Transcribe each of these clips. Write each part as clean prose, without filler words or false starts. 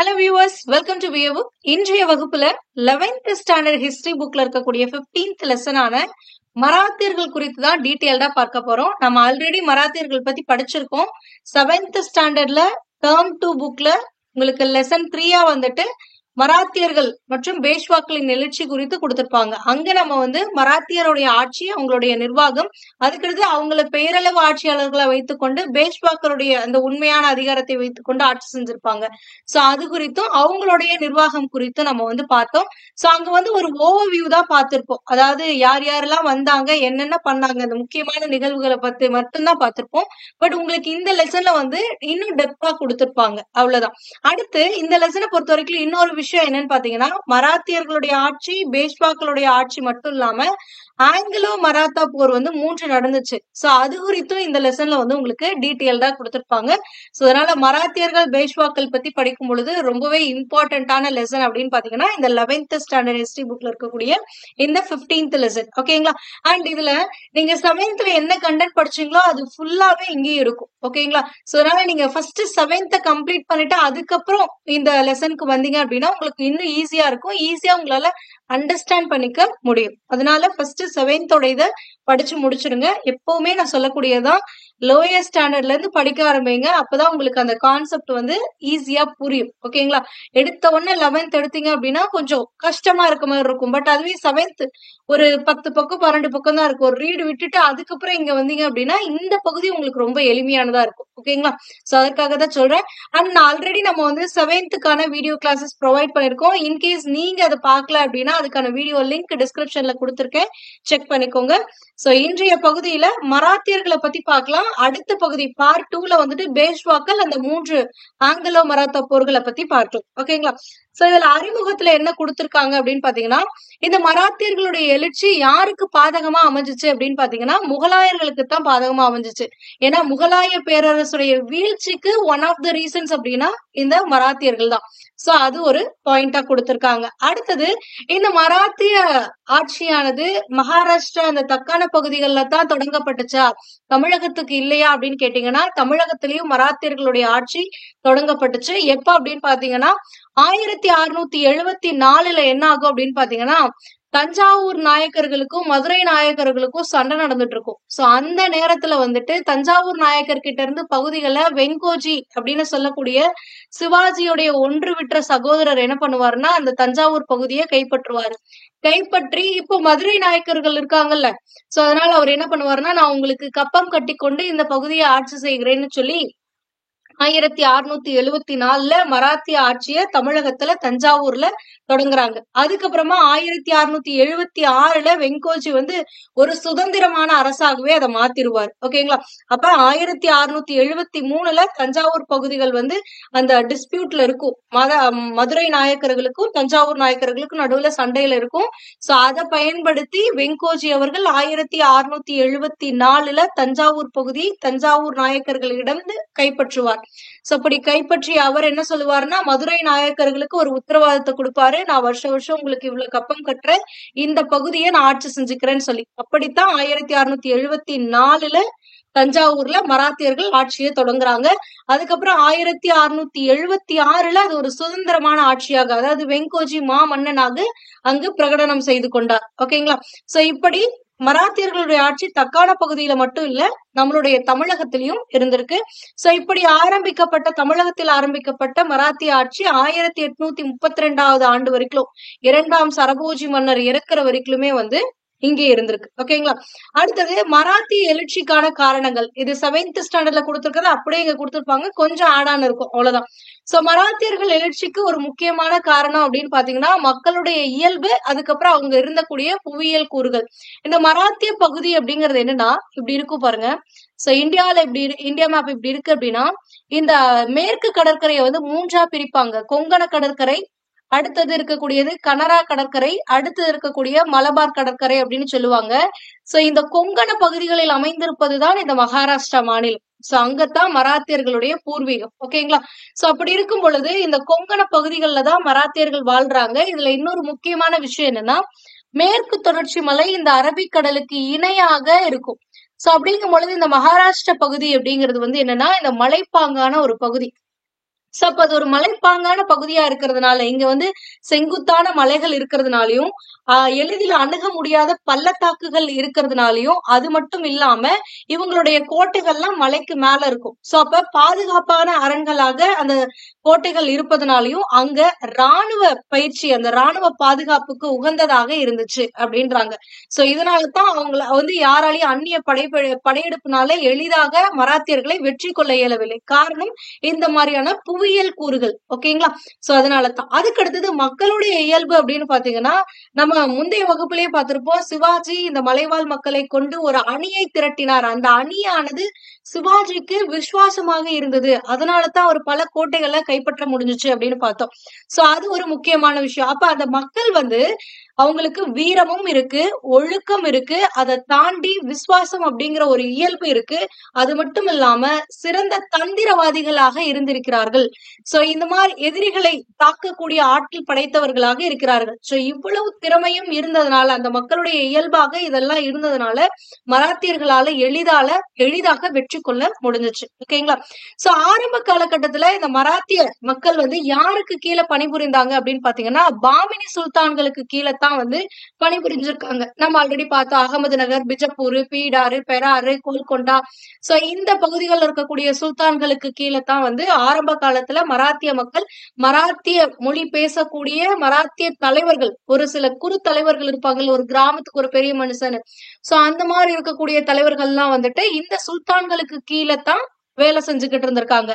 Hello viewers, welcome to view book. இன்றைய வகுப்புல 11th standard history புக்ல இருக்கக்கூடிய 15th லெசனான மராத்தியர்கள் குறித்து தான் டீடைல்டா பார்க்க போறோம். நம்ம ஆல்ரெடி மராத்தியர்கள் பத்தி படிச்சிருக்கோம். 7th ஸ்டாண்டர்ட்ல டேர்ம் 2 புக்ல உங்களுக்கு லெசன் 3 வந்துட்டு மராத்தியர்கள் மற்றும் பேஷ்வாக்களின் எழுச்சி குறித்து கொடுத்திருப்பாங்க. அங்க நம்ம மராத்தியருடைய ஆட்சி, அவங்களுடைய நிர்வாகம், அதுக்கடுத்து அவங்கள பெயரளவு ஆட்சியாளர்களை வைத்துக்கொண்டு பேஷ்வாக்களுடைய அந்த உண்மையான அதிகாரத்தை வைத்துக்கொண்டு ஆட்சி செஞ்சிருப்பாங்க. சோ அது குறித்தும் அவங்களுடைய நிர்வாகம் குறித்தும் நம்ம பார்த்தோம். சோ அங்க ஒரு ஓவர்வியூ தான் பார்த்திருப்போம். அதாவது யார் யாரெல்லாம் வந்தாங்க, என்னென்ன பண்ணாங்க, அந்த முக்கியமான நிகழ்வுகளை பத்தி மட்டும்தான் பார்த்திருப்போம். பட் உங்களுக்கு இந்த லெசன்ல இன்னும் டெப்தா கொடுத்திருப்பாங்க. அவ்வளவுதான். அடுத்து இந்த லெசனை பொறுத்த வரைக்கும் இன்னொரு விஷயம் என்னன்னு பாத்தீங்கன்னா, மராத்தியர்களுடைய ஆட்சி, பேஷ்வாக்களுடைய ஆட்சி மட்டும் இல்லாம ஆங்கிலோ மராத்தா போர் 3 நடந்துச்சு. சோ அது குறித்தும் இந்த லெசன்ல உங்களுக்கு டீடைல்டா கொடுத்திருப்பாங்க. சோ அதனால மராத்தியர்கள், பேஷ்வாக்கள் பத்தி படிக்கும் பொழுது ரொம்பவே இம்பார்ட்டன்டான லெசன் அப்படின்னு பாத்தீங்கன்னா இந்த 11th ஸ்டாண்டர்ட் ஹிஸ்டரி புக்ல இருக்கக்கூடிய இந்த 15th லெசன். ஓகேங்களா? அண்ட் இதுல நீங்க 7th என்ன கண்டென்ட் படிச்சீங்களோ அது ஃபுல்லாவே இங்கேயும் இருக்கும். ஓகேங்களா? சோ அதனால நீங்க ஃபர்ஸ்ட் 7th கம்ப்ளீட் பண்ணிட்டு அதுக்கப்புறம் இந்த லெசனுக்கு வந்தீங்க அப்படின்னா உங்களுக்கு இன்னும் ஈஸியா இருக்கும். ஈஸியா உங்களால அண்டர்ஸ்டாண்ட் பண்ணிக்க முடியும். அதனால ஃபர்ஸ்ட் 7th இத படிச்சு முடிச்சிருங்க. எப்பவுமே நான் சொல்லக்கூடியதான், லோயர் ஸ்டாண்டர்ட்ல இருந்து படிக்க ஆரம்பிங்க. அப்பதான் உங்களுக்கு அந்த கான்செப்ட் ஈஸியா புரியும். ஓகேங்களா? எடுத்த உடனே 11th எடுத்தீங்க அப்படின்னா கொஞ்சம் கஷ்டமா இருக்க மாதிரி இருக்கும். பட் அதுவே 7th ஒரு 10 பக்கம் 12 பக்கம் தான் இருக்கும். ஒரு ரீடு விட்டுட்டு அதுக்கப்புறம் இங்க வந்தீங்க அப்படின்னா இந்த பகுதி உங்களுக்கு ரொம்ப எளிமையானதா இருக்கும். ஓகேங்களா? சோ அதற்காக தான் சொல்றேன். அண்ட் ஆல்ரெடி நம்ம 7th வீடியோ கிளாஸஸ் ப்ரொவைட் பண்ணிருக்கோம். இன்கேஸ் நீங்க அதை பார்க்கல அப்படின்னா அதுக்கான வீடியோ லிங்க் டிஸ்கிரிப்ஷன்ல கொடுத்திருக்கேன், செக் பண்ணிக்கோங்க. சோ இன்றைய பகுதியில மராத்தியர்களை பத்தி பார்க்கலாம். அடுத்த பகுதி பார்ட் 2ல பேஷ்வாக்கள், அந்த 3 ஆங்கிலோ மராத்தா போர்களை பத்தி பார்த்தோம். ஓகேங்களா? சோ இதுல அறிமுகத்துல என்ன கொடுத்திருக்காங்க அப்படின்னு பாத்தீங்கன்னா, இந்த மராத்தியர்களுடைய எழுச்சி யாருக்கு பாதகமா அமைஞ்சிச்சு அப்படின்னு பாத்தீங்கன்னா முகலாயர்களுக்கு தான் பாதகமா அமைஞ்சிச்சு. ஏன்னா முகலாய பேரரசுடைய வீழ்ச்சிக்கு ஒன் ஆஃப் த ரீசன்ஸ் அப்படின்னா இந்த மராத்தியர்கள் தான். சோ அது ஒரு பாயிண்டா கொடுத்திருக்காங்க. அடுத்தது, இந்த மராத்திய ஆட்சியானது மகாராஷ்டிரா, அந்த தக்கான பகுதிகள்ல தான் தொடங்கப்பட்டுச்சா, தமிழகத்துக்கு இல்லையா அப்படின்னு கேட்டீங்கன்னா தமிழகத்திலயும் மராத்தியர்களுடைய ஆட்சி தொடங்கப்பட்டுச்சு. எப்ப அப்படின்னு பாத்தீங்கன்னா 1674ல என்ன ஆகும் அப்படின்னு பாத்தீங்கன்னா தஞ்சாவூர் நாயக்கர்களுக்கும் மதுரை நாயக்கர்களுக்கும் சண்டை நடந்துட்டு இருக்கும். சோ அந்த நேரத்துல தஞ்சாவூர் நாயக்கர் கிட்ட இருந்து பகுதிகளை வெங்கோஜி அப்படின்னு சொல்லக்கூடிய சிவாஜியுடைய ஒன்று விட்ட சகோதரர் என்ன பண்ணுவாருன்னா அந்த தஞ்சாவூர் பகுதியை கைப்பற்றுவாரு. கைப்பற்றி இப்போ மதுரை நாயக்கர்கள் இருக்காங்கல்ல, சோ அதனால அவர் என்ன பண்ணுவாருன்னா, நான் உங்களுக்கு கப்பம் கட்டி கொண்டு இந்த பகுதியை ஆட்சி செய்கிறேன்னு சொல்லி 1674ல மராத்திய ஆட்சிய தமிழகத்துல தஞ்சாவூர்ல தொடங்குறாங்க. அதுக்கப்புறமா 1676ல வெங்கோஜி ஒரு சுதந்திரமான அரசாகவே அதை மாத்திருவார். ஓகேங்களா? அப்ப 1673ல தஞ்சாவூர் பகுதிகள் அந்த டிஸ்பியூட்ல இருக்கும். மதுரை நாயக்கர்களுக்கும் தஞ்சாவூர் நாயக்கர்களுக்கும் நடுவுல சண்டையில இருக்கும். சோ அதை பயன்படுத்தி வெங்கோஜி அவர்கள் 1674ல தஞ்சாவூர் பகுதி தஞ்சாவூர் நாயக்கர்களிடம் கைப்பற்றுவார். சோ அப்படி கைப்பற்றி அவர் என்ன சொல்லுவாருன்னா, மதுரை நாயக்கர்களுக்கு ஒரு உத்தரவாதத்தை கொடுப்பாரு, நான் வருஷம் வருஷம் உங்களுக்கு இவ்வளவு கப்பம் கட்டுறேன், இந்த பகுதியை நான் ஆட்சி செஞ்சுக்கிறேன்னு சொல்லி. அப்படித்தான் 1674ல தஞ்சாவூர்ல மராத்தியர்கள் ஆட்சியை தொடங்குறாங்க. அதுக்கப்புறம் 1676ல அது ஒரு சுதந்திரமான ஆட்சியாக, அதாவது வெங்கோஜி மன்னனாக அங்கு பிரகடனம் செய்து கொண்டார். ஓகேங்களா? சோ இப்படி மராத்தியர்களுடைய ஆட்சி தக்கான பகுதியில மட்டும் இல்ல, நம்மளுடைய தமிழகத்திலையும் இருந்திருக்கு. சோ இப்படி தமிழகத்தில் ஆரம்பிக்கப்பட்ட மராத்திய ஆட்சி 1832வது ஆண்டு வரைக்கும், 2ஆம் சரபோஜி மன்னர் இறக்குற வரைக்குமே இங்கே இருந்திருக்கு. ஓகேங்களா? அடுத்தது, மராத்திய எழுச்சிக்கான காரணங்கள். இது 7th ஸ்டாண்டர்ட்ல கொடுத்திருக்கிறது அப்படியே இங்க கொடுத்திருப்பாங்க, கொஞ்சம் ஆட் ஆன் இருக்கும், அவ்வளவுதான். சோ மராத்தியர்கள் எழுச்சிக்கு ஒரு முக்கியமான காரணம் அப்படின்னு பாத்தீங்கன்னா மக்களுடைய இயல்பு, அதுக்கப்புறம் அவங்க இருந்தக்கூடிய புவியியல் கூறுகள். இந்த மராத்திய பகுதி அப்படிங்கிறது என்னன்னா இப்படி இருக்கும் பாருங்க. சோ இந்தியால இந்தியா மேப் இப்படி இருக்கு அப்படின்னா, இந்த மேற்கு கடற்கரையை 3ஆ பிரிப்பாங்க. கொங்கண கடற்கரை, அடுத்தது இருக்கக்கூடியது கனரா கடற்கரை, அடுத்தது இருக்கக்கூடிய மலபார் கடற்கரை அப்படின்னு சொல்லுவாங்க. சோ இந்த கொங்கண பகுதிகளில் அமைந்திருப்பதுதான் இந்த மகாராஷ்டிரா மாநிலம். சோ அங்கத்தான் மராத்தியர்களுடைய பூர்வீகம். ஓகேங்களா? சோ அப்படி இருக்கும் பொழுது இந்த கொங்கண பகுதிகளில் தான் மராத்தியர்கள் வாழ்றாங்க. இதுல இன்னொரு முக்கியமான விஷயம் என்னன்னா, மேற்கு தொடர்ச்சி மலை இந்த அரபிக்கடலுக்கு இணையாக இருக்கும். சோ அப்படிங்கும் பொழுது இந்த மகாராஷ்டிரா பகுதி அப்படிங்கிறது என்னன்னா இந்த மலைப்பாங்கான ஒரு பகுதி. சோ அப்ப அது ஒரு மலைப்பாங்கான பகுதியா இருக்கிறதுனால, இங்க வந்து செங்குத்தான மலைகள் இருக்கிறதுனாலயும், எளிதில் அணுக முடியாத பள்ளத்தாக்குகள் இருக்கிறதுனாலயும், அது மட்டும் இல்லாம இவங்களுடைய கோட்டைகள்லாம் மலைக்கு மேல இருக்கும். சோ அப்ப பாதுகாப்பான அரண்களாக அந்த கோட்டைகள் இருப்பதனாலயும், அங்க ராணுவ பயிற்சி, அந்த ராணுவ பாதுகாப்புக்கு உகந்ததாக இருந்துச்சு அப்படின்றாங்க. சோ இதனாலதான் அவங்கள வந்து யாராலையும் அந்நிய படையெடுப்புனால எளிதாக மராத்தியர்களை வெற்றி கொள்ள இயலவில்லை. காரணம் இந்த மாதிரியான புவியியல் கூறுகள். ஓகேங்களா? சோ அதனாலதான். அதுக்கு அடுத்தது மக்களுடைய இயல்பு அப்படின்னு பாத்தீங்கன்னா, நம்ம முந்தைய வகுப்பிலேயே பார்த்திருப்போம். சிவாஜி இந்த மலைவாழ் மக்களை கொண்டு ஒரு அணியை திரட்டினார். அந்த அணியானது சிவாஜிக்கு விசுவாசமாக இருந்தது. அதனாலதான் அவர் பல கோட்டைகளை கைப்பற்ற முடிஞ்சுச்சு அப்படின்னு பார்த்தோம். சோ அது ஒரு முக்கியமான விஷயம். அப்ப அந்த மக்கள் வந்து அவங்களுக்கு வீரமும் இருக்கு, ஒழுக்கம் இருக்கு, அதை தாண்டி விசுவாசம் அப்படிங்கிற ஒரு இயல்பு இருக்கு. அது மட்டும் இல்லாம சிறந்த தந்திரவாதிகளாக இருந்திருக்கிறார்கள். சோ இந்த மாதிரி எதிரிகளை தாக்கக்கூடிய ஆற்றல் படைத்தவர்களாக இருக்கிறார்கள். சோ இவ்வளவு திறமையும் இருந்ததுனால, அந்த மக்களுடைய இயல்பாக இதெல்லாம் இருந்ததுனால மராத்தியர்களால எளிதாக வெற்றி கொள்ள முடிஞ்சுச்சு. ஓகேங்களா? சோ ஆரம்ப காலகட்டத்துல இந்த மராத்திய மக்கள் வந்து யாருக்கு கீழே பணிபுரிந்தாங்க அப்படின்னு பாத்தீங்கன்னா, பாமினி சுல்தான்களுக்கு கீழே தான் வந்து பணிபுரிஞ்சிருக்காங்க. நம்ம ஆல்ரெடி பார்த்தோம். அகமது நகர், பிஜப்பூர், பீடாரு, பெராரு, கோல்கொண்டா. சோ இந்த பகுதிகளில் இருக்கக்கூடிய சுல்தான்களுக்கு கீழே தான் வந்து ஆரம்ப காலத்துல மராத்திய மக்கள், மராத்திய மொழி பேசக்கூடிய மராத்திய தலைவர்கள், ஒரு சில குறு தலைவர்கள் இருப்பாங்க, ஒரு கிராமத்துக்கு ஒரு பெரிய மனுஷன். சோ அந்த மாதிரி இருக்கக்கூடிய தலைவர்கள்லாம் வந்துட்டு இந்த சுல்தான்களுக்கு கீழே தான் வேலை செஞ்சுக்கிட்டு இருந்திருக்காங்க.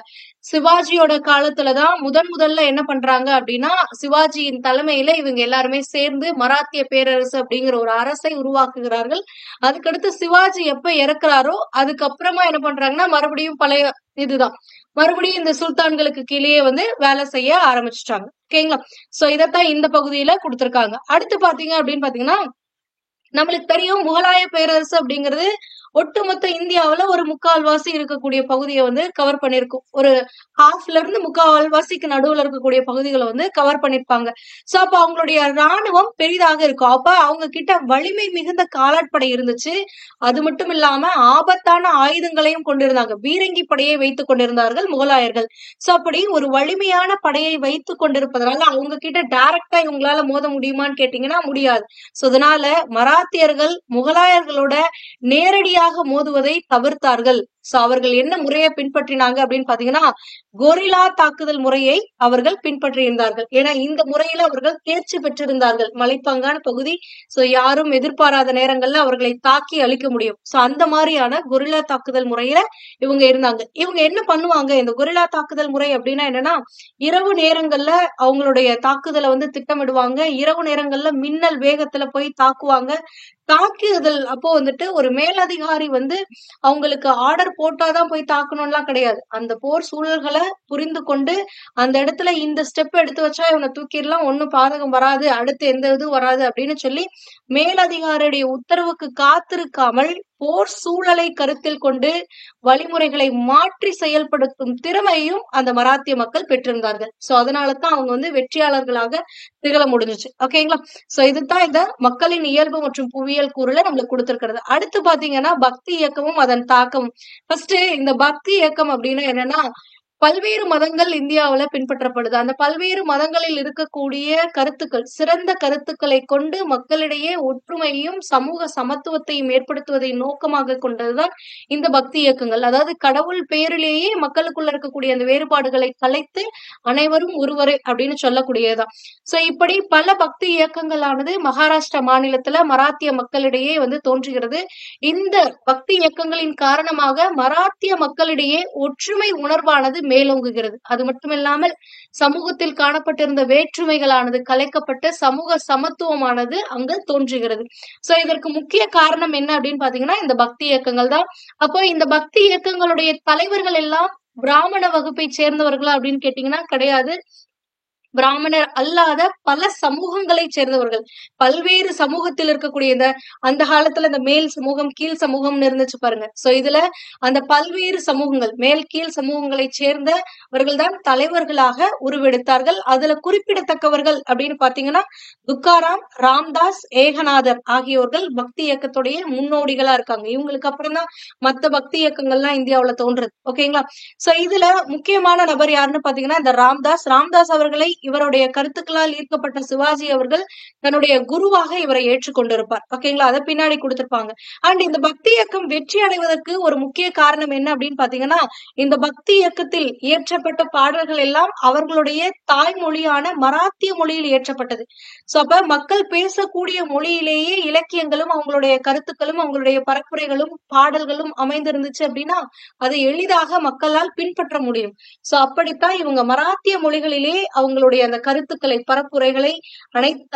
சிவாஜியோட காலத்துலதான் முதல்ல என்ன பண்றாங்க அப்படின்னா, சிவாஜியின் தலைமையில இவங்க எல்லாருமே சேர்ந்து மராத்திய பேரரசு அப்படிங்கிற ஒரு அரசை உருவாக்குகிறார்கள். அதுக்கடுத்து சிவாஜி எப்ப இறக்குறாரோ அதுக்கப்புறமா என்ன பண்றாங்கன்னா, மறுபடியும் பழைய இதுதான், மறுபடியும் இந்த சுல்தான்களுக்கு கீழே வந்து வேலை செய்ய ஆரம்பிச்சுட்டாங்க. ஓகேங்களா? சோ இதத்தான் இந்த பகுதியில கொடுத்திருக்காங்க. அடுத்து பாத்தீங்க அப்படின்னு பாத்தீங்கன்னா, நம்மளுக்கு தெரியும் முகலாய பேரரசு அப்படிங்கிறது ஒட்டுமொத்த இந்தியாவுல ஒரு முக்கால்வாசி இருக்கக்கூடிய பகுதியை வந்து கவர் பண்ணிருக்கும். ஒரு ஹாஃப்ல இருந்து முக்கால்வாசிக்கு நடுவுல இருக்கக்கூடிய பகுதிகளை வந்து கவர் பண்ணிருப்பாங்க. சோ அப்ப அவங்களுடைய ராணுவம் பெரிதாக இருக்கும். அப்ப அவங்க கிட்ட வலிமை மிகுந்த காலாட்படை இருந்துச்சு. அது மட்டும் இல்லாம ஆபத்தான ஆயுதங்களையும் கொண்டிருந்தாங்க. பீரங்கி படையை வைத்துக் கொண்டிருந்தார்கள் முகலாயர்கள். சோ அப்படி ஒரு வலிமையான படையை வைத்துக் கொண்டிருப்பதனால அவங்க கிட்ட டைரக்டா இவங்களால மோத முடியுமான்னு கேட்டீங்கன்னா முடியாது. சோ அதனால மராத்தியர்கள் முகலாயர்களோட நேரடியாக மோதுவதை தவிர்த்தார்கள். சோ அவர்கள் என்ன முறையை பின்பற்றினாங்க அப்படின்னு பாத்தீங்கன்னா, கொரில்லா தாக்குதல் முறையை அவர்கள் பின்பற்றி இருந்தார்கள். ஏன்னா இந்த முறையில அவர்கள் தேர்ச்சி பெற்றிருந்தார்கள். மலைப்பாங்கான பகுதி. சோ யாரும் எதிர்பாராத நேரங்கள்ல அவர்களை தாக்கி அழிக்க முடியும். சோ அந்த மாதிரியான கொரில்லா தாக்குதல் முறையில இவங்க இருந்தாங்க. இவங்க என்ன பண்ணுவாங்க, இந்த கொரில்லா தாக்குதல் முறை அப்படின்னா என்னன்னா, இரவு நேரங்கள்ல அவங்களுடைய தாக்குதலை வந்து திட்டமிடுவாங்க. இரவு நேரங்கள்ல மின்னல் வேகத்துல போய் தாக்குவாங்க. தாக்குதல் அப்போ வந்துட்டு ஒரு மேலதிகாரி வந்து அவங்களுக்கு ஆர்டர் போட்டாதான் போய் தாக்கணும்லாம் கிடையாது. அந்த போர் சூழல்களை புரிந்து கொண்டு அந்த இடத்துல இந்த ஸ்டெப் எடுத்து வச்சா இவனை தூக்கிடலாம், ஒன்னும் பாதகம் வராது, அடுத்து எந்த இதுவும் வராது அப்படின்னு சொல்லி மேலதிகாரியுடைய உத்தரவுக்கு காத்திருக்காமல் போர் சூழலை கருத்தில் கொண்டு வழிமுறைகளை மாற்றி செயல்படுத்தும் திறமையும் அந்த மராத்திய மக்கள் பெற்றிருந்தார்கள். சோ அதனாலதான் அவங்க வந்து வெற்றியாளர்களாக திகழ முடிஞ்சுச்சு. ஓகேங்களா? சோ இதுதான் இந்த மக்களின் இயல்பு மற்றும் புவியியல் கூறுல நம்மளுக்கு கொடுத்திருக்கிறது. அடுத்து பாத்தீங்கன்னா பக்தி இயக்கமும் அதன் தாக்கமும். ஃபர்ஸ்ட் இந்த பக்தி இயக்கம் அப்படின்னா என்னன்னா, பல்வேறு மதங்கள் இந்தியாவுல பின்பற்றப்படுது. அந்த பல்வேறு மதங்களில் இருக்கக்கூடிய கருத்துக்கள், சிறந்த கருத்துக்களை கொண்டு மக்களிடையே ஒற்றுமையையும் சமூக சமத்துவத்தையும் ஏற்படுத்துவதை நோக்கமாக கொண்டதுதான் இந்த பக்தி இயக்கங்கள். அதாவது கடவுள் பேரிலேயே மக்களுக்குள்ள இருக்கக்கூடிய அந்த வேறுபாடுகளை கலைத்து அனைவரும் ஒருவரே அப்படின்னு சொல்லக்கூடியதுதான். சோ இப்படி பல பக்தி இயக்கங்களானது மகாராஷ்டிரா மாநிலத்துல மராத்திய மக்களிடையே வந்து தோன்றுகிறது. இந்த பக்தி இயக்கங்களின் காரணமாக மராத்திய மக்களிடையே ஒற்றுமை உணர்வானது மேலோங்குகிறது. அது மட்டுமில்லாமல் சமூகத்தில் காணப்பட்டிருந்த வேற்றுமைகளானது கலைக்கப்பட்டு சமூக சமத்துவமானது அங்கு தோன்றுகிறது. சோ இதற்கு முக்கிய காரணம் என்ன அப்படின்னு பாத்தீங்கன்னா, இந்த பக்தி இயக்கங்கள் தான். அப்போ இந்த பக்தி இயக்கங்களுடைய தலைவர்கள் எல்லாம் பிராமண வகுப்பை சேர்ந்தவர்களா அப்படின்னு கேட்டீங்கன்னா கிடையாது. பிராமணர் அல்லாத பல சமூகங்களை சேர்ந்தவர்கள், பல்வேறு சமூகத்தில் இருக்கக்கூடிய அந்த காலத்துல இந்த மேல் சமூகம் கீழ் சமூகம்னு இருந்துச்சு பாருங்க. சோ இதுல அந்த பல்வேறு சமூகங்கள் மேல் கீழ் சமூகங்களை சேர்ந்தவர்கள் தான் தலைவர்களாக உருவெடுத்தார்கள். அதுல குறிப்பிடத்தக்கவர்கள் அப்படின்னு பாத்தீங்கன்னா துக்காராம், ராம்தாஸ், ஏகநாதர் ஆகியோர்கள் பக்தி இயக்கத்துடைய முன்னோடிகளா இருக்காங்க. இவங்களுக்கு அப்புறம் தான் மத்த பக்தி இயக்கங்கள்லாம் இந்தியாவுல தோன்றது. ஓகேங்களா? சோ இதுல முக்கியமான நபர் யாருன்னு பாத்தீங்கன்னா இந்த ராம்தாஸ் அவர்களை இவருடைய கருத்துக்களால் ஈர்க்கப்பட்ட சிவாஜி அவர்கள் தன்னுடைய குருவாக இவரை ஏற்றுக்கொண்டிருப்பார். ஓகேங்களா? அதை பின்னாடி கொடுத்திருப்பாங்க. அண்ட் இந்த பக்தி இயக்கம் வெற்றி அடைவதற்கு ஒரு முக்கிய காரணம் என்ன அப்படின்னு பாத்தீங்கன்னா இந்த பக்தி இயக்கத்தில் இயற்றப்பட்ட பாடல்கள் எல்லாம் அவர்களுடைய தாய்மொழியான மராத்திய மொழியில் இயற்றப்பட்டது. சோ அப்ப மக்கள் பேசக்கூடிய மொழியிலேயே இலக்கியங்களும் அவங்களுடைய கருத்துக்களும் அவங்களுடைய பரப்புரைகளும் பாடல்களும் அமைந்திருந்துச்சு அப்படின்னா அதை எளிதாக மக்களால் பின்பற்ற முடியும். சோ அப்படித்தான் இவங்க மராத்திய மொழிகளிலே அவங்களுடைய அந்த கருத்துக்களை பரப்புரைகளை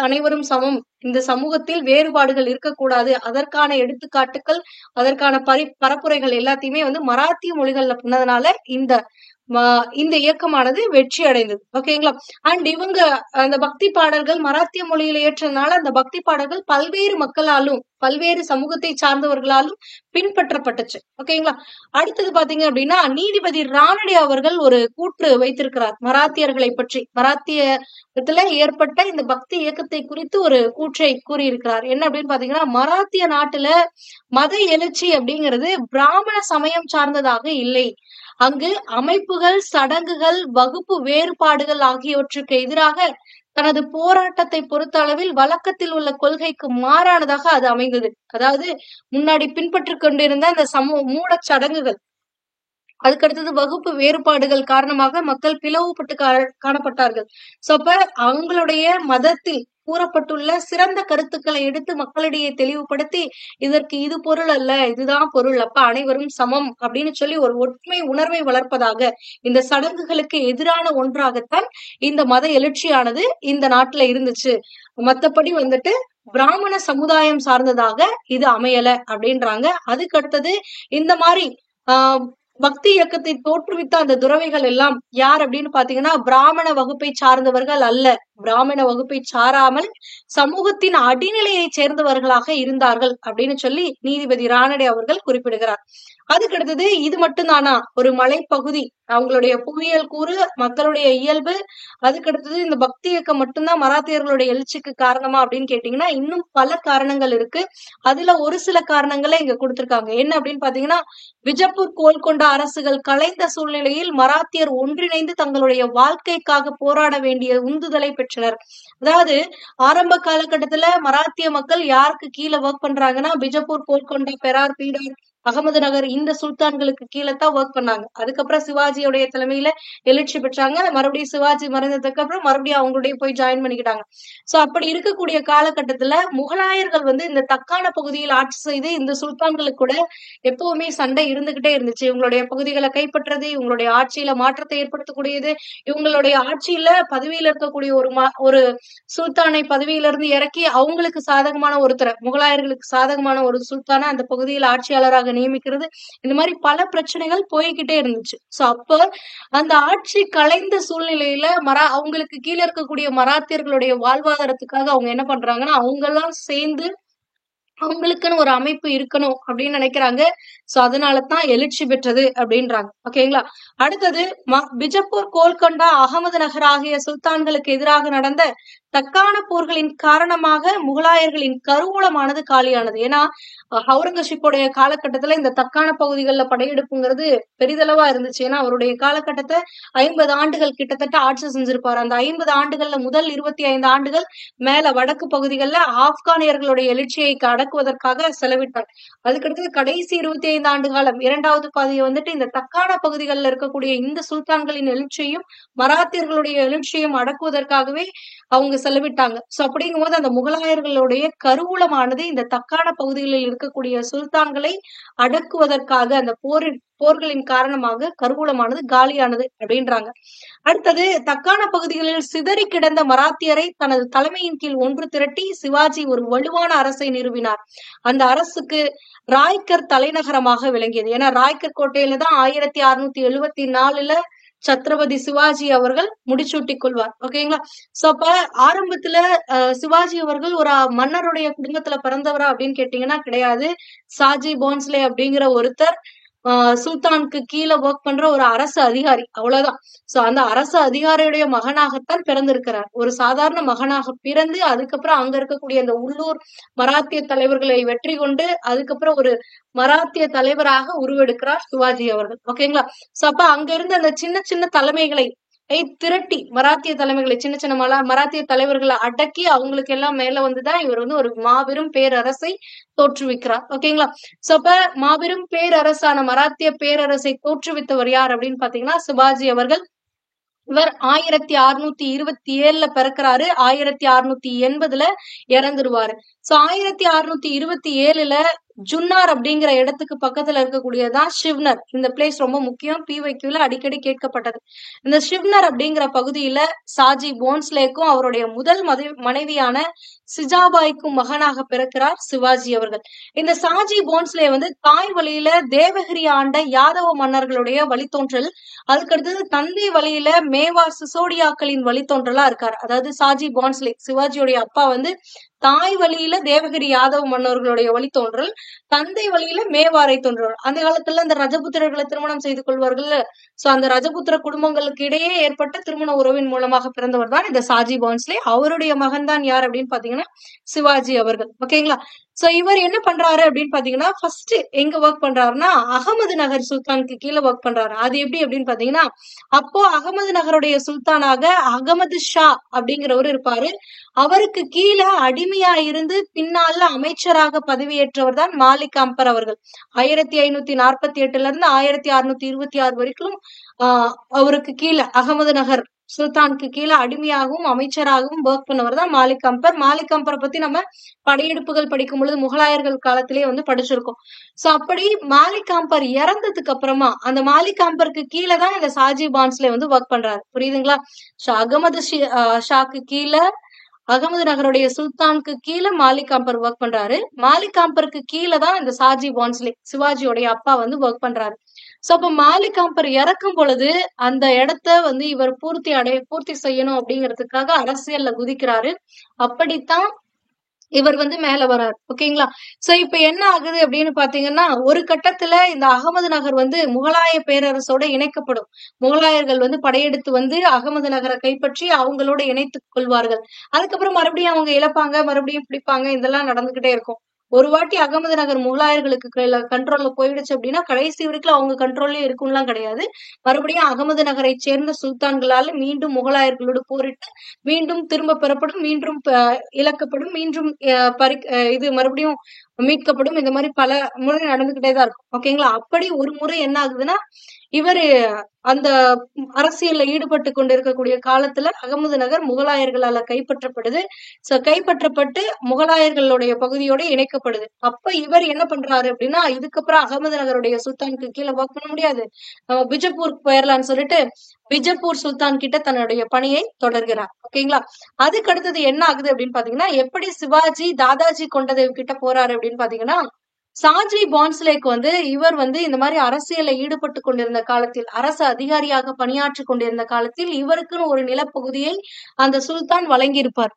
அனைவரும் சமம், இந்த சமூகத்தில் வேறுபாடுகள் இருக்கக்கூடாது, அதற்கான எடுத்துக்காட்டுகள் அதற்கான பரப்புரைகள் எல்லாத்தையுமே மராத்திய மொழிகள்ல பண்ணதுனால இந்த இயக்கமானது வெற்றி அடைந்தது. ஓகேங்களா? அண்ட் இவங்க அந்த பக்தி பாடல்கள் மராத்திய மொழியில ஏற்றதுனால அந்த பக்தி பாடல்கள் பல்வேறு மக்களாலும் பல்வேறு சமூகத்தை சார்ந்தவர்களாலும் பின்பற்றப்பட்டுச்சு. ஓகேங்களா? அடுத்தது பாத்தீங்க அப்படின்னா நீதிபதி ரானடே அவர்கள் ஒரு கூற்று வைத்திருக்கிறார் மராத்தியர்களை பற்றி. மராத்தியத்துல ஏற்பட்ட இந்த பக்தி இயக்கத்தை குறித்து ஒரு கூற்றை கூறியிருக்கிறார். என்ன அப்படின்னு பாத்தீங்கன்னா மராத்திய நாட்டுல மத எழுச்சி அப்படிங்கிறது பிராமண சமயம் சார்ந்ததாக இல்லை. அங்கு அமைப்புகள், சடங்குகள், வகுப்பு வேறுபாடுகள் ஆகியவற்றுக்கு எதிராக தனது போராட்டத்தை பொறுத்த அளவில் வழக்கத்தில் உள்ள கொள்கைக்கு மாறானதாக அது அமைந்தது. அதாவது முன்னாடி பின்பற்றி கொண்டிருந்த அந்த மூட சடங்குகள், அதுக்கடுத்தது வகுப்பு வேறுபாடுகள் காரணமாக மக்கள் பிளவுபட்டு காணப்பட்டார்கள். சோ அப்ப அவங்களுடைய மதத்தில் கூறப்பட்டுள்ள சிறந்த கருத்துக்களை எடுத்து மக்களிடையே தெளிவுபடுத்தி இதற்கு இது பொருள் அல்ல, இதுதான் பொருள், அப்ப அனைவரும் சமம் அப்படின்னு சொல்லி ஒரு ஒற்றுமை உணர்வை வளர்ப்பதாக இந்த சடங்குகளுக்கு எதிரான ஒன்றாகத்தான் இந்த மத எழுச்சியானது இந்த நாட்டுல இருந்துச்சு. மத்தபடி பிராமண சமுதாயம் சார்ந்ததாக இது அமையல அப்படின்றாங்க. அதுக்கு அடுத்தது இந்த மாதிரி பக்தி இயக்கத்தை தோற்றுவித்த அந்த துறவிகள் எல்லாம் யார் அப்படின்னு பாத்தீங்கன்னா பிராமண வகுப்பை சார்ந்தவர்கள் அல்ல, பிராமண வகுப்பை சாராமல் சமூகத்தின் அடிநிலையை சேர்ந்தவர்களாக இருந்தார்கள் அப்படின்னு சொல்லி நீதிபதி ரானடே அவர்கள் குறிப்பிடுகிறார். அதுக்கடுத்தது இது மட்டும்தானா ஒரு மலைப்பகுதி, அவங்களுடைய புவியியல் கூறு, மக்களுடைய இயல்பு, அதுக்கடுத்தது இந்த பக்தி இயக்கம் மட்டும்தான் மராத்தியர்களுடைய எழுச்சிக்கு காரணமா அப்படின்னு கேட்டீங்கன்னா இன்னும் பல காரணங்கள் இருக்கு. அதுல ஒரு சில காரணங்களை இங்க கொடுத்திருக்காங்க. என்ன அப்படின்னு பாத்தீங்கன்னா விஜப்பூர், கோல்கொண்டா அரசுகள் கலைந்த சூழ்நிலையில் மராத்தியர் ஒன்றிணைந்து தங்களுடைய வாழ்க்கைக்காக போராட வேண்டிய உந்துதலை பெற்றனர். அதாவது ஆரம்ப காலகட்டத்துல மராத்திய மக்கள் யாருக்கு கீழே ஒர்க் பண்றாங்கன்னா பிஜப்பூர், கோல்கொண்டா, பெரார், பீடார், அகமது நகர் இந்த சுல்தான்களுக்கு கீழே தான் ஒர்க் பண்ணாங்க. அதுக்கப்புறம் சிவாஜியோடைய தலைமையில எழுச்சி பெற்றாங்க. மறுபடியும் சிவாஜி மறைந்ததுக்கு அப்புறம் மறுபடியும் அவங்களுடைய போய் ஜாயின் பண்ணிக்கிட்டாங்க. சோ அப்படி இருக்கக்கூடிய காலகட்டத்துல முகலாயர்கள் இந்த தக்கான பகுதியில் ஆட்சி செய்து இந்த சுல்தான்களுக்கு கூட எப்பவுமே சண்டை இருந்துகிட்டே இருந்துச்சு. இவங்களுடைய பகுதிகளை கைப்பற்றது, இவங்களுடைய ஆட்சியில மாற்றத்தை ஏற்படுத்தக்கூடியது, இவங்களுடைய ஆட்சியில பதவியில இருக்கக்கூடிய ஒரு சுல்தானை பதவியிலிருந்து இறக்கி அவங்களுக்கு சாதகமான ஒருத்தரை, முகலாயர்களுக்கு சாதகமான ஒரு சுல்தானை அந்த பகுதியில் ஆட்சியாளராக நியமிக்கிறது, இந்த மாதிரி பல பிரச்சனைகள் போய்கிட்டே இருந்துச்சு. சோ அப்ப அந்த ஆட்சி கலைந்த சூழ்நிலையில அவங்களுக்கு கீழே இருக்கக்கூடிய மராத்தியர்களுடைய வாழ்வாதாரத்துக்காக அவங்க என்ன பண்றாங்கன்னா அவங்க எல்லாம் சேர்ந்து அவங்களுக்குன்னு ஒரு அமைப்பு இருக்கணும் அப்படின்னு நினைக்கிறாங்க. சோ அதனாலதான் எழுச்சி பெற்றது அப்படின்றாங்க. ஓகேங்களா? அடுத்தது பிஜப்பூர், கோல்கொண்டா, அகமது நகர் ஆகிய சுல்தான்களுக்கு எதிராக நடந்த தக்கான போர்களின் காரணமாக முகலாயர்களின் கருவூலமானது காலியானது. ஏன்னா அவுரங்கசீப்போடைய காலகட்டத்துல இந்த தக்கான பகுதிகளில் படையெடுப்புங்கிறது பெரிதளவா இருந்துச்சு. ஏன்னா அவருடைய காலகட்டத்தை 50 ஆண்டுகள் கிட்டத்தட்ட ஆட்சி செஞ்சிருப்பாரு. அந்த 50 ஆண்டுகள்ல முதல் 25 ஆண்டுகள் மேல வடக்கு பகுதிகளில் ஆப்கானியர்களுடைய எழுச்சியை அடக்குவதற்காக செலவிட்டார். அதுக்கடுத்து கடைசி 25 ஆண்டு காலம் இரண்டாவது பாதையை இந்த தக்கான பகுதிகளில் இருக்கக்கூடிய இந்த சுல்தான்களின் எழுச்சியையும் மராத்தியர்களுடைய எழுச்சியையும் அடக்குவதற்காகவே அவங்க செலவிட்டாங்க. சோ அப்படிங்கும் போது அந்த முகலாயர்களுடைய கருவூலமானது இந்த தக்கான பகுதிகளில் இருக்கக்கூடிய சுல்தான்களை அடக்குவதற்காக அந்த போர்களின் காரணமாக கருவூலமானது காலியானது அப்படின்றாங்க. அடுத்தது தக்கான பகுதிகளில் சிதறி கிடந்த மராத்தியரை தனது தலைமையின் கீழ் ஒன்று திரட்டி சிவாஜி ஒரு வலுவான அரசை நிறுவினார். அந்த அரசுக்கு ராய்கர் தலைநகரமாக விளங்கியது. ஏன்னா ராய்கர் கோட்டையில தான் 1674 சத்ரபதி சிவாஜி அவர்கள் முடிசூட்டிக் கொள்வார். ஓகேங்களா. சோ அப்ப ஆரம்பத்துல சிவாஜி அவர்கள் ஒரு மன்னருடைய குடும்பத்துல பிறந்தவரா அப்படின்னு கேட்டீங்கன்னா கிடையாது. சாஜி போன்ஸ்லே அப்படிங்கிற ஒருத்தர் சுல்தானுக்கு கீழே ஒர்க் பண்ற ஒரு அரசு அதிகாரி, அவ்வளவுதான். சோ அந்த அரசு அதிகாரியுடைய மகனாகத்தான் பிறந்திருக்கிறார். ஒரு சாதாரண மகனாக பிறந்து அதுக்கப்புறம் அங்க இருக்கக்கூடிய அந்த உள்ளூர் மராத்திய தலைவர்களை வெற்றி கொண்டு அதுக்கப்புறம் ஒரு மராத்திய தலைவராக உருவெடுக்கிறார் சிவாஜி அவர்கள். ஓகேங்களா. சோ அப்ப அங்க இருந்த அந்த சின்ன சின்ன தலைமைகளை திரட்டி மராத்திய தலைமைகளை சின்ன சின்ன மராத்திய தலைவர்களை அடக்கி அவங்களுக்கு எல்லாம் மேல வந்துதான் இவர் வந்து ஒரு மாபெரும் பேரரசை தோற்றுவிக்கிறார். ஓகேங்களா. சோ அப்ப மாபெரும் பேரரசான மராத்திய பேரரசை தோற்றுவித்தவர் யார் அப்படின்னு பாத்தீங்கன்னா சிவாஜி அவர்கள். இவர் 1627 பிறக்கிறாரு. 1680 இறந்துருவாரு. சோ 1627 ஜுன்னார் அப்படிங்கிற இடத்துக்கு பக்கத்துல இருக்கக்கூடியதான் ஷிவ்னர். இந்த பிளேஸ் ரொம்ப முக்கியம். PYQல அடிக்கடி கேட்கப்பட்டது. இந்த ஷிவ்னர் அப்படிங்கிற பகுதியில சாஜி போன்ஸ்லேக்கும் அவருடைய முதல் மனைவியான சிஜாபாய்க்கும் மகனாக பிறக்கிறார் சிவாஜி அவர்கள். இந்த சாஜி போன்ஸ்லே வந்து தாய் வழியில தேவகிரி ஆண்ட யாதவ மன்னர்களுடைய வழித்தோன்றல், அதுக்கடுத்தது தந்தை வழியில மேவார் சிசோடியாக்களின் வழித்தோன்றலா இருக்காரு. அதாவது சாஜி போன்ஸ்லே சிவாஜியுடைய அப்பா வந்து தாய் வழியில தேவகிரி யாதவ மன்னர்களுடைய வழித்தோன்றல், தந்தை வழியில மேவாரை தோன்றல். அந்த காலத்துல அந்த ரஜபுத்திரர்களை திருமணம் செய்து கொள்வார்கள். சோ அந்த ரஜபுத்திர குடும்பங்களுக்கு இடையே ஏற்பட்ட திருமண உறவின் மூலமாக பிறந்தவர் தான் இந்த சாஜி போன்ஸ்லே. அவருடைய மகன் தான் யார் அப்படின்னு பாத்தீங்கன்னா சிவாஜி அவர்கள். ஓகேங்களா. சோ இவர் என்ன பண்றாரு அப்படின்னு பாத்தீங்கன்னா ஃபர்ஸ்ட் எங்க ஒர்க் பண்றாருன்னா அகமது நகர் சுல்தானுக்கு கீழே ஒர்க் பண்றாரு. அது எப்படி அப்படின்னு பாத்தீங்கன்னா அப்போ அகமது நகருடைய சுல்தானாக அகமது ஷா அப்படிங்கிறவர் இருப்பாரு. அவருக்கு கீழே அடிமையா இருந்து பின்னால அமைச்சராக பதவியேற்றவர் தான் மாலிக் அம்பர் அவர்கள். 1548 இருந்து 1626 வரைக்கும் அவருக்கு கீழே அகமது நகர் சுல்தானுக்கு கீழே அடிமையாகவும் அமைச்சராகவும் ஒர்க் பண்ணவர் தான் மாலிக் அம்பர். மாலிக் அம்பரை பத்தி நம்ம படையெடுப்புகள் படிக்கும் பொழுது முகலாயர்கள் காலத்திலேயே வந்து படிச்சிருக்கோம். சோ அப்படி மாலிக் அம்பர் இறந்ததுக்கு அப்புறமா அந்த மாலிக் அம்பருக்கு கீழே தான் இந்த சாஜி பான்ஸ்லே வந்து ஒர்க் பண்றாரு. புரியுதுங்களா. சோ அகமது ஷாக்கு கீழே அகமது நகருடைய சுல்தானுக்கு கீழே மாலிக் அம்பர் ஒர்க் பண்றாரு. மாலிக் அம்பருக்கு கீழே தான் இந்த சாஜி பான்ஸ்லே சிவாஜியோடைய அப்பா வந்து ஒர்க் பண்றாரு. சோ அப்ப மாலிக் அம்பர் இறக்கும் பொழுது அந்த இடத்த வந்து இவர் பூர்த்தி செய்யணும் அப்படிங்கிறதுக்காக அரசியல்ல குதிக்கிறாரு. அப்படித்தான் இவர் வந்து மேல வராரு. ஓகேங்களா. சோ இப்ப என்ன ஆகுது அப்படின்னு பாத்தீங்கன்னா ஒரு கட்டத்துல இந்த அகமது நகர் வந்து முகலாய பேரரசோட இணைக்கப்படும். முகலாயர்கள் வந்து படையெடுத்து வந்து அகமது நகரை கைப்பற்றி அவங்களோட இணைத்துக் கொள்வார்கள். அதுக்கப்புறம் மறுபடியும் அவங்க இழப்பாங்க, மறுபடியும் பிடிப்பாங்க. இதெல்லாம் நடந்துகிட்டே இருக்கும். ஒரு வாட்டி அகமது நகர் முகலாயர்களுக்கு கண்ட்ரோல்ல போயிடுச்சு அப்படின்னா கடைசி வரைக்கும் அவங்க கண்ட்ரோல்லே இருக்கும்லாம் கிடையாது. மறுபடியும் அகமது நகரை சேர்ந்த சுல்தான்களால மீண்டும் முகலாயர்களோடு போரிட்டு மீண்டும் திரும்ப பெறப்படும், மீண்டும் இழக்கப்படும், மீண்டும் இது மறுபடியும் மீட்கப்படும். இந்த மாதிரி பல முறை நடந்துகிட்டேதான் இருக்கும். ஓகேங்களா. அப்படி ஒரு முறை என்ன ஆகுதுன்னா இவரு அந்த அரசியல்ல ஈடுபட்டு கொண்டிருக்கக்கூடிய காலத்துல அகமது நகர் முகலாயர்களால கைப்பற்றப்படுது. சோ கைப்பற்றப்பட்டு முகலாயர்களுடைய பகுதியோட இணைக்கப்படுது. அப்ப இவர் என்ன பண்றாரு அப்படின்னா இதுக்கப்புறம் அகமது நகருடைய சுல்தானுக்கு கீழே ஒர்க் பண்ண முடியாது, பிஜப்பூருக்கு போயிடலான்னு சொல்லிட்டு பிஜப்பூர் சுல்தான் கிட்ட தன்னுடைய பணியை தொடர்கிறார். ஓகேங்களா. அதுக்கு அடுத்தது என்ன ஆகுது அப்படின்னு பாத்தீங்கன்னா எப்படி சிவாஜி தாதாஜி கொண்டதேவ் கிட்ட போறாரு அப்படின்னு பாத்தீங்கன்னா சாஜி பான்ஸ்லேக்கு வந்து இவர் வந்து இந்த மாதிரி அரசியல்ல ஈடுபட்டு கொண்டிருந்த காலத்தில் அரசு அதிகாரியாக பணியாற்றி கொண்டிருந்த காலத்தில் இவருக்குன்னு ஒரு நிலப்பகுதியை அந்த சுல்தான் வழங்கியிருப்பார்.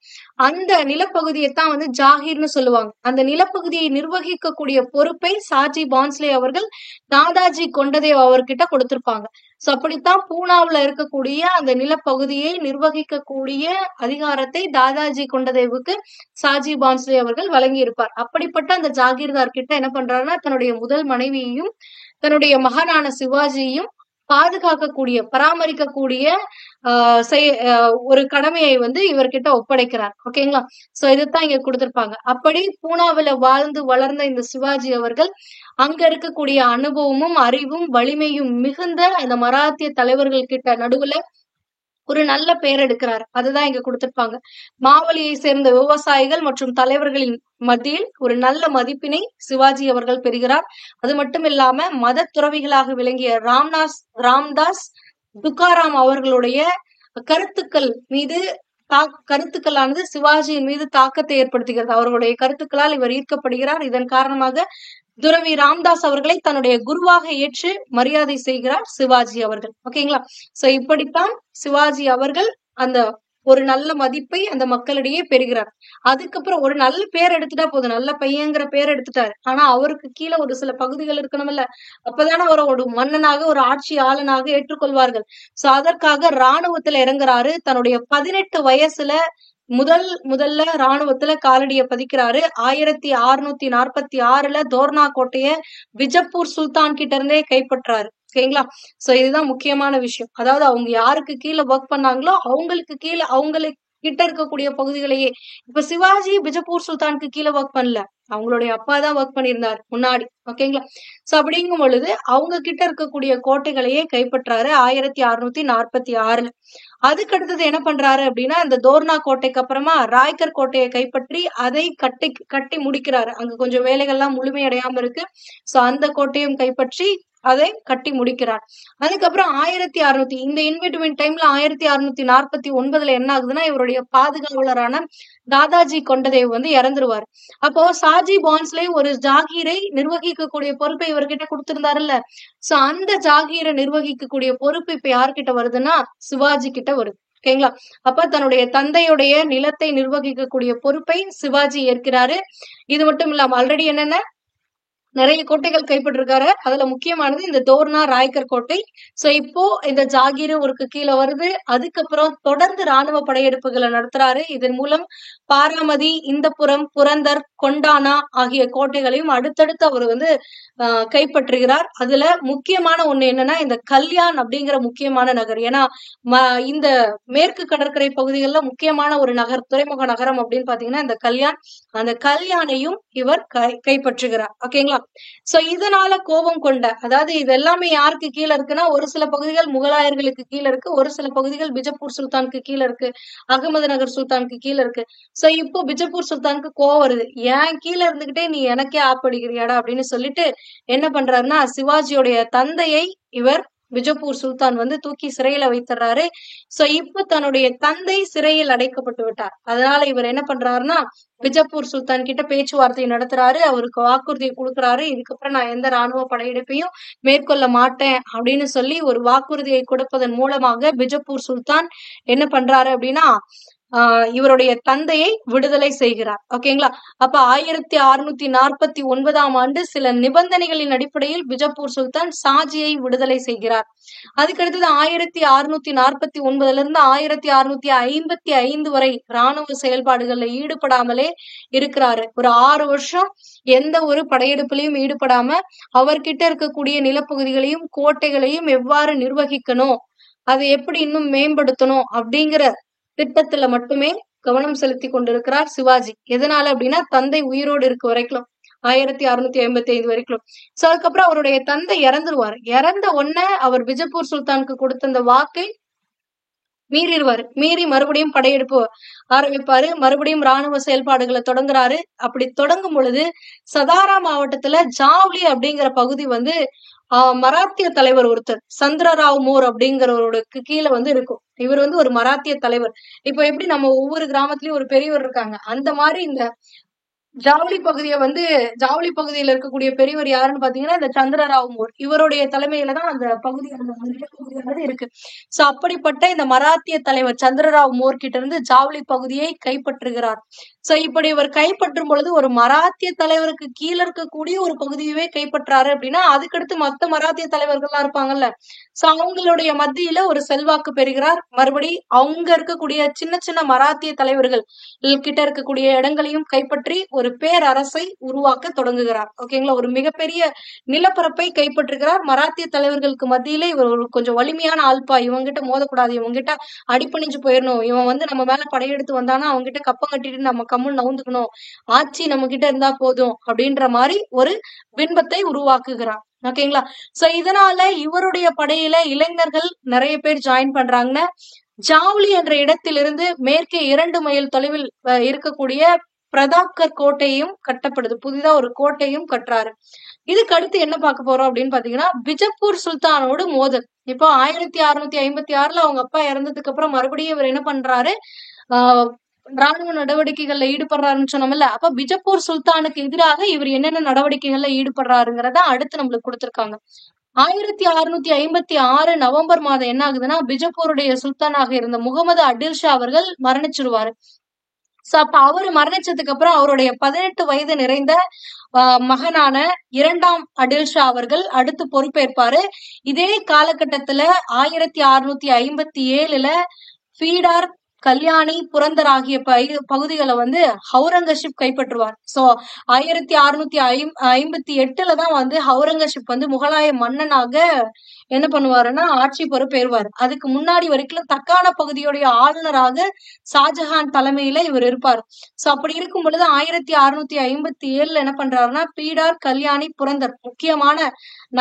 அந்த நிலப்பகுதியை தான் வந்து ஜாகிர்னு சொல்லுவாங்க. அந்த நிலப்பகுதியை நிர்வகிக்கக்கூடிய பொறுப்பை சாஜி பான்ஸ்லே அவர்கள் தாதாஜி கொண்டதேவ் அவர்கிட்ட கொடுத்திருப்பாங்க. சோ அப்படித்தான் பூனாவுல இருக்கக்கூடிய அந்த நிலப்பகுதியை நிர்வகிக்கக்கூடிய அதிகாரத்தை தாதாஜி கொண்டதேவுக்கு சாஜி பான்ஸ்லே அவர்கள் வழங்கி இருப்பார். அப்படிப்பட்ட அந்த ஜாகீர்தார் கிட்ட என்ன பண்றாருன்னா தன்னுடைய முதல் மனைவியையும் தன்னுடைய மகனான சிவாஜியையும் பாதுகாக்கக்கூடிய பராமரிக்கக்கூடிய ஒரு கடமையை வந்து இவர்கிட்ட ஒப்படைக்கிறார். ஓகேங்களா. சோ இதுதான் இங்க கொடுத்திருப்பாங்க. அப்படி பூனாவில வாழ்ந்து வளர்ந்த இந்த சிவாஜி அவர்கள் அங்க இருக்கக்கூடிய அனுபவமும் அறிவும் வலிமையும் மிகுந்த அந்த மராத்திய தலைவர்கள் கிட்ட நடுவுல ஒரு நல்ல பெயர் எடுக்கிறார். அதுதான் இங்க கொடுத்திருப்பாங்க. மாவலியை சேர்ந்த விவசாயிகள் மற்றும் தலைவர்களின் மத்தியில் ஒரு நல்ல மதிப்பினை சிவாஜி அவர்கள் பெறுகிறார். அது மட்டும் இல்லாம மத துறவிகளாக விளங்கிய ராம்தாஸ் துக்காராம் அவர்களுடைய கருத்துக்களானது சிவாஜியின் மீது தாக்கத்தை ஏற்படுத்துகிறது. அவர்களுடைய கருத்துக்களால் இவர் ஈர்க்கப்படுகிறார். இதன் காரணமாக துறவி ராம்தாஸ் அவர்களை தன்னுடைய குருவாக ஏற்று மரியாதை செய்கிறார் சிவாஜி அவர்கள். ஓகேங்களா? சோ இப்படித்தான் சிவாஜி அவர்கள் அந்த ஒரு நல்ல மதிப்பை அந்த மக்களிடையே பெறுகிறார். அதுக்கப்புறம் ஒரு நல்ல பேர் எடுத்துட்டா போதும், நல்ல பையங்கிற பேர் எடுத்துட்டாரு. ஆனா அவருக்கு கீழே ஒரு சில பகுதிகள் இருக்கணும்ல, அப்பதானே அவரை ஒரு மன்னனாக ஒரு ஆட்சி ஆளனாக ஏற்றுக்கொள்வார்கள். சோ அதற்காக ராணுவத்துல இறங்குறாரு. தன்னுடைய 18 வயசுல முதல்ல ராணுவத்துல காலடிய பதிக்கிறாரு. 1646 தோர்னா கோட்டைய விஜப்பூர் சுல்தான் கிட்ட இருந்தே கைப்பற்றாரு. ஓகேங்களா? சோ இதுதான் முக்கியமான விஷயம். அதாவது அவங்க யாருக்கு கீழே ஒர்க் பண்ணாங்களோ அவங்களுக்கு கீழே அவங்களுக்கு கிட்ட இருக்கக்கூடிய பகுதிகளையே, இப்ப சிவாஜி பிஜப்பூர் சுல்தானுக்கு கீழே ஒர்க் பண்ணல, அவங்களுடைய அப்பா தான் ஒர்க் பண்ணியிருந்தாரு முன்னாடி. ஓகேங்களா? சோ அப்படிங்கும் பொழுது அவங்க கிட்ட இருக்கக்கூடிய கோட்டைகளையே கைப்பற்றாரு 1646. அதுக்கு அடுத்தது என்ன பண்றாரு அப்படின்னா, இந்த தோர்னா கோட்டைக்கு அப்புறமா ராய்கர் கோட்டையை கைப்பற்றி அதை கட்டி முடிக்கிறாரு. அங்க கொஞ்சம் வேலைகள்லாம் முழுமையடையாம இருக்கு. சோ அந்த கோட்டையும் கைப்பற்றி அதை கட்டி முடிக்கிறார். அதுக்கப்புறம் 1600 இந்த இன்பிட்வீன் டைம்ல 1649 என்ன ஆகுதுன்னா, இவருடைய பாதுகாவலரான தாதாஜி கொண்டதேவ் வந்து இறந்துருவாரு. அப்போ சாஜி பான்ஸ்லே ஒரு ஜாகீரை நிர்வகிக்கக்கூடிய பொறுப்பை இவர்கிட்ட கொடுத்திருந்தாருல்ல, சோ அந்த ஜாகீரை நிர்வகிக்கக்கூடிய பொறுப்பு இப்ப யார்கிட்ட வருதுன்னா சிவாஜி கிட்ட வருது. ஓகேங்களா? அப்ப தன்னுடைய தந்தையுடைய நிலத்தை நிர்வகிக்கக்கூடிய பொறுப்பை சிவாஜி ஏற்கிறாரு. இது மட்டும் இல்லாம ஆல்ரெடி என்னென்ன நிறைய கோட்டைகள் கைப்பற்றிருக்காரு. அதுல முக்கியமானது இந்த தோர்னா ராய்கர் கோட்டை. சோ இப்போ இந்த ஜாகீர் ஒருக்கு கீழே வருது. அதுக்கப்புறம் தொடர்ந்து ராணுவ படையெடுப்புகளை நடத்துறாரு. இதன் மூலம் பாராமதி, இந்தப்புறம், புரந்தர், கொண்டானா ஆகிய கோட்டைகளையும் அடுத்தடுத்து அவர் வந்து கைப்பற்றுகிறார். அதுல முக்கியமான ஒண்ணு என்னன்னா, இந்த கல்யாண் அப்படிங்கிற முக்கியமான நகர். ஏன்னா இந்த மேற்கு கடற்கரை பகுதிகளில் முக்கியமான ஒரு நகர், துறைமுக நகரம் அப்படின்னு பாத்தீங்கன்னா இந்த கல்யாண். அந்த கல்யாணையும் இவர் கைப்பற்றுகிறார். ஓகேங்களா? சோ இதனால கோபம் கொண்ட, அதாவது இது எல்லாமே யாருக்கு கீழே இருக்குன்னா, ஒரு சில பகுதிகள் முகலாயர்களுக்கு கீழே இருக்கு, ஒரு சில பகுதிகள் பிஜப்பூர் சுல்தானுக்கு கீழே இருக்கு, அகமது நகர் சுல்தானுக்கு கீழே இருக்கு. சோ இப்போ பிஜப்பூர் சுல்தானுக்கு கோவம் வருது, ஏன் கீழே இருந்துகிட்டே நீ எனக்கே ஆப்படிக்கிறியாடா அப்படின்னு சொல்லிட்டு என்ன பண்றாருன்னா, சிவாஜியோடைய தந்தையை இவர் பிஜப்பூர் சுல்தான் வந்து தூக்கி சிறையில வைத்துறாரு. சோ இப்ப தன்னுடைய தந்தை சிறையில் அடைக்கப்பட்டு விட்டார். அதனால இவர் என்ன பண்றாருன்னா, பிஜப்பூர் சுல்தான் கிட்ட பேச்சுவார்த்தை நடத்துறாரு. அவருக்கு வாக்குறுதியை கொடுக்குறாரு, இதுக்கப்புறம் நான் எந்த ராணுவ படையெடுப்பையும் மேற்கொள்ள மாட்டேன் அப்படின்னு சொல்லி ஒரு வாக்குறுதியை கொடுப்பதன் மூலமாக பிஜப்பூர் சுல்தான் என்ன பண்றாரு அப்படின்னா, இவருடைய தந்தையை விடுதலை செய்கிறார். ஓகேங்களா? அப்ப 1649 சில நிபந்தனைகளின் அடிப்படையில் பிஜப்பூர் சுல்தான் சாஜியை விடுதலை செய்கிறார். அதுக்கடுத்தது 1649 1655 வரை ராணுவ செயல்பாடுகள்ல ஈடுபடாமலே இருக்கிறாரு. ஒரு 6 வருஷம் எந்த ஒரு படையெடுப்புலையும் ஈடுபடாம அவர்கிட்ட இருக்கக்கூடிய நிலப்பகுதிகளையும் கோட்டைகளையும் எவ்வாறு நிர்வகிக்கணும், அதை எப்படி இன்னும் மேம்படுத்தணும் அப்படிங்கிற திட்டத்துல மட்டுமே கவனம் செலுத்தி கொண்டிருக்கிறார் சிவாஜி. எதனால அப்படின்னா, தந்தை உயிரோடு இருக்க வரைக்கும் 1655 வரைக்கும். சோ அதுக்கப்புறம் அவருடைய தந்தை இறந்துருவாரு. இறந்த உடனே அவர் பிஜப்பூர் சுல்தானுக்கு கொடுத்த அந்த வாக்கை மீறி மறுபடியும் படையெடுப்பு ஆரம்பிப்பாரு. மறுபடியும் ராணுவ செயல்பாடுகளை தொடங்குறாரு. அப்படி தொடங்கும் பொழுது சதாரா மாவட்டத்துல ஜாவ்லி அப்படிங்கிற பகுதி வந்து மராத்திய தலைவர் ஒருத்தர் சந்திரராவ் மோர் அப்படிங்கிறவருக்கு கீழே வந்து இருக்கும். இவர் வந்து ஒரு மராத்திய தலைவர். இப்ப எப்படி நம்ம ஒவ்வொரு கிராமத்துலயும் ஒரு பெரியவர் இருக்காங்க, அந்த மாதிரி இந்த ஜாவலி பகுதியில இருக்கக்கூடிய பெரியவர் யாருன்னு பாத்தீங்கன்னா இந்த சந்திரராவ் மோர். இவருடைய தலைமையில தான் அந்த பகுதியானது இருக்கு. சோ அப்படிப்பட்ட இந்த மராத்திய தலைவர் சந்திரராவ் மோர் கிட்ட இருந்து ஜாவலி பகுதியை கைப்பற்றுகிறார். சோ இப்படி இவர் கைப்பற்றும் பொழுது ஒரு மராத்திய தலைவருக்கு கீழே இருக்கக்கூடிய ஒரு பகுதியவே கைப்பற்றாரு அப்படின்னா, அதுக்கடுத்து மத்த மராத்திய தலைவர்கள்லாம் இருப்பாங்கல்ல, சோ அவங்களுடைய மத்தியில ஒரு செல்வாக்கு பெறுகிறார். மறுபடி அவங்க இருக்கக்கூடிய சின்ன சின்ன மராத்திய தலைவர்கள் கிட்ட இருக்கக்கூடிய இடங்களையும் கைப்பற்றி ஒரு பேரரசை உருவாக்க தொடங்குகிறார். ஓகேங்களா? ஒரு மிகப்பெரிய நிலப்பரப்பை கைப்பற்றுகிறார். மராத்திய தலைவர்களுக்கு மத்தியிலே இவர் ஒரு கொஞ்சம் வலிமையான ஆள்பா, இவங்கிட்ட மோதக்கூடாது, இவங்கிட்ட அடிப்பணிஞ்சு போயிடணும், இவன் வந்து நம்ம மேல படையெடுத்து வந்தானா அவங்ககிட்ட கப்பம் கட்டிட்டு நம்ம கம்முன்னு நவுந்துக்கணும், ஆட்சி நம்ம கிட்ட இருந்தா போதும் அப்படின்ற மாதிரி ஒரு பின்பத்தை உருவாக்குகிறார். ஓகேங்களா? சோ இதனால இவருடைய படையில இளைஞர்கள் நிறைய பேர் ஜாயின் பண்றாங்கன்னா, ஜாவ்லி என்ற இடத்திலிருந்து மேற்கே 2 மைல் தொலைவில் இருக்கக்கூடிய பிரதாப்கர் கோட்டையும் கட்டப்படுது. புதிதா ஒரு கோட்டையும் கட்டுறாரு. இதுக்கு அடுத்து என்ன பார்க்க போறோம் அப்படின்னு பாத்தீங்கன்னா, பிஜப்பூர் சுல்தானோடு மோதல். இப்போ 1656 அவங்க அப்பா இறந்ததுக்கு அப்புறம் மறுபடியும் இவர் என்ன பண்றாரு, ராணுவ நடவடிக்கைகள்ல ஈடுபடுறாருன்னு சொன்னோம்ல. அப்ப பிஜப்பூர் சுல்தானுக்கு எதிராக இவர் என்னென்ன நடவடிக்கைகள்ல ஈடுபடுறாருங்கிறத அடுத்து நம்மளுக்கு கொடுத்திருக்காங்க. 1656 நவம்பர் மாதம் என்ன ஆகுதுன்னா, பிஜப்பூருடைய சுல்தானாக இருந்த முகமது அடில் ஷா அவர்கள் மரணிச்சிருவாரு. சோ அப்ப அவரு மரணிச்சதுக்கு அப்புறம் அவருடைய 18 வயது நிறைந்த மகனான 2ஆம் அடில் ஷா அவர்கள் அடுத்து பொறுப்பேற்பாரு. இதே காலகட்டத்துல 1657ல பீடார், கல்யாணி, புரந்தர் ஆகிய பகுதிகளை வந்து ஹவுரங்கசீப் கைப்பற்றுவார். சோ 1658ல தான் வந்து ஹவுரங்கசீப் வந்து முகலாய மன்னனாக என்ன பண்ணுவாருன்னா ஆட்சி பொறுப்பேறுவார். அதுக்கு முன்னாடி வரைக்கும் தக்கான பகுதியுடைய ஆளுநராக ஷாஜஹான் தலைமையில இவர் இருப்பார். சோ அப்படி இருக்கும் பொழுது 1657ல என்ன பண்றாருன்னா பீடார், கல்யாணி, புரந்தர் முக்கியமான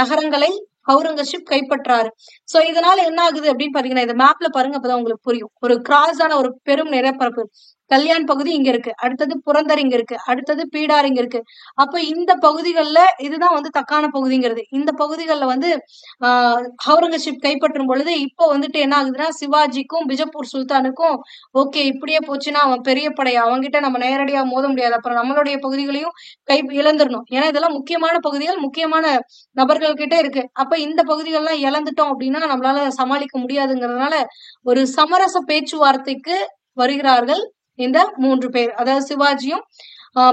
நகரங்களை ஹவுரங்கசீப் கைப்பற்றாரு. சோ இதனால என்ன ஆகுது அப்படின்னு பாத்தீங்கன்னா, இந்த மேப்ல பாருங்க, அப்பதான் உங்களுக்கு புரியும். ஒரு கிராஸான ஒரு பெரும் நிலப்பரப்பு. கல்யாண் பகுதி இங்க இருக்கு, அடுத்தது புரந்தர் இங்க இருக்கு, அடுத்தது பீடார் இங்க இருக்கு. அப்ப இந்த பகுதிகள்ல இதுதான் வந்து தக்கான பகுதிங்கிறது. இந்த பகுதிகள்ல வந்து ஹவுரங்கசீப் கைப்பற்றும் பொழுது இப்போ வந்துட்டு என்ன ஆகுதுன்னா, சிவாஜிக்கும் பிஜப்பூர் சுல்தானுக்கும் ஓகே இப்படியே போச்சுன்னா அவன் பெரிய படை, அவன்கிட்ட நம்ம நேரடியா மோத முடியாது, அப்புறம் நம்மளுடைய பகுதிகளையும் இழந்துடணும். ஏன்னா இதெல்லாம் முக்கியமான பகுதிகள், முக்கியமான நபர்கள் கிட்ட இருக்கு. அப்ப இந்த பகுதிகள்லாம் இழந்துட்டோம் அப்படின்னா நம்மளால சமாளிக்க முடியாதுங்கிறதுனால ஒரு சமரச பேச்சுவார்த்தைக்கு வருகிறார்கள் இந்த 3 பேர். அதாவது சிவாஜியும்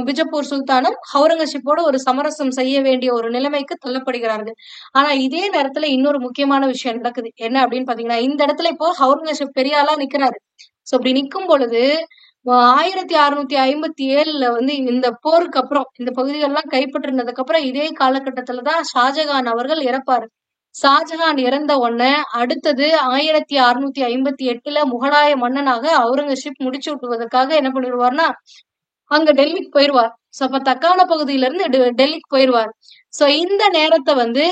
பிஜப்பூர் சுல்தானும் ஹவுரங்கசீப்போட ஒரு சமரசம் செய்ய வேண்டிய ஒரு நிலைமைக்கு தள்ளப்படுகிறார்கள். ஆனா இதே நேரத்துல இன்னொரு முக்கியமான விஷயம் நடக்குது. என்ன அப்படின்னு பாத்தீங்கன்னா, இந்த இடத்துல இப்போ ஹவுரங்கசீப் பெரிய ஆளா நிக்கிறாரு. சோ அப்படி நிக்கும் பொழுது 1657ல வந்து இந்த போருக்கு அப்புறம் இந்த பகுதிகள்லாம் கைப்பற்றினதுக்கு அப்புறம் இதே காலகட்டத்துலதான் ஷாஜகான் அவர்கள் இறப்பாரு. ஷாஜகான் இறந்த உடனே அடுத்தது 1658ல முகலாய மன்னனாக அவுரங்கசீப் முடிச்சு விட்டுவதற்காக என்ன பண்ணிடுவார்னா அங்க டெல்லிக்கு போயிருவார். சோ அப்ப தக்கான பகுதியில இருந்து டெல்லிக்கு போயிருவார். சோ இந்த நேரத்தை வந்து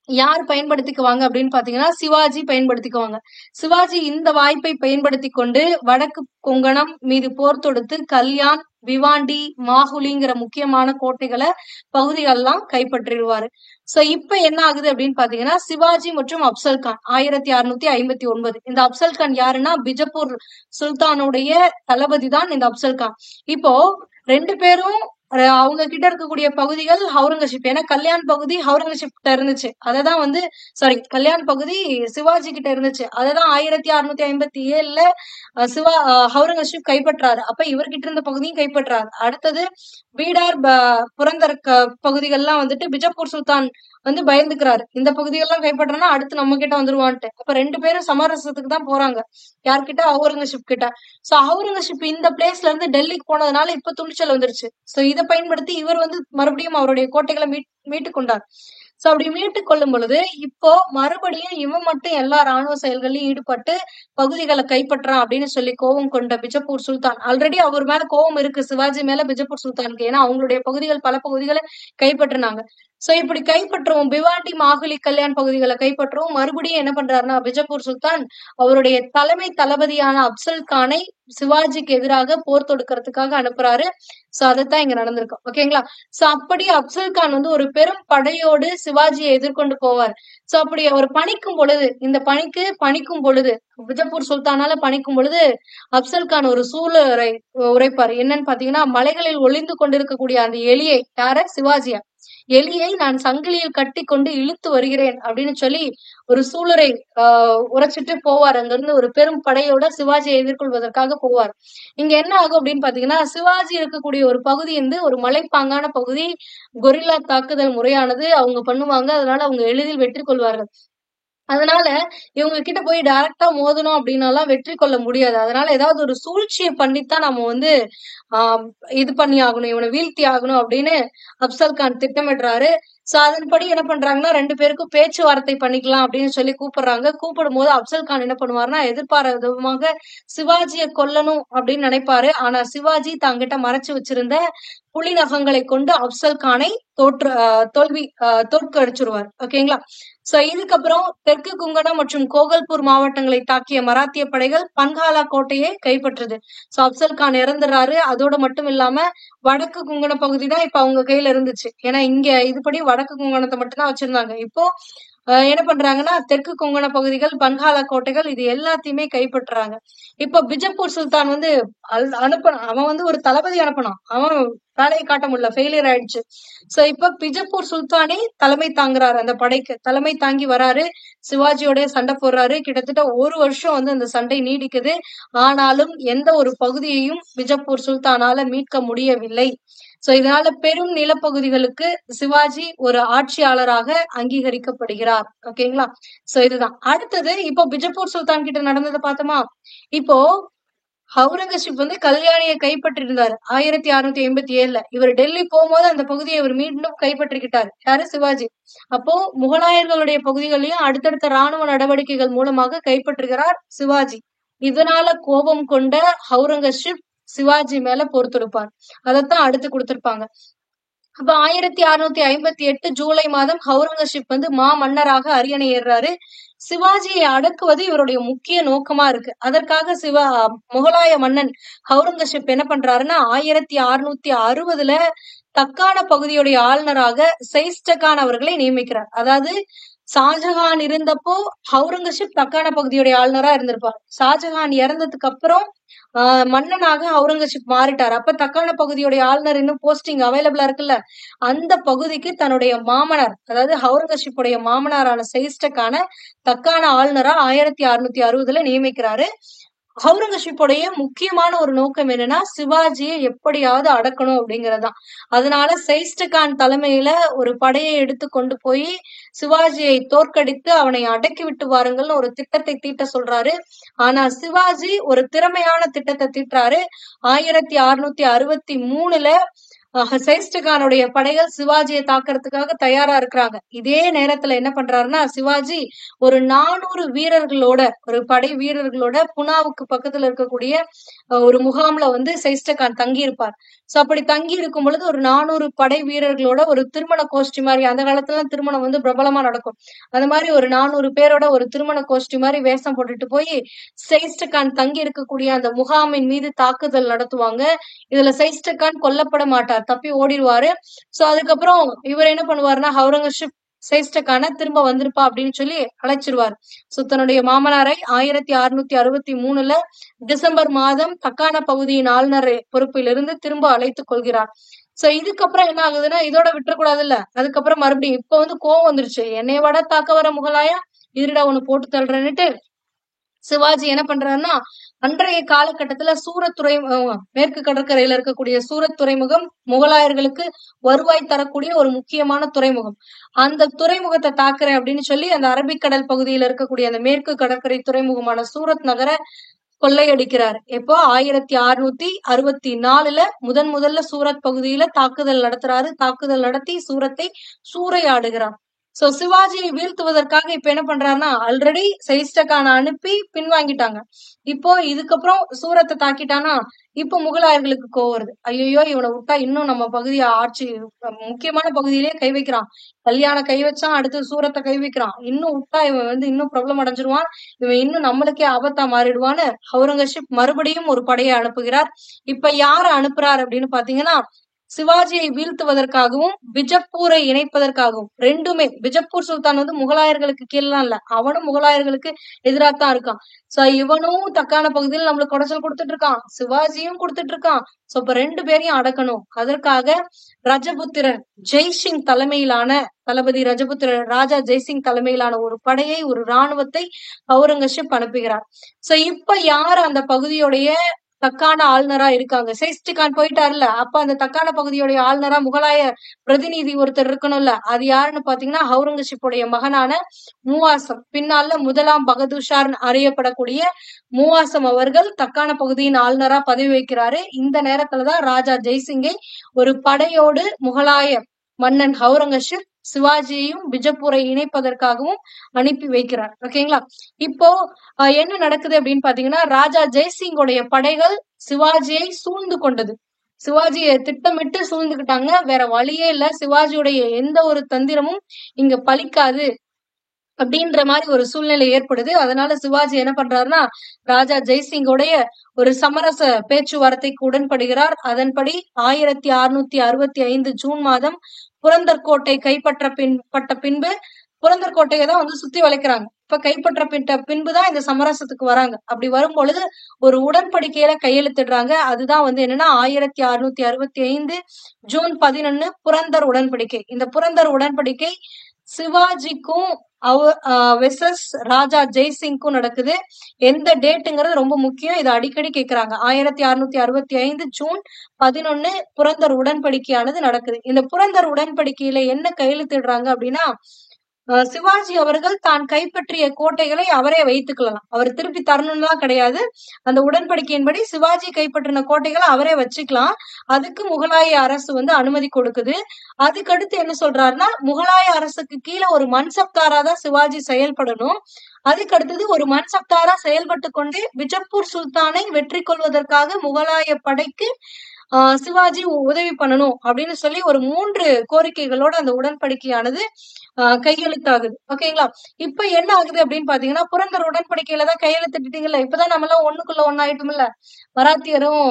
யார் பயன்படுத்திக்குவாங்க அப்படின்னு பாத்தீங்கன்னா சிவாஜி பயன்படுத்திக்குவாங்க. சிவாஜி இந்த வாய்ப்பை பயன்படுத்தி கொண்டு வடக்கு கொங்கணம் மீது போர் தொடுத்து கல்யாண், பிவாண்டி, மாகுலிங்கிற முக்கியமான கோட்டைகளை பகுதிகளெல்லாம் கைப்பற்றிடுவாரு. சோ இப்ப என்ன ஆகுது அப்படின்னு பாத்தீங்கன்னா, சிவாஜி மற்றும் அப்சல் கான் 1659. இந்த அப்சல் கான் யாருன்னா பிஜப்பூர் சுல்தானுடைய தளபதி தான் இந்த அப்சல் கான். இப்போ 2 பேரும் அவங்க கிட்ட இருக்கக்கூடிய பகுதிகள் ஹவுரங்கசீப். ஏன்னா கல்யாண் பகுதி ஹவுரங்கசீப் கிட்ட இருந்துச்சு. அததான் வந்து கல்யாண் பகுதி சிவாஜி கிட்ட இருந்துச்சு. அததான் 1657ல ஹவுரங்கசீப் கைப்பற்றாரு. அப்ப இவர்கிட்ட இருந்த பகுதியும் கைப்பற்றாரு. அடுத்தது பீடார், புரந்தர் பகுதிகள்லாம் வந்துட்டு பிஜப்பூர் சுல்தான் வந்து பயந்துக்கிறாரு. இந்த பகுதிகள்லாம் கைப்பற்றனா அடுத்து நம்ம கிட்ட வந்துருவான்ட்டு. அப்ப 2 பேரும் சமரசத்துக்கு தான் போறாங்க. யார்கிட்ட? அவுரங்கசீப் கிட்ட. சோ அவுரங்கசீப் இந்த பிளேஸ்ல இருந்து டெல்லிக்கு போனதுனால இப்ப துணிச்சல் வந்துருச்சு. சோ இதை பயன்படுத்தி இவர் வந்து மறுபடியும் அவருடைய கோட்டைகளை மீட்டு கொண்டார். சோ அப்படி மீட்டு கொள்ளும் பொழுது இப்போ மறுபடியும் இவன் மட்டும் எல்லா ராணுவ செயல்களையும் ஈடுபட்டு பகுதிகளை கைப்பற்றான் அப்படின்னு சொல்லி கோபம் கொண்ட பிஜப்பூர் சுல்தான், ஆல்ரெடி அவர் மேல கோபம் இருக்கு சிவாஜி மேல பிஜப்பூர் சுல்தானுக்கு. ஏன்னா அவங்களுடைய பகுதிகள் பல பகுதிகளை கைப்பற்றினாங்க. சோ இப்படி கைப்பற்றவும் பிவாண்டி, மாகுலி, கல்யாண் பகுதிகளை கைப்பற்றவும் மறுபடியும் என்ன பண்றாருன்னா பிஜப்பூர் சுல்தான் அவருடைய தலைமை தளபதியான அப்சல் கானை சிவாஜிக்கு எதிராக போர் தொடுக்கிறதுக்காக அனுப்புறாரு. சோ அதைத்தான் இங்க நடந்திருக்கும். ஓகேங்களா? சோ அப்படி அப்சல் கான் வந்து ஒரு பெரும் படையோடு சிவாஜியை எதிர்கொண்டு போவார். சோ அப்படி அவர் பணிக்கும் பொழுது, இந்த பணிக்கும் பொழுது, பிஜப்பூர் சுல்தானால பணிக்கும் பொழுது அப்சல் கான் ஒரு சூளுரை உரைப்பார். என்னன்னு பாத்தீங்கன்னா, மலைகளில் ஒளிந்து கொண்டிருக்கக்கூடிய அந்த எலியை, யார? சிவாஜியா, எலியை நான் சங்கிலியில் கட்டி கொண்டு இழுத்து வருகிறேன் அப்படின்னு சொல்லி ஒரு சூளுரை உரைச்சிட்டு போவார். அங்க இருந்து ஒரு பெரும் படையோட சிவாஜியை எதிர்கொள்வதற்காக போவார். இங்க என்ன ஆகும் அப்படின்னு பாத்தீங்கன்னா, சிவாஜி இருக்கக்கூடிய ஒரு பகுதி வந்து ஒரு மலைப்பாங்கான பகுதி, கொரில்லா தாக்குதல் முறையானது அவங்க பண்ணுவாங்க. அதனால அவங்க எளிதில் வெற்றி கொள்வார்கள். அதனால இவங்க கிட்ட போய் டைரக்டா மோதணும் அப்படின்னாலாம் வெற்றி கொள்ள முடியாது. அதனால ஏதாவது ஒரு சூழ்ச்சியை பண்ணித்தான் நம்ம வந்து இது பண்ணி ஆகணும், இவனை வீழ்த்தி ஆகணும் அப்படின்னு அப்சல் கான் திட்டமிடுறாரு. சோ அதன்படி என்ன பண்றாங்கன்னா 2 பேருக்கும் பேச்சுவார்த்தை பண்ணிக்கலாம் அப்படின்னு சொல்லி கூப்பிடுறாங்க. கூப்பிடும் போது அப்சல் கான் என்ன பண்ணுவாருன்னா எதிர்பாராத விதமாக சிவாஜியை கொல்லணும் அப்படின்னு நினைப்பாரு. ஆனா சிவாஜி தாங்கிட்ட மறைச்சு வச்சிருந்த புலி நகங்களை கொண்டு அப்சல் கானை தோற்கடிச்சிருவார். ஓகேங்களா? சோ இதுக்கப்புறம் தெற்கு குங்கணம் மற்றும் கோகல்பூர் மாவட்டங்களை தாக்கிய மராத்திய படைகள் பன்காலா கோட்டையை கைப்பற்றுது. சோ அப்சல் கான் இறந்துறாரு. அதோட மட்டும் இல்லாம வடக்கு குங்கண பகுதி தான் இப்ப அவங்க கையில இருந்துச்சு. ஏன்னா இங்க இதுபடி வடக்கு குங்கணத்தை மட்டும்தான் வச்சிருந்தாங்க. இப்போ என்ன பண்றாங்கன்னா தெற்கு கொங்கண பகுதிகள், பன்காலா கோட்டைகள் இது எல்லாத்தையுமே கைப்பற்றுறாங்க. இப்ப பிஜப்பூர் சுல்தான் வந்து அனுப்பணும். அவன் வந்து ஒரு தளபதி அனுப்பணும். அவன் வேலையை காட்ட முடியல, ஃபெயிலியர் ஆயிடுச்சு. சோ இப்ப பிஜப்பூர் சுல்தானே தலைமை தாங்குறாரு, அந்த படைக்கு தலைமை தாங்கி வராரு. சிவாஜியோட சண்டை போடுறாரு. கிட்டத்தட்ட ஒரு வருஷம் வந்து அந்த சண்டை நீடிக்குது. ஆனாலும் எந்த ஒரு பகுதியையும் பிஜப்பூர் சுல்தானால மீட்க முடியவில்லை. சோ இதனால பெரும் நிலப்பகுதிகளுக்கு சிவாஜி ஒரு ஆட்சியாளராக அங்கீகரிக்கப்படுகிறார். ஓகேங்களா? சோ இதுதான். அடுத்தது இப்போ பிஜப்பூர் சுல்தான் கிட்ட நடந்ததை பார்த்தோமா? இப்போ அவுரங்கசீப் வந்து கல்யாணியை கைப்பற்றிருந்தாரு 1687. இவர் டெல்லி போகும்போது அந்த பகுதியை இவர் மீண்டும் கைப்பற்றிக்கிட்டாரு. யாரு? சிவாஜி. அப்போ முகலாயர்களுடைய பகுதிகளையும் அடுத்தடுத்த ராணுவ நடவடிக்கைகள் மூலமாக கைப்பற்றுகிறார் சிவாஜி. இதனால கோபம் கொண்ட அவுரங்கசீப் சிவாஜி மேல போர் தொடுப்பார். அதைத்தான் அடுத்து கொடுத்திருப்பாங்க. அப்ப 1658 ஜூலை மாதம் அவுரங்கசீப் வந்து மன்னராக அரியணை ஏறுறாரு. சிவாஜியை அடக்குவது இவருடைய முக்கிய நோக்கமா இருக்கு. அதற்காக முகலாய மன்னன் அவுரங்கசீப் என்ன பண்றாருன்னா 1660 தக்கான பகுதியுடைய ஆளுநராக சைஸ்டகான் அவர்களை நியமிக்கிறார். அதாவது ஷாஜகான் இருந்தப்போ அவுரங்கசீப் தக்கான பகுதியுடைய ஆளுநரா இருந்திருப்பார். ஷாஜகான் இறந்ததுக்கு அப்புறம் மன்னனாக அவுரங்கசீப் மாறிட்டார். அப்ப தக்கான பகுதியுடைய ஆளுநர் இன்னும் போஸ்டிங் அவைலபிளா இருக்குல்ல, அந்த பகுதிக்கு தன்னுடைய மாமனார், அதாவது அவுரங்கசீப்புடைய மாமனாரான சைஸ்டகான தக்கான ஆளுநரா 1660 நியமிக்கிறாரு. அவுரங்கசீப்புடைய முக்கியமான ஒரு நோக்கம் என்னன்னா சிவாஜியை எப்படியாவது அடக்கணும் அப்படிங்கறதுதான். அதனால சைஸ்டகான் தலைமையில ஒரு படையை எடுத்து கொண்டு போய் சிவாஜியை தோற்கடித்து அவனை அடக்கி விட்டு வாருங்கள்னு ஒரு திட்டத்தை தீட்ட சொல்றாரு. ஆனா சிவாஜி ஒரு திறமையான திட்டத்தை தீட்டுறாரு. 1663 சைஸ்டகானுடைய படைகள் சிவாஜியை தாக்குறதுக்காக தயாரா இருக்கிறாங்க. இதே நேரத்துல என்ன பண்றாருன்னா சிவாஜி ஒரு 400 வீரர்களோட, ஒரு படை வீரர்களோட புனாவுக்கு பக்கத்துல இருக்கக்கூடிய ஒரு முகாம்ல வந்து சைஸ்டகான் தங்கி இருப்பார். சோ அப்படி தங்கி இருக்கும் பொழுது ஒரு 400 படை வீரர்களோட ஒரு திருமண கோஷ்டி மாதிரி, அந்த காலத்துல திருமணம் வந்து பிரபலமா நடக்கும், அந்த மாதிரி ஒரு 400 பேரோட ஒரு திருமண கோஷ்டி மாதிரி வேஷம் போட்டுட்டு போய் சைஸ்டகான் தங்கி இருக்கக்கூடிய அந்த முகாமின் மீது தாக்குதல் நடத்துவாங்க. இதுல சைஸ்டகான் கொல்லப்பட மாட்டார், தப்பி ஓடிடுவாரு. சோ அதுக்கப்புறம் இவர் என்ன பண்ணுவாருன்னா அவுரங்கசீப் சைஸ்டகான திரும்ப வந்திருப்பா அப்படின்னு சொல்லி அழைச்சிருவார். சோ தன்னுடைய மாமனாரை 1663 டிசம்பர் மாதம் தக்கான பகுதியின் ஆளுநர் பொறுப்பிலிருந்து திரும்ப அழைத்துக் கொள்கிறார். சோ இதுக்கப்புறம் என்ன ஆகுதுன்னா இதோட விட்டுறக்கூடாது இல்ல, அதுக்கப்புறம் மறுபடியும் இப்ப வந்து கோவம் வந்துருச்சு, என்னைய விட தாக்க வர முகலாயா, இருடா ஒண்ணு போட்டு தள்ளுறேன்னுட்டு சிவாஜி என்ன பண்றாருன்னா அன்றைய காலகட்டத்துல சூரத் மேற்கு கடற்கரையில இருக்கக்கூடிய சூரத் துறைமுகம் முகலாயர்களுக்கு வருவாய் தரக்கூடிய ஒரு முக்கியமான துறைமுகம். அந்த துறைமுகத்தை தாக்குறேன் அப்படின்னு சொல்லி அந்த அரபிக்கடல் பகுதியில இருக்கக்கூடிய அந்த மேற்கு கடற்கரை துறைமுகமான சூரத் நகர கொள்ளையடிக்கிறார். எப்போ 1664 முதல்ல சூரத் பகுதியில தாக்குதல் நடத்துறாரு. தாக்குதல் நடத்தி சூரத்தை சூறையாடுகிறார். சோ சிவாஜியை வீழ்த்துவதற்காக இப்ப என்ன பண்றாருன்னா ஆல்ரெடி சைஸ்டகான அனுப்பி பின்வாங்கிட்டாங்க. இப்போ இதுக்கப்புறம் சூரத்தை தாக்கிட்டானா இப்ப முகலாயர்களுக்கு கோவம் வருது. ஐயோ இவனை விட்டா இன்னும் நம்ம பகுதியை ஆட்சி முக்கியமான பகுதியிலேயே கை வைக்கிறான், கல்யாண கை வச்சான், அடுத்து சூரத்தை கை வைக்கிறான், இன்னும் விட்டா இவன் வந்து இன்னும் ப்ராப்ளம் அடைஞ்சிருவான், இவன் இன்னும் நம்மளுக்கே ஆபத்தா மாறிடுவான்னு அவுரங்கசீப் மறுபடியும் ஒரு படையை அனுப்புகிறார். இப்ப யார அனுப்புறார் அப்படின்னு பாத்தீங்கன்னா சிவாஜியை வீழ்த்துவதற்காகவும் பிஜப்பூரை இணைப்பதற்காகவும், ரெண்டுமே. பிஜப்பூர் சுல்தான் வந்து முகலாயர்களுக்கு கீழலாம் இல்ல, அவனும் முகலாயர்களுக்கு எதிராத்தான் இருக்கான். சோ இவனும் தக்கான பகுதியில் நம்மளுக்கு குடைச்சல் கொடுத்துட்டு இருக்கான், சிவாஜியும் கொடுத்துட்டு இருக்கான். சோ இப்ப ரெண்டு பேரையும் அடக்கணும். அதற்காக ரஜபுத்திரர் ஜெய்சிங் தலைமையிலான தளபதி ராஜா ஜெய்சிங் தலைமையிலான ஒரு படையை, ஒரு ராணுவத்தை அவுரங்கசீப் அனுப்புகிறார். சோ இப்ப யார் அந்த பகுதியுடைய தக்கான ஆளுநரா இருக்காங்க? சைஸ்டகான் போயிட்டாருல, அப்ப அந்த தக்கான பகுதியுடைய ஆளுநரா முகலாய பிரதிநிதி ஒருத்தர் இருக்கணும்ல, அது யாருன்னு பாத்தீங்கன்னா அவுரங்கசீப்புடைய மகனான மூவாசம், பின்னால முதலாம் பகதூர் அறியப்படக்கூடிய மூவாசம் அவர்கள் தக்கான பகுதியின் ஆளுநரா பதவி வைக்கிறாரு. இந்த நேரத்துலதான் ராஜா ஜெய்சிங்கை ஒரு படையோடு முகலாய மன்னன் அவுரங்கசீப் சிவாஜியையும் பிஜப்பூரை இணைப்பதற்காகவும் அனுப்பி வைக்கிறார். ஓகேங்களா? இப்போ என்ன நடக்குது அப்படின்னு பாத்தீங்கன்னா ராஜா ஜெய்சிங்கோடைய படைகள் சிவாஜியை சூழ்ந்து கொண்டது. சிவாஜியை திட்டமிட்டு சூழ்ந்துகிட்டாங்க. வேற வழியே இல்ல, சிவாஜியுடைய எந்த ஒரு தந்திரமும் இங்க பலிக்காது அப்படின்ற மாதிரி ஒரு சூழ்நிலை ஏற்படுது. அதனால சிவாஜி என்ன பண்றாருன்னா ராஜா ஜெய்சிங்கோடைய ஒரு சமரச பேச்சுவார்த்தைக்கு உடன்படுகிறார். அதன்படி 1665 ஜூன் மாதம் புரந்தர் கோட்டை கைப்பற்ற பின்பு புரந்தர் கோட்டையை தான் வந்து சுத்தி வளைக்கிறாங்க. இப்ப கைப்பற்ற பின்புதான் இந்த சமரசத்துக்கு வராங்க. அப்படி வரும் பொழுது ஒரு உடன்படிக்கையில கையெழுத்திடுறாங்க. அதுதான் வந்து என்னன்னா 1665 ஜூன் 11 புரந்தர் உடன்படிக்கை. இந்த புரந்தர் உடன்படிக்கை சிவாஜிக்கும் வெசஸ் ராஜா ஜெய்சிங்க்கும் நடக்குது. எந்த டேட்டுங்கிறது ரொம்ப முக்கியம். இதை அடிக்கடி கேட்கிறாங்க. 1665 ஜூன் 11 புரந்தர் உடன்படிக்கையானது நடக்குது. இந்த புரந்தர் உடன்படிக்கையில என்ன கையெழுத்திடுறாங்க அப்படின்னா, சிவாஜி அவர்கள் தான் கைப்பற்றிய கோட்டைகளை அவரே வைத்துக்கலாம். அவர் திருப்பி தரணும்லாம் கிடையாது. அந்த உடன்படிக்கையின்படி சிவாஜி கைப்பற்றின கோட்டைகளை அவரே வச்சுக்கலாம். அதுக்கு முகலாய அரசு வந்து அனுமதி கொடுக்குது. அதுக்கடுத்து என்ன சொல்றாருன்னா, முகலாய அரசுக்கு கீழே ஒரு மன்சப்தாரா தான் சிவாஜி செயல்படணும். அதுக்கு அடுத்தது ஒரு மன்சப்தாரா செயல்பட்டு கொண்டு விஜப்பூர் சுல்தானை வெற்றி கொள்வதற்காக முகலாய படைக்கு சிவாஜி உதவி பண்ணணும் அப்படின்னு சொல்லி ஒரு 3 கோரிக்கைகளோட அந்த உடன்படிக்கையானது கையெழுத்தாகுது. ஓகேங்களா? இப்ப என்ன ஆகுது அப்படின்னு பாத்தீங்கன்னா, புரந்தர் உடன்படிக்கையில தான் கையெழுத்திட்டீங்கல்ல, இப்பதான் நம்ம எல்லாம் ஒண்ணுக்குள்ள ஒண்ணாயிட்டோம்ல, மராத்தியரும்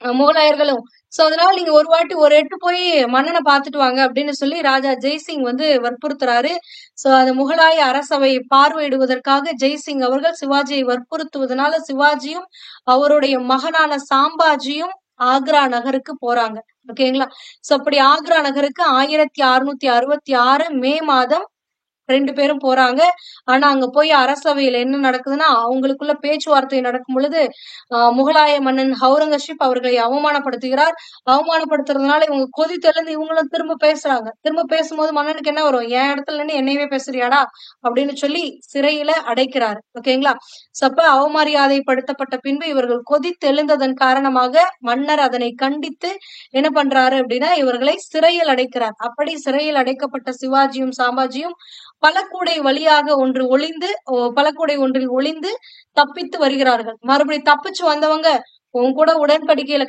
முகலாயர்களும். சோ அதனால நீங்க ஒரு வாட்டி ஒரு எட்டு போய் மன்னனை பாத்துட்டு வாங்க அப்படின்னு சொல்லி ராஜா ஜெய்சிங் வந்து வற்புறுத்துறாரு. சோ அந்த முகலாய அரசவை பார்வையிடுவதற்காக ஜெய்சிங் அவர்கள் சிவாஜியை வற்புறுத்துவதனால சிவாஜியும் அவருடைய மகனான சாம்பாஜியும் ஆக்ரா நகருக்கு போறாங்க. ஓகேங்களா? சோ அப்படி ஆக்ரா நகருக்கு 1666 மே மாதம் 2 பேரும் போறாங்க. ஆனா அங்க போய் அரசவையில என்ன நடக்குதுன்னா, அவங்களுக்குள்ள பேச்சுவார்த்தை நடக்கும் பொழுது முகலாய மன்னன் அவுரங்கசீப் அவர்களை அவமானப்படுத்துகிறார். அவமானப்படுத்துறதுனால இவங்க கொதித்தெழுந்து இவங்களும் திரும்ப பேசுறாங்க. திரும்ப பேசும்போது மன்னனுக்கு என்ன வரும்? என் இடத்துல நின்னு என்னையவே பேசுறியாடா அப்படின்னு சொல்லி சிறையில அடைக்கிறாரு. ஓகேங்களா? அப்ப அவமரியாதைப்படுத்தப்பட்ட பின்பு இவர்கள் கொதித்தெழுந்ததன் காரணமாக மன்னர் அதனை கண்டித்து என்ன பண்றாரு அப்படின்னா, இவர்களை சிறையில் அடைக்கிறார். அப்படி சிறையில் அடைக்கப்பட்ட சிவாஜியும் சாம்பாஜியும் பழக்கூடை வழியாக பழக்கூடை ஒன்றில் ஒளிந்து தப்பித்து வருகிறார்கள். மறுபடியும் தப்பிச்சு வந்தவங்க, உன் கூட உடன்படிக்கையில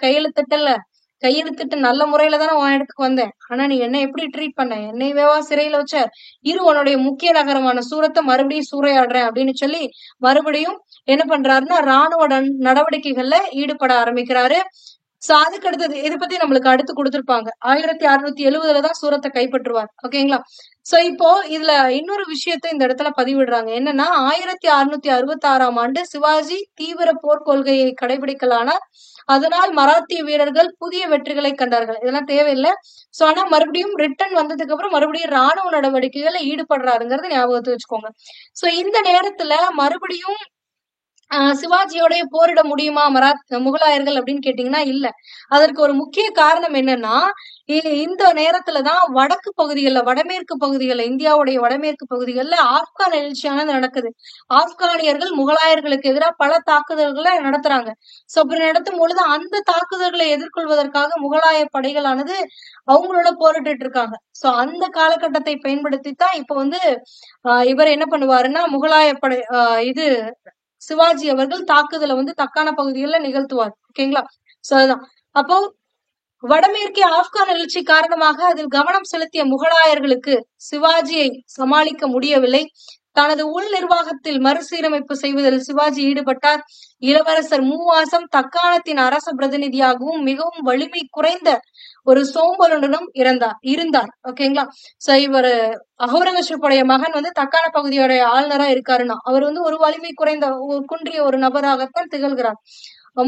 கையெழுத்திட்டு நல்ல முறையில தானே உன் இடத்துக்கு வந்தேன். ஆனா நீ என்ன எப்படி ட்ரீட் பண்ண? என்னையவேவா சிறையில வச்ச? இரு உன்னுடைய முக்கிய நகரமான சூரத்தை மறுபடியும் சூறையாடுறேன் அப்படின்னு சொல்லி மறுபடியும் என்ன பண்றாருன்னா ராணுவ நடவடிக்கைகள்ல ஈடுபட ஆரம்பிக்கிறாரு. சோ அதுக்கு அடுத்தது இதை பத்தி நம்மளுக்கு அடுத்து கொடுத்திருப்பாங்க. 1670தான் சூரத்தை கைப்பற்றுவார். ஓகேங்களா? சோ இப்போ இதுல இன்னொரு விஷயத்த இந்த இடத்துல பதிவிடுறாங்க. என்னன்னா 1666ஆம் ஆண்டு சிவாஜி தீவிர போர் கொள்கையை கடைபிடிக்கலானார். அதனால் மராத்திய வீரர்கள் புதிய வெற்றிகளை கண்டார்கள். இதெல்லாம் தேவையில்லை. சோ ஆனா மறுபடியும் ரிட்டர்ன் வந்ததுக்கு அப்புறம் மறுபடியும் ராணுவ நடவடிக்கைகள்ல ஈடுபடுறாருங்கிறத ஞாபகத்தை வச்சுக்கோங்க. சோ இந்த நேரத்துல மறுபடியும் சிவாஜியோட போரிட முடியுமா முகலாயர்கள் அப்படின்னு கேட்டீங்கன்னா இல்ல. அதற்கு ஒரு முக்கிய காரணம் என்னன்னா, இந்த நேரத்துலதான் வடக்கு பகுதிகள்ல வடமேற்கு பகுதிகள்ல இந்தியாவுடைய வடமேற்கு பகுதிகள்ல ஆப்கான் எழுச்சியானது நடக்குது. ஆப்கானியர்கள் முகலாயர்களுக்கு எதிராக பல தாக்குதல்களை நடத்துறாங்க. சோ அப்படி நடத்தும் பொழுது அந்த தாக்குதல்களை எதிர்கொள்வதற்காக முகலாய படைகளானது அவங்களோட போரிட்டு இருக்காங்க. சோ அந்த காலகட்டத்தை பயன்படுத்தி தான் இப்ப வந்து இவர் என்ன பண்ணுவாருன்னா முகலாய படை சிவாஜி அவர்கள் தாக்குதலை வந்து தக்கான பகுதிகளில் நிகழ்த்துவார். ஓகேங்களா? சோ அதுதான். அப்போ வடமேற்கே ஆப்கான் எழுச்சி காரணமாக அதில் கவனம் செலுத்திய முகலாயர்களுக்கு சிவாஜியை சமாளிக்க முடியவில்லை. தனது உள் நிர்வாகத்தில் மறுசீரமைப்பு செய்வதில் சிவாஜி ஈடுபட்டார். இளவரசர் மூவாசம் தக்காணத்தின் அரச பிரதிநிதியாகவும் மிகவும் வலிமை குறைந்த ஒரு சோம்பலுடனும் இருந்தார். ஓகேங்களா? சோ இவர் அவுரங்கசீப்புடைய மகன் வந்து தக்கான பகுதியோட ஆளுநரா இருக்காருன்னா அவர் வந்து ஒரு வலிமை குறைந்த குன்றிய ஒரு நபராகத்தான் திகழ்கிறார்.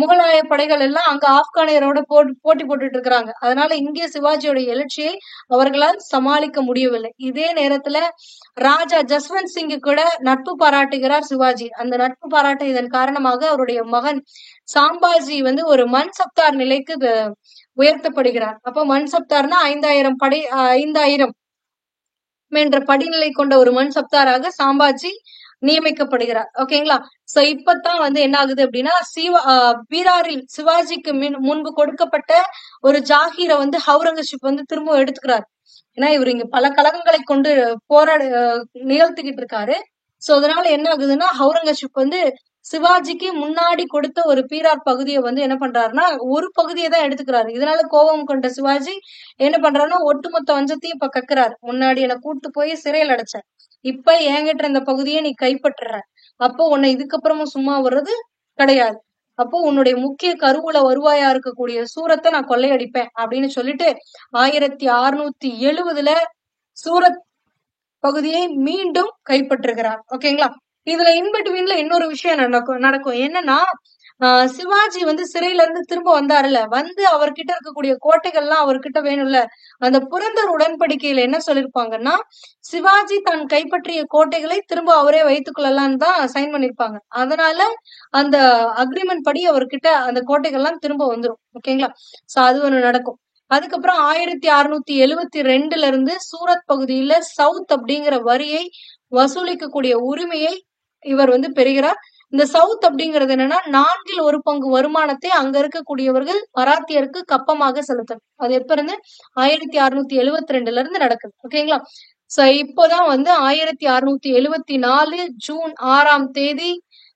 முகலாய படைகள் எல்லாம் அங்க ஆப்கானியரோட போட்டி போட்டுட்டு இருக்கிறாங்க. அதனால இந்திய சிவாஜியோட எழுச்சியை அவர்களால் சமாளிக்க முடியவில்லை. இதே நேரத்துல ராஜா ஜஸ்வந்த் சிங்கு கூட நட்பு பாராட்டுகிறார் சிவாஜி. அந்த நட்பு பாராட்டியதன் காரணமாக அவருடைய மகன் சாம்பாஜி வந்து ஒரு மன்சப்தார் நிலைக்கு உயர்த்தப்படுகிறார். அப்ப மன்சப்தார்னா 5000 என்ற படிநிலை கொண்ட ஒரு மன்சப்தாராக சாம்பாஜி நியமிக்கப்படுகிறார். ஓகேங்களா? சோ இப்பதான் வந்து என்ன ஆகுது அப்படின்னா பீராரில் சிவாஜிக்கு முன்பு கொடுக்கப்பட்ட ஒரு ஜாகீரை வந்து அவுரங்கசீப் வந்து திரும்ப எடுத்துக்கிறார். ஏன்னா இவர் இங்க பல கழகங்களை கொண்டு நிகழ்த்திக்கிட்டு இருக்காரு. சோ அதனால என்ன ஆகுதுன்னா அவுரங்கசீப் வந்து சிவாஜிக்கு முன்னாடி கொடுத்த ஒரு பீரார் பகுதியை வந்து என்ன பண்றாருன்னா ஒரு பகுதியை தான் எடுத்துக்கிறாரு. இதனால கோபம் கொண்ட சிவாஜி என்ன பண்றாருன்னா ஒட்டுமொத்த வஞ்சத்தையும் இப்ப கக்குறாரு. முன்னாடி என்ன கூட்டு போய் சிறையில் அடைச்ச, இப்ப என்கிட்ட இந்த பகுதியை நீ கைப்பற்றுற, அப்போ உன்னை இதுக்கப்புறமும் சும்மா வர்றது கிடையாது. அப்போ உன்னுடைய முக்கிய கருவூல வருவாயா இருக்கக்கூடிய சூரத்தை நான் கொள்ளையடிப்பேன் அப்படின்னு சொல்லிட்டு 1670 சூரத் பகுதியை மீண்டும் கைப்பற்றுகிறார். ஓகேங்களா. இதுல இன்பிட்வீன்ல இன்னொரு விஷயம் நடக்கும் என்னன்னா, சிவாஜி வந்து சிறையில இருந்து திரும்ப வந்தாருல்ல, வந்து அவர்கிட்ட இருக்கக்கூடிய கோட்டைகள்லாம் அவர்கிட்ட வேணும்ல. அந்த புரந்தர் உடன்படிக்கையில என்ன சொல்லிருப்பாங்கன்னா, சிவாஜி தான் கைப்பற்றிய கோட்டைகளை திரும்ப அவரே வைத்துக் கொள்ளலாம்னு தான் சைன் பண்ணிருப்பாங்க. அதனால அந்த அக்ரிமெண்ட் படி அவர்கிட்ட அந்த கோட்டைகள்லாம் திரும்ப வந்துரும். ஓகேங்களா. சோ அது ஒண்ணு நடக்கும். அதுக்கப்புறம் 1672ல இருந்து சூரத் பகுதியில சவுத் அப்படிங்கிற வரியை வசூலிக்கக்கூடிய உரிமையை இவர் வந்து பெறுகிறார். இந்த சவுத் அப்படிங்கிறது என்னன்னா, 1/4 வருமானத்தை அங்க இருக்கக்கூடியவர்கள் மராத்தியருக்கு கப்பமாக செலுத்தணும். அது எப்ப இருந்து 1672ல இருந்து நடக்குது. ஓகேங்களா. சோ இப்போதான் வந்து 1674 ஜூன் 6ஆம் தேதி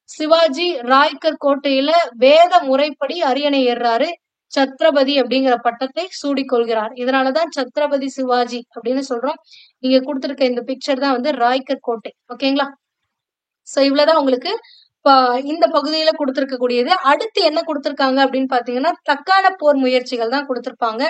சிவாஜி ராய்கர் கோட்டையில வேத முறைப்படி அரியணை ஏறுறாரு. சத்ரபதி அப்படிங்கிற பட்டத்தை சூடிக்கொள்கிறார். இதனாலதான் சத்ரபதி சிவாஜி அப்படின்னு சொல்றோம். இங்க கொடுத்திருக்க இந்த பிக்சர் தான் வந்து ராய்கர் கோட்டை. ஓகேங்களா. சோ இவ்வளவுதான் உங்களுக்கு இந்த பகுதியில கொடுத்திருக்கக்கூடியது. அடுத்து என்ன கொடுத்திருக்காங்க அப்படின்னு பாத்தீங்கன்னா, தக்கான போர் முயற்சிகள் தான் கொடுத்திருப்பாங்க.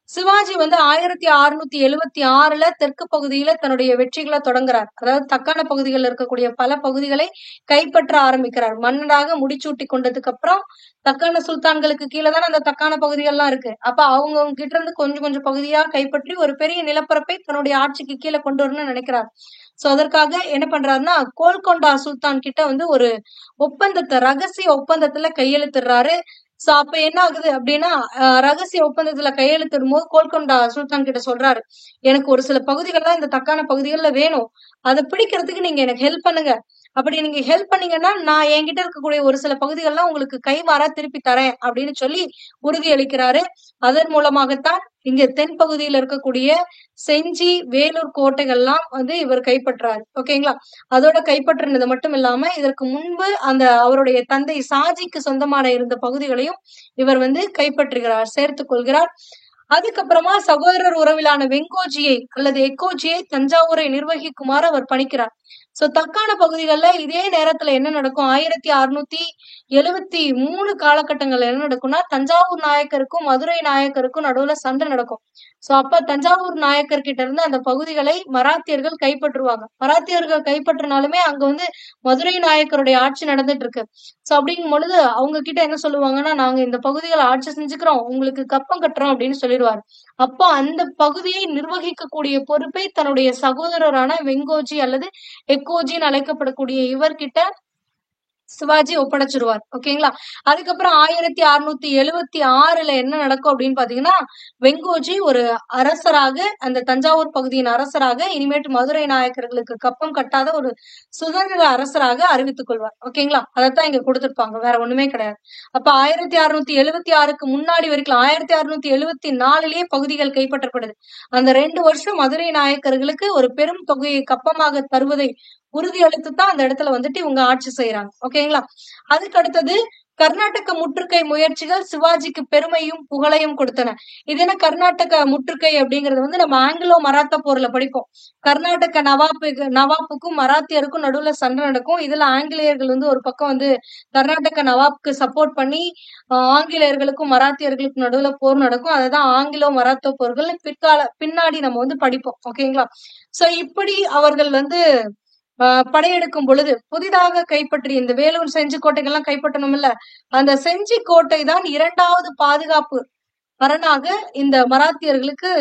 சிவாஜி வந்து 1676ல தெற்கு பகுதியில தன்னுடைய வெற்றிகளை தொடங்குறார். அதாவது தக்கான பகுதிகளில் இருக்கக்கூடிய பல பகுதிகளை கைப்பற்ற ஆரம்பிக்கிறார். மன்னனாக முடிச்சூட்டி கொண்டதுக்கு அப்புறம் தக்கான சுல்தான்களுக்கு கீழே தானே அந்த தக்கான பகுதிகள்லாம் இருக்கு. அப்ப அவங்க கிட்ட இருந்து கொஞ்சம் கொஞ்சம் பகுதியா கைப்பற்றி ஒரு பெரிய நிலப்பரப்பை தன்னுடைய ஆட்சிக்கு கீழே கொண்டு வரணும்னு நினைக்கிறார். சோ அதற்காக என்ன பண்றாருன்னா, கோல்கொண்டா சுல்தான் கிட்ட வந்து ஒரு ரகசிய ஒப்பந்தத்துல கையெழுத்திடுறாரு. சோ அப்ப என்ன ஆகுது அப்படின்னா, ரகசிய ஒப்பந்தத்துல கையெழுத்திடும் போது கோல்கொண்டா சுல்தான் கிட்ட சொல்றாரு, எனக்கு ஒரு சில பகுதிகள்லாம் இந்த தக்கான பகுதிகள்ல வேணும். அதை பிடிக்கிறதுக்கு நீங்க எனக்கு ஹெல்ப் பண்ணுங்க. அப்படி நீங்க ஹெல்ப் பண்ணீங்கன்னா நான் என்கிட்ட இருக்கக்கூடிய ஒரு சில பகுதிகள்லாம் உங்களுக்கு கைமாறா திருப்பி தரேன் அப்படின்னு சொல்லி உறுதியளிக்கிறாரு. அதன் மூலமாகத்தான் இங்க தென் பகுதியில இருக்கக்கூடிய செஞ்சி, வேலூர் கோட்டைகள்லாம் வந்து இவர் கைப்பற்றாரு. ஓகேங்களா. அதோட கைப்பற்றினது மட்டும் இல்லாம இதற்கு முன்பு அந்த அவருடைய தந்தை சாஜிக்கு சொந்தமான இருந்த பகுதிகளையும் இவர் வந்து கைப்பற்றுகிறார், சேர்த்துக் கொள்கிறார். அதுக்கப்புறமா சகோதரர் உறவிலான வெங்கோஜியை அல்லது எக்கோஜியை தஞ்சாவூரை நிர்வகிக்குமாறு அவர் பணிக்கிறார். சோ தக்கான பகுதிகள்ல இதே நேரத்துல என்ன நடக்கும், 1673 காலகட்டங்கள்ல என்ன நடக்கும்னா, தஞ்சாவூர் நாயக்கருக்கும் மதுரை நாயக்கருக்கும் நடுவுல சண்டை நடக்கும். சோ அப்ப தஞ்சாவூர் நாயக்கர் கிட்ட இருந்து அந்த பகுதிகளை மராத்தியர்கள் கைப்பற்றுவாங்க. மராத்தியர்கள் கைப்பற்றினாலுமே அங்க வந்து மதுரை நாயக்கருடைய ஆட்சி நடந்துட்டு இருக்கு. சோ அப்படிங்கும் பொழுது அவங்க கிட்ட என்ன சொல்லுவாங்கன்னா, நாங்க இந்த பகுதிகளை ஆட்சி செஞ்சுக்கிறோம், உங்களுக்கு கப்பம் கட்டுறோம் அப்படின்னு சொல்லிடுவாரு. அப்போ அந்த பகுதியை நிர்வகிக்கக்கூடிய பொறுப்பை தன்னுடைய சகோதரரான வெங்கோஜி அல்லது எக்கோஜின்னு அழைக்கப்படக்கூடிய இவர்கிட்ட சிவாஜி ஒப்படைச்சிருவார். ஓகேங்களா. அதுக்கப்புறம் 1676ல என்ன நடக்கும் அப்படின்னு பாத்தீங்கன்னா, வெங்கோஜி ஒரு அரசராக, அந்த தஞ்சாவூர் பகுதியின் அரசராக, இனிமேட்டு மதுரை நாயக்கர்களுக்கு கப்பம் கட்டாத ஒரு சுதந்திர அரசராக அறிவித்துக் கொள்வார். ஓகேங்களா. அதைத்தான் இங்க கொடுத்திருப்பாங்க, வேற ஒண்ணுமே கிடையாது. அப்ப 1676க்கு முன்னாடி வரைக்கும் 1674லயே பகுதிகள் கைப்பற்றப்படுது. அந்த 2 வருஷம் மதுரை நாயக்கர்களுக்கு ஒரு பெரும் தொகையை கப்பமாக தருவதை உறுதியளித்து தான் அந்த இடத்துல வந்துட்டு இவங்க ஆட்சி செய்யறாங்க. ஓகேங்களா. அதுக்கு அடுத்தது கர்நாடக முற்றுகை முயற்சிகள் சிவாஜிக்கு பெருமையும் புகழையும் கொடுத்தன. இது என்ன கர்நாடக முற்றுகை அப்படிங்கறது வந்து நம்ம ஆங்கிலோ மராத்தா போர்ல படிப்போம். கர்நாடக நவாப்புக்கும் மராத்தியருக்கும் நடுவுல சண்டை நடக்கும். இதுல ஆங்கிலேயர்கள் வந்து ஒரு பக்கம் வந்து கர்நாடக நவாப்புக்கு சப்போர்ட் பண்ணி ஆங்கிலேயர்களுக்கும் மராத்தியர்களுக்கும் நடுவுல போர் நடக்கும். அதுதான் ஆங்கிலோ மராத்தா போர்கள் பின்னாடி நம்ம வந்து படிப்போம். ஓகேங்களா. சோ இப்படி அவர்கள் வந்து படையெடுக்கும் பொழுது புதிதாக கைப்பற்றிய இந்த வேலூர் செஞ்சி கோட்டைகள்லாம் கைப்பற்றணும் இல்ல, அந்த செஞ்சி கோட்டை தான் 2வது பாதுகாப்பு அரணாக இந்த மராத்தியர்களுக்கு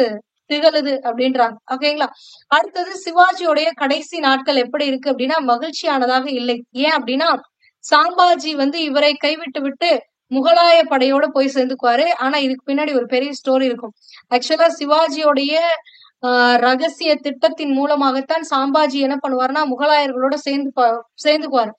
திகழுது அப்படின்றாங்க. ஓகேங்களா. அடுத்தது சிவாஜியோடைய கடைசி நாட்கள் எப்படி இருக்கு அப்படின்னா, மகிழ்ச்சியானதாக இல்லை. ஏன் அப்படின்னா, சாம்பாஜி வந்து இவரை கைவிட்டு விட்டு முகலாய படையோட போய் சேர்ந்துக்குவாரு. ஆனா இதுக்கு பின்னாடி ஒரு பெரிய ஸ்டோரி இருக்கும். ஆக்சுவலா சிவாஜியோடைய ரகசிய திட்டத்தின் மூலமாகத்தான் சாம்பாஜி என்ன பண்ணுவாருன்னா, முகலாயர்களோட சேர்ந்துக்குவாரு.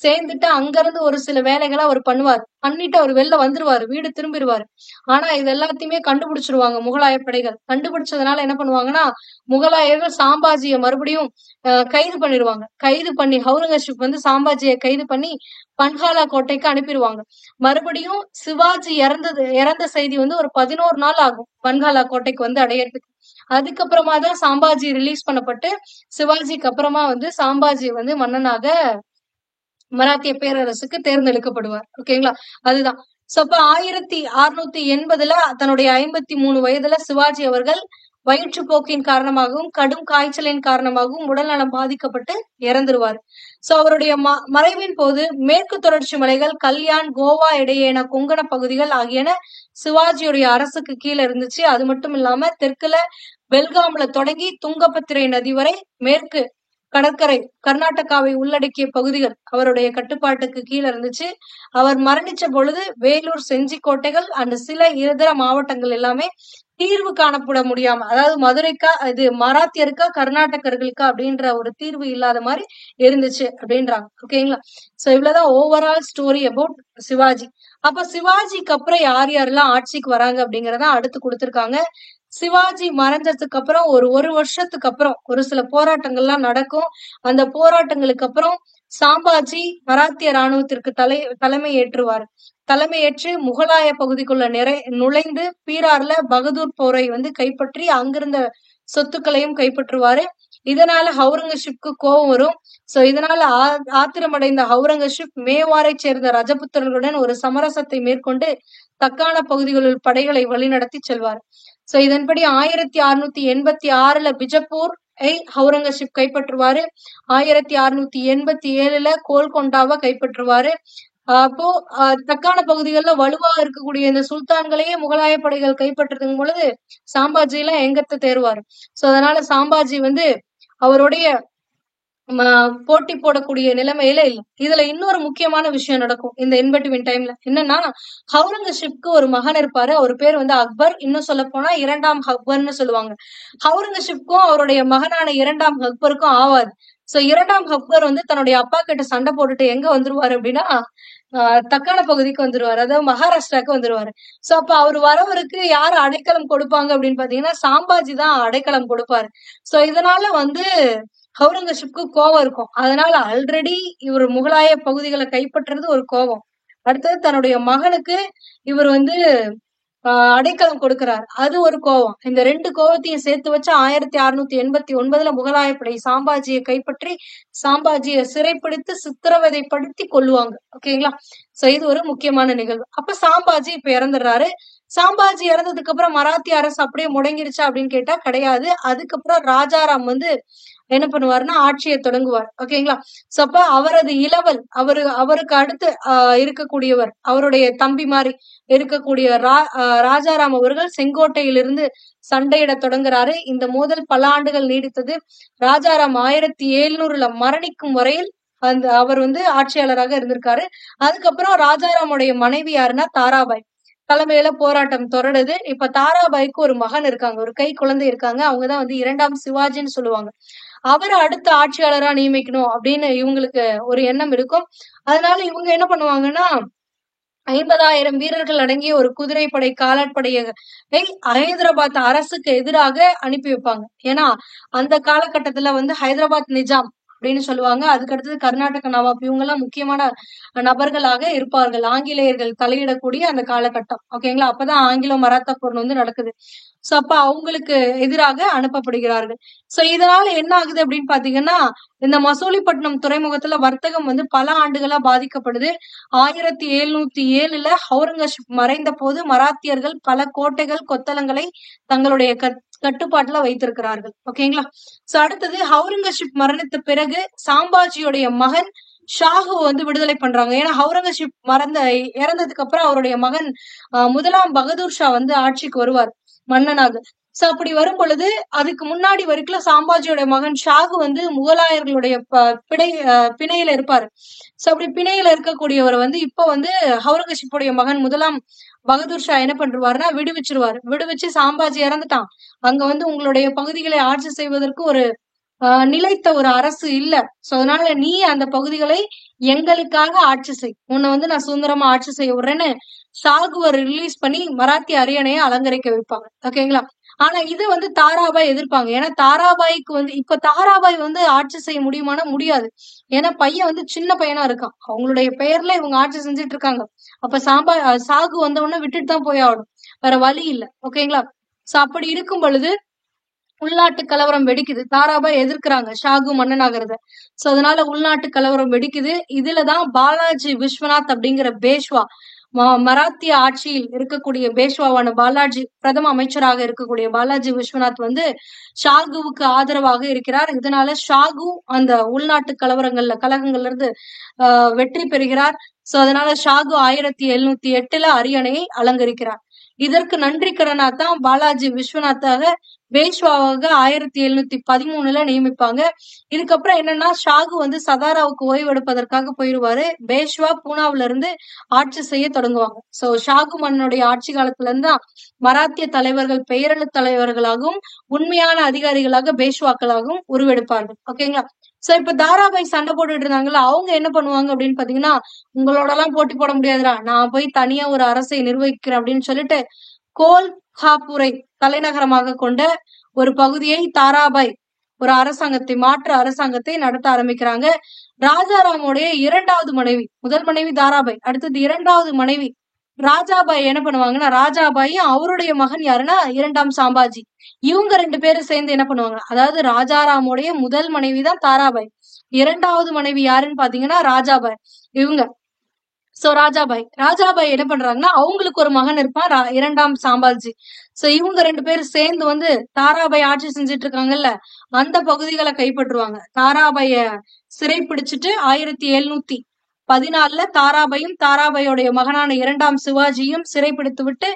சேர்ந்துட்டு அங்க இருந்து ஒரு சில வேலைகளை அவர் பண்ணுவார். பண்ணிட்டு அவர் வெளில வந்துருவாரு, வீடு திரும்பிடுவாரு. ஆனா இது எல்லாத்தையுமே கண்டுபிடிச்சிருவாங்க முகலாய படைகள். கண்டுபிடிச்சதுனால என்ன பண்ணுவாங்கன்னா, முகலாயர்கள் சாம்பாஜிய மறுபடியும் கைது பண்ணிடுவாங்க. கைது பண்ணி அவுரங்கசீப் வந்து சாம்பாஜியை கைது பண்ணி பன்ஹாலா கோட்டைக்கு அனுப்பிடுவாங்க. மறுபடியும் சிவாஜி இறந்த செய்தி வந்து ஒரு 11 நாள் ஆகும் பன்ஹாலா கோட்டைக்கு வந்து அடையறதுக்கு. அதுக்கப்புறமா தான் சாம்பாஜி ரிலீஸ் பண்ணப்பட்டு சிவாஜிக்கு அப்புறமா வந்து சாம்பாஜி வந்து மன்னனாக மராத்திய பேரரசுக்கு தேர்ந்தெடுக்கப்படுவார். ஓகேங்களா. அதுதான். சோ அப்ப 1680ல தன்னுடைய 53 வயதுல சிவாஜி அவர்கள் வயிற்றுப்போக்கின் காரணமாகவும் கடும் காய்ச்சலின் காரணமாகவும் உடல்நலம் பாதிக்கப்பட்டு இறந்துருவார். சோ அவருடைய மறைவின் போது மேற்கு தொடர்ச்சி மலைகள், கல்யாண், கோவா இடையேயான கொங்கண பகுதிகள் ஆகியன சிவாஜியுடைய அரசுக்கு கீழே இருந்துச்சு. அது மட்டும் இல்லாம தெற்குல பெல்காம்ல தொடங்கி துங்கபத்திரை நதி வரை மேற்கு கடற்கரை கர்நாடகாவை உள்ளடக்கிய பகுதிகள் அவருடைய கட்டுப்பாட்டுக்கு கீழே இருந்துச்சு. அவர் மரணிச்ச பொழுது வேலூர், செஞ்சி கோட்டைகள் அண்ட் சில இதர மாவட்டங்கள் எல்லாமே தீர்வு காணப்பட முடியாம, அதாவது மதுரைக்கா இது மராத்தியருக்கா கர்நாடகர்களுக்கா அப்படின்ற ஒரு தீர்வு இல்லாத மாதிரி இருந்துச்சு அப்படின்றாங்க. ஓகேங்களா? சோ இவ்வளவுதான் ஓவரால் ஸ்டோரி அபவுட் சிவாஜி. அப்ப சிவாஜிக்கு அப்புறம் யார் யாரெல்லாம் ஆட்சிக்கு வராங்க அப்படிங்கறத அடுத்து கொடுத்திருக்காங்க. சிவாஜி மறைஞ்சதுக்கு அப்புறம் ஒரு வருஷத்துக்கு அப்புறம் ஒரு சில போராட்டங்கள்லாம் நடக்கும். அந்த போராட்டங்களுக்கு அப்புறம் சாம்பாஜி மராத்திய ராணுவத்திற்கு தலைமை ஏற்றுவார். தலைமையேற்று முகலாய பகுதிக்குள்ள நுழைந்து பீரார்ல பகதூர் போரை கைப்பற்றி அங்கிருந்த சொத்துக்களையும் கைப்பற்றுவாரு. இதனால அவுரங்கசீப்க்கு கோபம் வரும். சோ இதனால ஆத்திரமடைந்த அவுரங்கசீப் மேவாரை சேர்ந்த ரஜபுத்திரர்களுடன் ஒரு சமரசத்தை மேற்கொண்டு தக்கான பகுதிகளில் படைகளை வழிநடத்தி செல்வார். சோ இதன்படி 1686 பிஜப்பூர் அவுரங்கசீப் கைப்பற்றுவாரு. 1687 கோல்கொண்டாவை கைப்பற்றுவாரு. அப்போ தக்கான பகுதிகளில் வலுவா இருக்கக்கூடிய இந்த சுல்தான்களையே முகலாய படைகள் கைப்பற்றுறதுக்கும் பொழுது சாம்பாஜி எல்லாம் எங்கத்தை தேர்வாரு. சோ அதனால சாம்பாஜி அவருடைய போட்டி போடக்கூடிய நிலைமையில இல்ல. இதுல இன்னொரு முக்கியமான விஷயம் நடக்கும் இந்த இன்வெர்டிவின் டைம்ல. என்னன்னா, அவுரங்கசீப்க்கு ஒரு மகன் இருப்பாரு. அவர் பேர் அக்பர். இன்னும் சொல்ல போனா 2ஆம் அக்பர்னு சொல்லுவாங்க. அவுரங்கசீப்க்கும் அவருடைய மகனான 2ஆம் அக்பருக்கும் ஆவாது. சோ 2ஆம் அக்பர் தன்னுடைய அப்பா கிட்ட சண்டை போட்டுட்டு எங்க வந்துருவாரு அப்படின்னா தக்கான பகுதிக்கு வந்துருவாரு, அதாவது மகாராஷ்டிராக்கு வந்துருவாரு. சோ அப்ப அவர் வரவருக்கு யாரு அடைக்கலம் கொடுப்பாங்க அப்படின்னு பாத்தீங்கன்னா சாம்பாஜி தான் அடைக்கலம் கொடுப்பாரு. சோ இதனால அவுரங்கசீப்க்கு கோபம் இருக்கும். அதனால ஆல்ரெடி இவர் முகலாய பகுதிகளை கைப்பற்றுறது ஒரு கோபம். அடுத்தது தன்னுடைய மகனுக்கு இவர் அடைக்கலம் கொடுக்கிறார், அது ஒரு கோபம். இந்த 2 கோபத்தையும் சேர்த்து வச்சு 1689 முகலாய படை சாம்பாஜியை கைப்பற்றி சாம்பாஜியை சிறைப்பிடித்து சித்திரவதைப்படுத்தி கொல்லுவாங்க. ஓகேங்களா? சோ இது ஒரு முக்கியமான நிகழ்வு. அப்ப சாம்பாஜி இப்ப இறந்துடுறாரு. சாம்பாஜி இறந்ததுக்கு அப்புறம் மராத்திய அரசு அப்படியே முடங்கிருச்சா அப்படின்னு கேட்டா கிடையாது. அதுக்கப்புறம் ராஜாராம் என்ன பண்ணுவாருன்னா ஆட்சியை தொடங்குவார். ஓகேங்களா? சோ அப்ப அவரது இளவல் அவருக்கு அடுத்து இருக்கக்கூடியவர், அவருடைய தம்பி மாதிரி இருக்கக்கூடிய ராஜாராம் அவர்கள் செங்கோட்டையிலிருந்து சண்டையிட தொடங்குறாரு. இந்த மோதல் பல ஆண்டுகள் நீடித்தது. ராஜாராம் 1700 மரணிக்கும் வரையில் அவர் ஆட்சியாளராக இருந்திருக்காரு. அதுக்கப்புறம் ராஜாராமுடைய மனைவி யாருன்னா தாராபாய் தலைமையில போராட்டம் தொடருது. இப்ப தாராபாய்க்கு ஒரு மகன் இருக்காங்க, ஒரு கை குழந்தை இருக்காங்க. அவங்கதான் 2ஆம் சிவாஜின்னு சொல்லுவாங்க. அவரை அடுத்த ஆட்சியாளரா நியமிக்கணும் அப்படின்னு இவங்களுக்கு ஒரு எண்ணம் இருக்கும். அதனால இவங்க என்ன பண்ணுவாங்கன்னா 50,000 வீரர்கள் அடங்கிய ஒரு குதிரைப்படை காலாட்படையை ஹைதராபாத் அரசுக்கு எதிராக அனுப்பி வைப்பாங்க. ஏன்னா அந்த காலகட்டத்துல ஹைதராபாத் நிஜாம் அப்படின்னு சொல்லுவாங்க. அதுக்கு அடுத்தது கர்நாடக நவாப், இவங்க எல்லாம் முக்கியமான நபர்களாக இருப்பார்கள். ஆங்கிலேயர்கள் தலையிடக்கூடிய அந்த காலகட்டம். ஓகேங்களா? அப்பதான் ஆங்கிலோ மராத்தா போர் நடக்குது. சோ அப்ப அவங்களுக்கு எதிராக அனுப்பப்படுகிறார்கள். சோ இதனால என்ன ஆகுது அப்படின்னு பாத்தீங்கன்னா, இந்த மசூலிப்பட்டினம் துறைமுகத்துல வர்த்தகம் பல ஆண்டுகளா பாதிக்கப்படுது. 1707 அவுரங்கசீப் மறைந்த போது மராத்தியர்கள் பல கோட்டைகள், கொத்தளங்களை தங்களுடைய கட்டுப்பாட்டுல வைத்திருக்கிறார்கள். ஓகேங்களா? சோ அடுத்தது அவுரங்கசீப் மரணித்த பிறகு சாம்பாஜியுடைய மகன் ஷாஹு விடுதலை பண்றாங்க. ஏன்னா அவுரங்கசீப் இறந்ததுக்கு அப்புறம் அவருடைய மகன் முதலாம் பகதூர் ஷா ஆட்சிக்கு வருவார் மன்னனாக. சோ அப்படி வரும் பொழுது அதுக்கு முன்னாடி வரைக்கும் சாம்பாஜியோட மகன் ஷாகு முகலாயர்களுடைய பிணையில இருப்பாரு. சோ அப்படி பிணையில இருக்கக்கூடியவர் இப்ப அவுரங்கசீப்புடைய மகன் முதலாம் பகதூர் ஷா என்ன பண்றாருன்னா விடுவிச்சிருவாரு. விடுவிச்சு சாம்பாஜி இறந்துட்டான், அங்க உங்களுடைய பகுதிகளை ஆட்சி செய்வதற்கு ஒரு நிலைத்த ஒரு அரசு இல்ல. சோ அதனால நீ அந்த பகுதிகளை எங்களுக்காக ஆட்சி செய், உன்னை நான் சுதந்திரமா ஆட்சி செய்ய விடுறேன்னு ஷாகுவை ரிலீஸ் பண்ணி மராத்திய அரியணையை அலங்கரிக்க வைப்பாங்க. ஓகேங்களா? ஆனா இது தாராபாய் எதிர்ப்பாங்க. ஏன்னா தாராபாய்க்கு இப்ப தாராபாய் ஆட்சி செய்ய முடியுமானா முடியாது. ஏன்னா பையன் சின்ன பையனா இருக்கான், அவங்களுடைய பெயர்ல இவங்க ஆட்சி செஞ்சுட்டு இருக்காங்க. அப்ப ஷாகு உடனே விட்டுட்டு தான் போய் ஆகணும், வேற வழி இல்ல. ஓகேங்களா? சோ அப்படி இருக்கும் பொழுது உள்நாட்டு கலவரம் வெடிக்குது. தாராபாய் எதிர்க்கிறாங்க ஷாகு மன்னனாகிறத. சோ அதனால உள்நாட்டு கலவரம் வெடிக்குது. இதுலதான் பாலாஜி விஸ்வநாத் அப்படிங்கிற பேஷ்வா மராத்திய ஆட்சியில் இருக்கக்கூடிய பேஷ்வாவான பாலாஜி, பிரதம அமைச்சராக இருக்கக்கூடிய பாலாஜி விஸ்வநாத் வந்து ஷாகுவுக்கு ஆதரவாக இருக்கிறார். இதனால ஷாகு அந்த உள்நாட்டு கலகங்கள்ல இருந்து வெற்றி பெறுகிறார். சோ அதனால ஷாகு 1708 அரியணையை அலங்கரிக்கிறார். இதற்கு நன்றி கடனாத்தான் பாலாஜி விஸ்வநாத்தாக பேஷ்வாவாக 1713 நியமிப்பாங்க. இதுக்கப்புறம் என்னன்னா ஷாகு வந்து சதாராவுக்கு ஓய்வு எடுப்பதற்காக போயிருவாரு. பேஷ்வா பூனாவில இருந்து ஆட்சி செய்ய தொடங்குவாங்க. சோ ஷாகு மன்னனுடைய ஆட்சி காலத்துல இருந்து தான் மராத்திய தலைவர்கள் பெயரெழு தலைவர்களாகவும் உண்மையான அதிகாரிகளாக பேஷ்வாக்களாகவும் உருவெடுப்பார்கள். ஓகேங்களா. சோ இப்ப தாராபாய் சண்டை போட்டுட்டு இருந்தாங்கல்ல, அவங்க என்ன பண்ணுவாங்க அப்படின்னு பாத்தீங்கன்னா, உங்களோட எல்லாம் போட்டி போட முடியாதுடா, நான் போய் தனியா ஒரு அரசை நிர்வகிக்கிறேன் அப்படின்னு சொல்லிட்டு கோல்ஹாப்பூரை தலைநகரமாக கொண்ட ஒரு பகுதியை தாராபாய் ஒரு மாற்று அரசாங்கத்தை நடத்த ஆரம்பிக்கிறாங்க. ராஜாராமுடைய இரண்டாவது மனைவி, முதல் மனைவி தாராபாய், அடுத்தது இரண்டாவது மனைவி ராஜாபாய் என்ன பண்ணுவாங்கன்னா, ராஜாபாயும் அவருடைய மகன் யாருன்னா 2ஆம் சாம்பாஜி, இவங்க 2 பேரும் சேர்ந்து என்ன பண்ணுவாங்க, அதாவது ராஜாராமுடைய முதல் மனைவி தான் தாராபாய், இரண்டாவது மனைவி யாருன்னு பாத்தீங்கன்னா ராஜாபாய் இவங்க. சோ ராஜாபாய் என்ன பண்றாங்கன்னா, அவங்களுக்கு ஒரு மகன் இருப்பான் 2ஆம் சாம்பாஜி. சோ இவங்க 2 பேரும் சேர்ந்து வந்து தாராபாய் ஆட்சி செஞ்சுட்டு இருக்காங்கல்ல, அந்த பகுதிகளை கைப்பற்றுவாங்க. தாராபாய சிறை பிடிச்சிட்டு 1714 தாராபாயும் தாராபாயோடைய மகனான 2ஆம் சிவாஜியும் சிறைப்பிடித்து விட்டு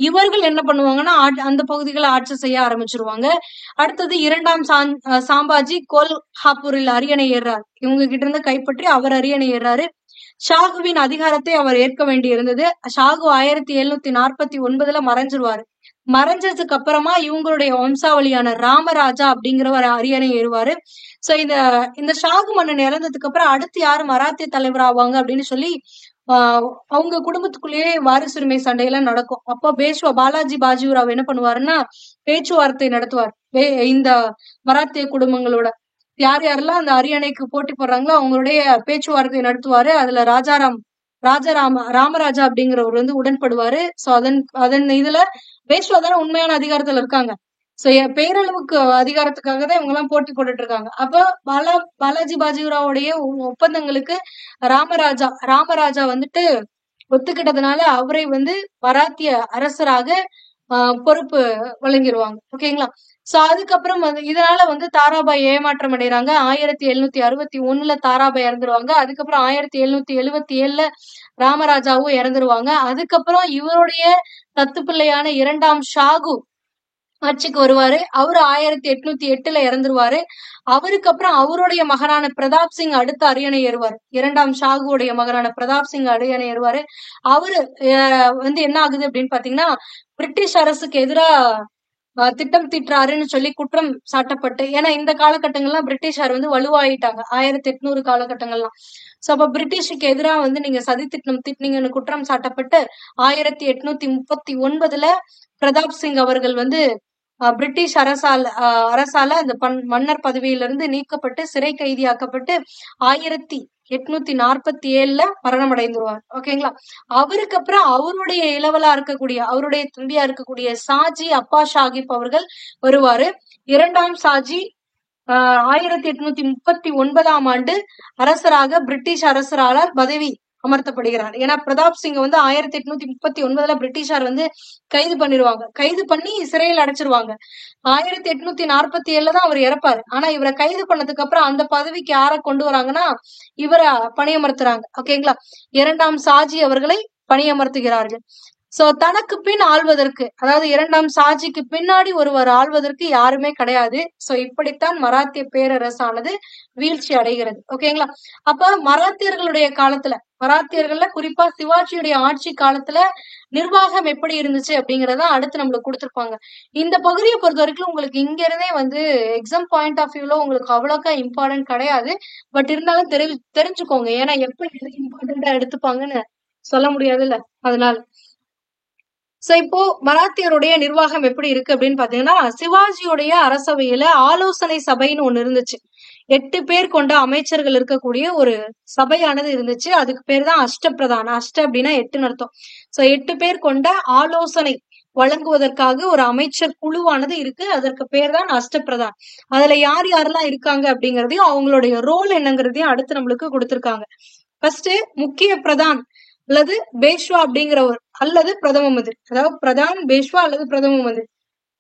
இவர்கள் என்ன பண்ணுவாங்கன்னா அந்த பகுதிகளை ஆட்சி செய்ய ஆரம்பிச்சிருவாங்க. அடுத்தது 2ஆம் சாம்பாஜி கோல்ஹாப்பூரில் அரியணை ஏறார். இவங்க கிட்ட இருந்து கைப்பற்றி அவர் அரியணை ஏறாரு. ஷாகுவின் அதிகாரத்தை அவர் ஏற்க வேண்டி இருந்தது. ஷாகு 1749 மறைஞ்சிருவாரு. மறைஞ்சதுக்கு அப்புறமா இவங்களுடைய வம்சாவளியான ராமராஜா அப்படிங்கிறவர் அரியணை ஏறுவாரு. சோ இந்த ஷாகு மன்னன் இறந்ததுக்கு அப்புறம் அடுத்து யாரு மராத்திய தலைவர் ஆவாங்க அப்படின்னு சொல்லி அவங்க குடும்பத்துக்குள்ளேயே வாரிசுரிமை சண்டையெல்லாம் நடக்கும். அப்போ பாலாஜி பாஜிராவ் என்ன பண்ணுவாருன்னா பேச்சுவார்த்தை நடத்துவார் இந்த மராத்திய குடும்பங்களோட. யார் யாரெல்லாம் அந்த அரியணைக்கு போட்டி போடுறாங்களோ அவங்களுடைய பேச்சுவார்த்தை நடத்துவாரு. அதுல ராமராஜா அப்படிங்கிறவர் வந்து உடன்படுவாரு. சோ அதன் இதுல பேஷ்வா தானே உண்மையான அதிகாரத்துல இருக்காங்க. சோ பேரளவுக்கு அதிகாரத்துக்காக தான் இவங்க எல்லாம் போட்டி போட்டுட்டு இருக்காங்க. அப்ப பாலாஜி பாஜிராவுடைய ஒப்பந்தங்களுக்கு ராமராஜா வந்துட்டு ஒத்துக்கிட்டதுனால அவரை வந்து மராத்திய அரசராக பொறுப்பு வழங்கிடுவாங்க. ஓகேங்களா. சோ அதுக்கப்புறம் இதனால வந்து தாராபாய் ஏமாற்றம் அடைறாங்க. 1761 தாராபாய் இறந்துருவாங்க. அதுக்கப்புறம் 1777 ராமராஜாவும் இறந்துருவாங்க. அதுக்கப்புறம் இவருடைய தத்து பிள்ளையான 2ஆம் ஷாகு ஆட்சிக்கு வருவாரு. அவரு 1808 இறந்துருவாரு. அவருக்கு அப்புறம் அவருடைய மகனான பிரதாப் சிங் அடுத்த அரியணை ஏறுவாரு. 2ஆம் ஷாகுடைய மகனான பிரதாப் சிங் அரியணை ஏறுவாரு. அவரு வந்து என்ன ஆகுது அப்படின்னு பாத்தீங்கன்னா, பிரிட்டிஷ் அரசுக்கு எதிராக திட்டம் தீட்டுறாருன்னு சொல்லி குற்றம் சாட்டப்பட்டு, ஏன்னா இந்த காலகட்டங்கள்லாம் பிரிட்டிஷார் வந்து வலுவாயிட்டாங்க 1800 காலகட்டங்கள்லாம். சோ அப்ப பிரிட்டிஷுக்கு எதிராக வந்து நீங்க சதி திட்டம் தீட்டினீங்கன்னு குற்றம் சாட்டப்பட்டு 1839 பிரதாப் சிங் அவர்கள் வந்து பிரிட்டிஷ் அரசால அந்த மன்னர் பதவியிலிருந்து நீக்கப்பட்டு சிறை கைதியாக்கப்பட்டு 1847 மரணம் அடைந்துருவார். ஓகேங்களா. அவருக்கு அப்புறம் அவருடைய இளவலா இருக்கக்கூடிய அவருடைய தம்பியா இருக்கக்கூடிய சாஜி அப்பா ஷாகிப் அவர்கள் வருவாரு. 2ஆம் சாஜி 1839 ஆண்டு அரசராக பிரிட்டிஷ் அரசரால் பதவி அமர்த்தப்படுகிறார். ஏன்னா பிரதாப் சிங் வந்து 1839 பிரிட்டிஷார் வந்து கைது பண்ணிருவாங்க. கைது பண்ணி சிறையில் அடைச்சிருவாங்க. 1847 தான் அவர் இறப்பாரு. ஆனா இவரை கைது பண்ணதுக்கு அப்புறம் அந்த பதவிக்கு யாரை கொண்டு வராங்கன்னா இவரை பணியமர்த்துறாங்க. ஓகேங்களா. 2ஆம் சாஜி அவர்களை பணியமர்த்துகிறார்கள். சோ தனக்கு பின் ஆள்வதற்கு, அதாவது 2ஆம் சாஜிக்கு பின்னாடி ஒருவர் ஆள்வதற்கு யாருமே கிடையாது. சோ இப்படித்தான் மராத்திய பேரரசானது வீழ்ச்சி அடைகிறது. ஓகேங்களா. அப்ப மராத்தியர்களுடைய மராத்தியர்கள்ல குறிப்பா சிவாஜியுடைய ஆட்சி காலத்துல நிர்வாகம் எப்படி இருந்துச்சு அப்படிங்கறத அடுத்து நம்மளுக்கு கொடுத்திருப்பாங்க. இந்த பகுதியை பொறுத்த வரைக்கும் உங்களுக்கு இங்க இருந்தே வந்து எக்ஸாம் பாயிண்ட் ஆஃப் வியூல உங்களுக்கு அவ்வளோக்கா இம்பார்ட்டன்ட் கிடையாது. பட் இருந்தாலும் தெரிஞ்சுக்கோங்க. ஏன்னா எப்படி இம்பார்ட்டண்டா எடுத்துப்பாங்கன்னு சொல்ல முடியாதுல்ல, அதனால. சோ இப்போ மராத்தியருடைய நிர்வாகம் எப்படி இருக்கு அப்படின்னு பாத்தீங்கன்னா, சிவாஜியுடைய அரசவையில ஆலோசனை சபைன்னு ஒண்ணு இருந்துச்சு. 8 பேர் கொண்ட அமைச்சர்கள் இருக்கக்கூடிய ஒரு சபையானது இருந்துச்சு. அதுக்கு பேர் தான் அஷ்டபிரதான். அப்படின்னா 8ன்னு அர்த்தம். சோ 8 பேர் கொண்ட ஆலோசனை வழங்குவதற்காக ஒரு அமைச்சர் குழுவானது இருக்கு. அதற்கு பேர் தான் அஷ்டபிரதான். அதுல யார் யாரெல்லாம் இருக்காங்க அப்படிங்கறதையும் அவங்களுடைய ரோல் என்னங்கிறதையும் அடுத்து நம்மளுக்கு கொடுத்திருக்காங்க. ஃபர்ஸ்ட் முக்கிய பிரதான் அல்லது பேஷ்வா அப்படிங்கிறவர் அல்லது பிரதம மந்திரி, அதாவது பிரதான், பேஷ்வா அல்லது பிரதம மந்திரி.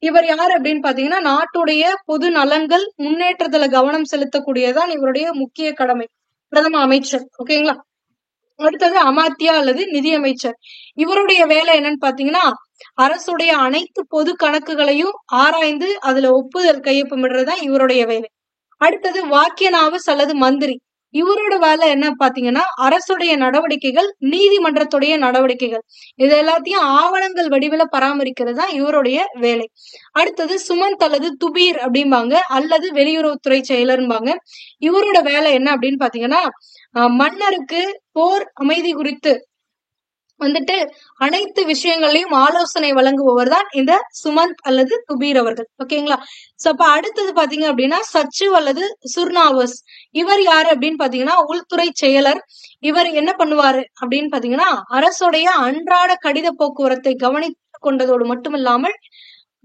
இவர் யாரு அப்படின்னு பாத்தீங்கன்னா நாட்டுடைய பொது நலன்கள் முன்னேற்றத்துல கவனம் செலுத்தக்கூடியதான் இவருடைய முக்கிய கடமை. பிரதம அமைச்சர். ஓகேங்களா. அடுத்தது அமாத்தியா அல்லது நிதியமைச்சர். இவருடைய வேலை என்னன்னு பாத்தீங்கன்னா அரசுடைய அனைத்து பொது கணக்குகளையும் ஆராய்ந்து அதுல ஒப்புதல் கையொப்பமிடுறதுதான் இவருடைய வேலை. அடுத்தது வாக்கியநாவஸ் அல்லது மந்திரி. இவரோட வேலை என்ன பாத்தீங்கன்னா அரசுடைய நடவடிக்கைகள், நீதிமன்றத்துடைய நடவடிக்கைகள் இது எல்லாத்தையும் ஆவணங்கள் வடிவில பராமரிக்கிறது தான் இவருடைய வேலை. அடுத்தது சுமந்த் அல்லது துபீர் அப்படிம்பாங்க, அல்லது வெளியுறவுத்துறை செயலர்பாங்க. இவரோட வேலை என்ன அப்படின்னு பாத்தீங்கன்னா மன்னருக்கு போர் அமைதி குறித்து வந்துட்டு அனைத்து விஷயங்களையும் ஆலோசனை வழங்குபவர் தான் இந்த சுமந்த் அல்லது துபீர் அவர்கள். ஓகேங்களா. சோ அப்ப அடுத்தது பாத்தீங்க அப்படின்னா சச்சிவ் அல்லது சுர்னாவஸ். இவர் யாரு அப்படின்னு பாத்தீங்கன்னா உள்துறை செயலர். இவர் என்ன பண்ணுவாரு அப்படின்னு பாத்தீங்கன்னா அரசுடைய அன்றாட கடித போக்குவரத்தை கவனித்துக் கொண்டதோடு மட்டுமில்லாமல்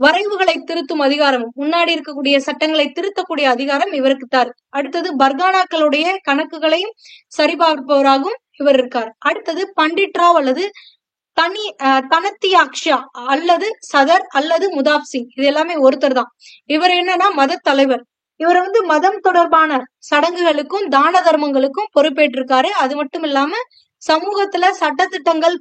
வரைவுகளை திருத்தும் அதிகாரம், முன்னாடி இருக்கக்கூடிய சட்டங்களை திருத்தக்கூடிய அதிகாரம் இவருக்கு தார். அடுத்தது பர்கானாக்களுடைய கணக்குகளையும் சரிபார்ப்பவராகவும் இவர் இருக்கார். அடுத்தது பண்டிட் ராவ் அல்லது தனத்தியாக்ஷா அல்லது சதர் அல்லது முதாப் சிங். இது எல்லாமே ஒருத்தர் தான். இவர் என்னன்னா மத தலைவர். இவர் மதம் தொடர்பான சடங்குகளுக்கும் தான தர்மங்களுக்கும் பொறுப்பேற்றிருக்காரு. அது மட்டும் இல்லாம சமூகத்துல சட்டத்திட்டங்கள்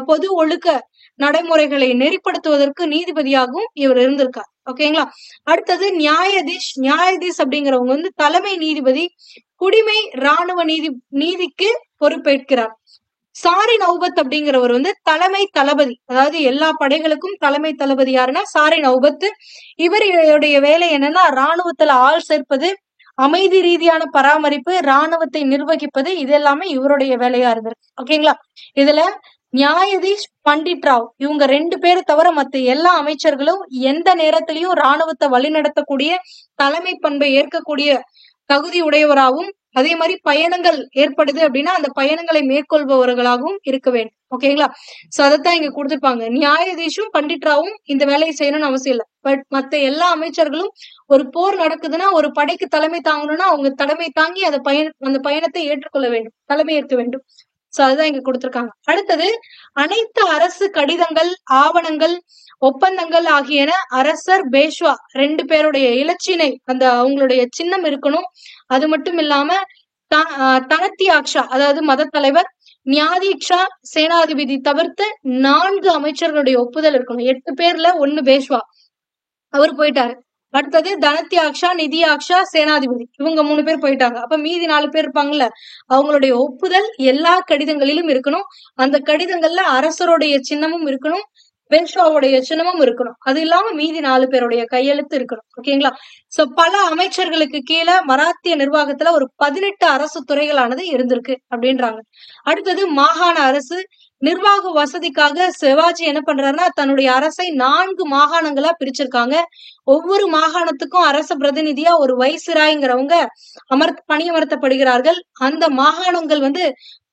பொது ஒழுக்க நடைமுறைகளை நெறிப்படுத்துவதற்கு நீதிபதியாகவும் இவர் இருந்திருக்கார். ஓகேங்களா. அடுத்தது நியாயதீஷ் அப்படிங்கிறவங்க தலைமை நீதிபதி, குடிமை ராணுவ நீதிக்கு பொறுப்பேற்கிறார். சாரி நௌபத் அப்படிங்கிறவர் தலைமை தளபதி, அதாவது எல்லா படைகளுக்கும் தலைமை தளபதி யாருன்னா சாரி நௌபத். இவருடைய வேலை என்னன்னா ராணுவத்துல ஆள் சேர்ப்பது, அமைதி ரீதியான பராமரிப்பு, ராணுவத்தை நிர்வகிப்பது, இது எல்லாமே இவருடைய வேலையா இருந்திருக்கு. ஓகேங்களா. இதுல நியாயதீஷ், பண்டிட் ராவ் இவங்க 2 பேரை தவிர மத்த எல்லா அமைச்சர்களும் எந்த நேரத்திலையும் ராணுவத்தை வழிநடத்தக்கூடிய தலைமை பண்பை ஏற்கக்கூடிய தகுதி உடையவராகவும், அதே மாதிரி பயணங்கள் ஏற்படுது அப்படின்னா அந்த பயணங்களை மேற்கொள்பவர்களாகவும் இருக்க வேண்டும். ஓகேங்களா. சோ அதைத்தான் இங்க கொடுத்திருப்பாங்க. நியாயதீஷும் பண்டிட் ராவும் இந்த வேலையை செய்யணும்னு அவசியம் இல்லை. பட் மத்த எல்லா அமைச்சர்களும் ஒரு போர் நடக்குதுன்னா ஒரு படைக்கு தலைமை தாங்கணும்னா அவங்க தலைமை தாங்கி அந்த பயணத்தை ஏற்றுக்கொள்ள வேண்டும், தலைமை ஏற்க வேண்டும். சோ அதுதான் இங்க கொடுத்திருக்காங்க. அடுத்தது அனைத்து அரசு கடிதங்கள், ஆவணங்கள், ஒப்பந்தங்கள் ஆகியன அரசர், பேஷ்வா 2 பேருடைய இலச்சினை, அந்த அவங்களுடைய சின்னம் இருக்கணும். அது மட்டும் இல்லாம தனத்தியாக்ஷா அதாவது மத தலைவர், நியாதீக்ஷா சேனாதிபதி தவிர்த்து 4 அமைச்சர்களுடைய ஒப்புதல் இருக்கணும். 8 பேர்ல 1 பேஷ்வா, அவர் போயிட்டாரு. அடுத்தது தனத்தியாக்ஷா, நிதியாக்ஷா, சேனாதிபதி இவங்க 3 பேர் போயிட்டாங்க. அப்ப மீதி 4 பேர் இருப்பாங்கல்ல, அவங்களுடைய ஒப்புதல் எல்லா கடிதங்களிலும் இருக்கணும். அந்த கடிதங்கள்ல அரசருடைய சின்னமும் இருக்கணும், பேஷ்வாவுடைய சின்னமும் இருக்கணும். அது இல்லாம மீதி 4 பேருடைய கையெழுத்து இருக்கணும். ஓகேங்களா. சோ பல அமைச்சர்களுக்கு கீழே மராத்திய நிர்வாகத்துல ஒரு 18 அரசு துறைகளானது இருந்திருக்கு அப்படின்றாங்க. அடுத்தது மாகாண அரசு. நிர்வாக வசதிக்காக சிவாஜி என்ன பண்றாருன்னா தன்னுடைய அரசை 4 மாகாணங்களா பிரிச்சிருக்காங்க. ஒவ்வொரு மாகாணத்துக்கும் அரச பிரதிநிதியா ஒரு வைசிராய்ங்கிறவங்க பணியமர்த்தப்படுகிறார்கள். அந்த மாகாணங்கள்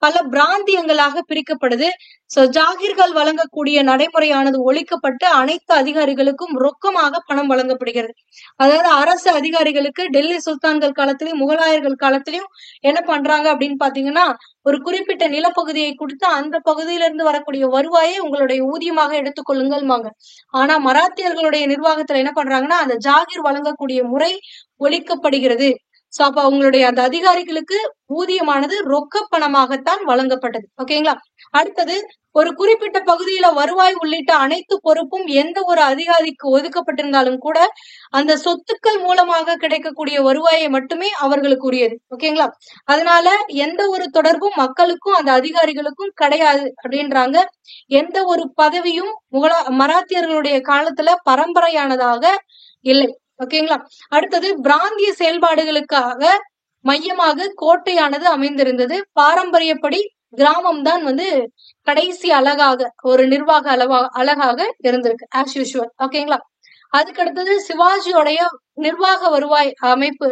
பல பிராந்தியங்களாக பிரிக்கப்படுது. சோ ஜாகிர்கள் வழங்கக்கூடிய நடைமுறையானது ஒழிக்கப்பட்டு அனைத்து அதிகாரிகளுக்கும் ரொக்கமாக பணம் வழங்கப்படுகிறது. அதாவது அரசு அதிகாரிகளுக்கு டெல்லி சுல்தான்கள் காலத்திலயும் முகலாயர்கள் காலத்திலயும் என்ன பண்றாங்க அப்படின்னு பாத்தீங்கன்னா ஒரு குறிப்பிட்ட நிலப்பகுதியை கொடுத்து அந்த பகுதியிலிருந்து வரக்கூடிய வருவாயை உங்களுடைய ஊதியமாக எடுத்துக்கொள்ளுங்கள்மாங்க. ஆனா மராத்தியர்களுடைய நிர்வாகத்துல என்ன பண்றாங்கன்னா அந்த ஜாகிர் வழங்கக்கூடிய முறை ஒழிக்கப்படுகிறது. சோ அப்ப அவங்களுடைய அந்த அதிகாரிகளுக்கு ஊதியமானது ரொக்க பணமாகத்தான் வழங்கப்பட்டது. ஓகேங்களா. அடுத்தது ஒரு குறிப்பிட்ட பகுதியில வருவாய் உள்ளிட்ட அனைத்து பொறுப்பும் எந்த ஒரு அதிகாரிக்கு ஒதுக்கப்பட்டிருந்தாலும் கூட அந்த சொத்துக்கள் மூலமாக கிடைக்கக்கூடிய வருவாயை மட்டுமே அவர்களுக்கு உரியது. ஓகேங்களா. அதனால எந்த ஒரு தொடர்பும் மக்களுக்கும் அந்த அதிகாரிகளுக்கும் கிடையாது அப்படின்றாங்க. எந்த ஒரு பதவியும் மராத்தியர்களுடைய காலத்துல பரம்பரையானதாக இல்லை. ஓகேங்களா. அடுத்தது பிராந்திய செயல்பாடுகளுக்காக மையமாக கோட்டையானது அமைந்திருந்தது. பாரம்பரியப்படி கிராமம் தான் கடைசி அழகாக ஒரு நிர்வாக அழகாக இருந்திருக்கு ஆஸ் யூசுவல். ஓகேங்களா. அதுக்கு அடுத்தது சிவாஜியோடைய நிர்வாக அமைப்பு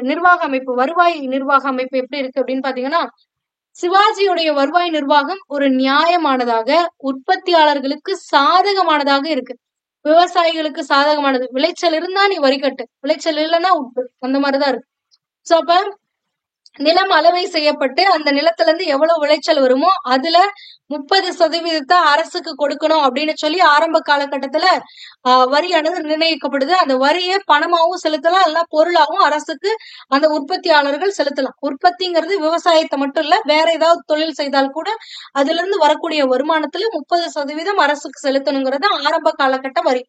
வருவாய் நிர்வாக அமைப்பு எப்படி இருக்கு அப்படின்னு பாத்தீங்கன்னா சிவாஜியுடைய வருவாய் நிர்வாகம் ஒரு நியாயமானதாக, உற்பத்தியாளர்களுக்கு சாதகமானதாக இருக்கு. விவசாயிகளுக்கு சாதகமானது. விளைச்சல் இருந்தா நீ வரி கட்டு, விளைச்சல் இல்லைன்னா உட்பு, அந்த மாதிரிதான் இருக்கு. சோ அப்ப நிலம் அளவை செய்யப்பட்டு அந்த நிலத்துல இருந்து எவ்வளவு விளைச்சல் வருமோ அதுல 30% அரசுக்கு கொடுக்கணும் அப்படின்னு சொல்லி ஆரம்ப காலகட்டத்துல வரியானது நிர்ணயிக்கப்படுது. அந்த வரியை பணமாவும் செலுத்தலாம், இல்ல பொருளாவும் அரசுக்கு அந்த உற்பத்தியாளர்கள் செலுத்தலாம். உற்பத்திங்கிறது விவசாயத்தை மட்டும் இல்ல, வேற ஏதாவது தொழில் செய்தால் கூட அதுல இருந்து வரக்கூடிய வருமானத்துல 30% அரசுக்கு செலுத்தணுங்கிறது ஆரம்ப காலகட்ட வரி.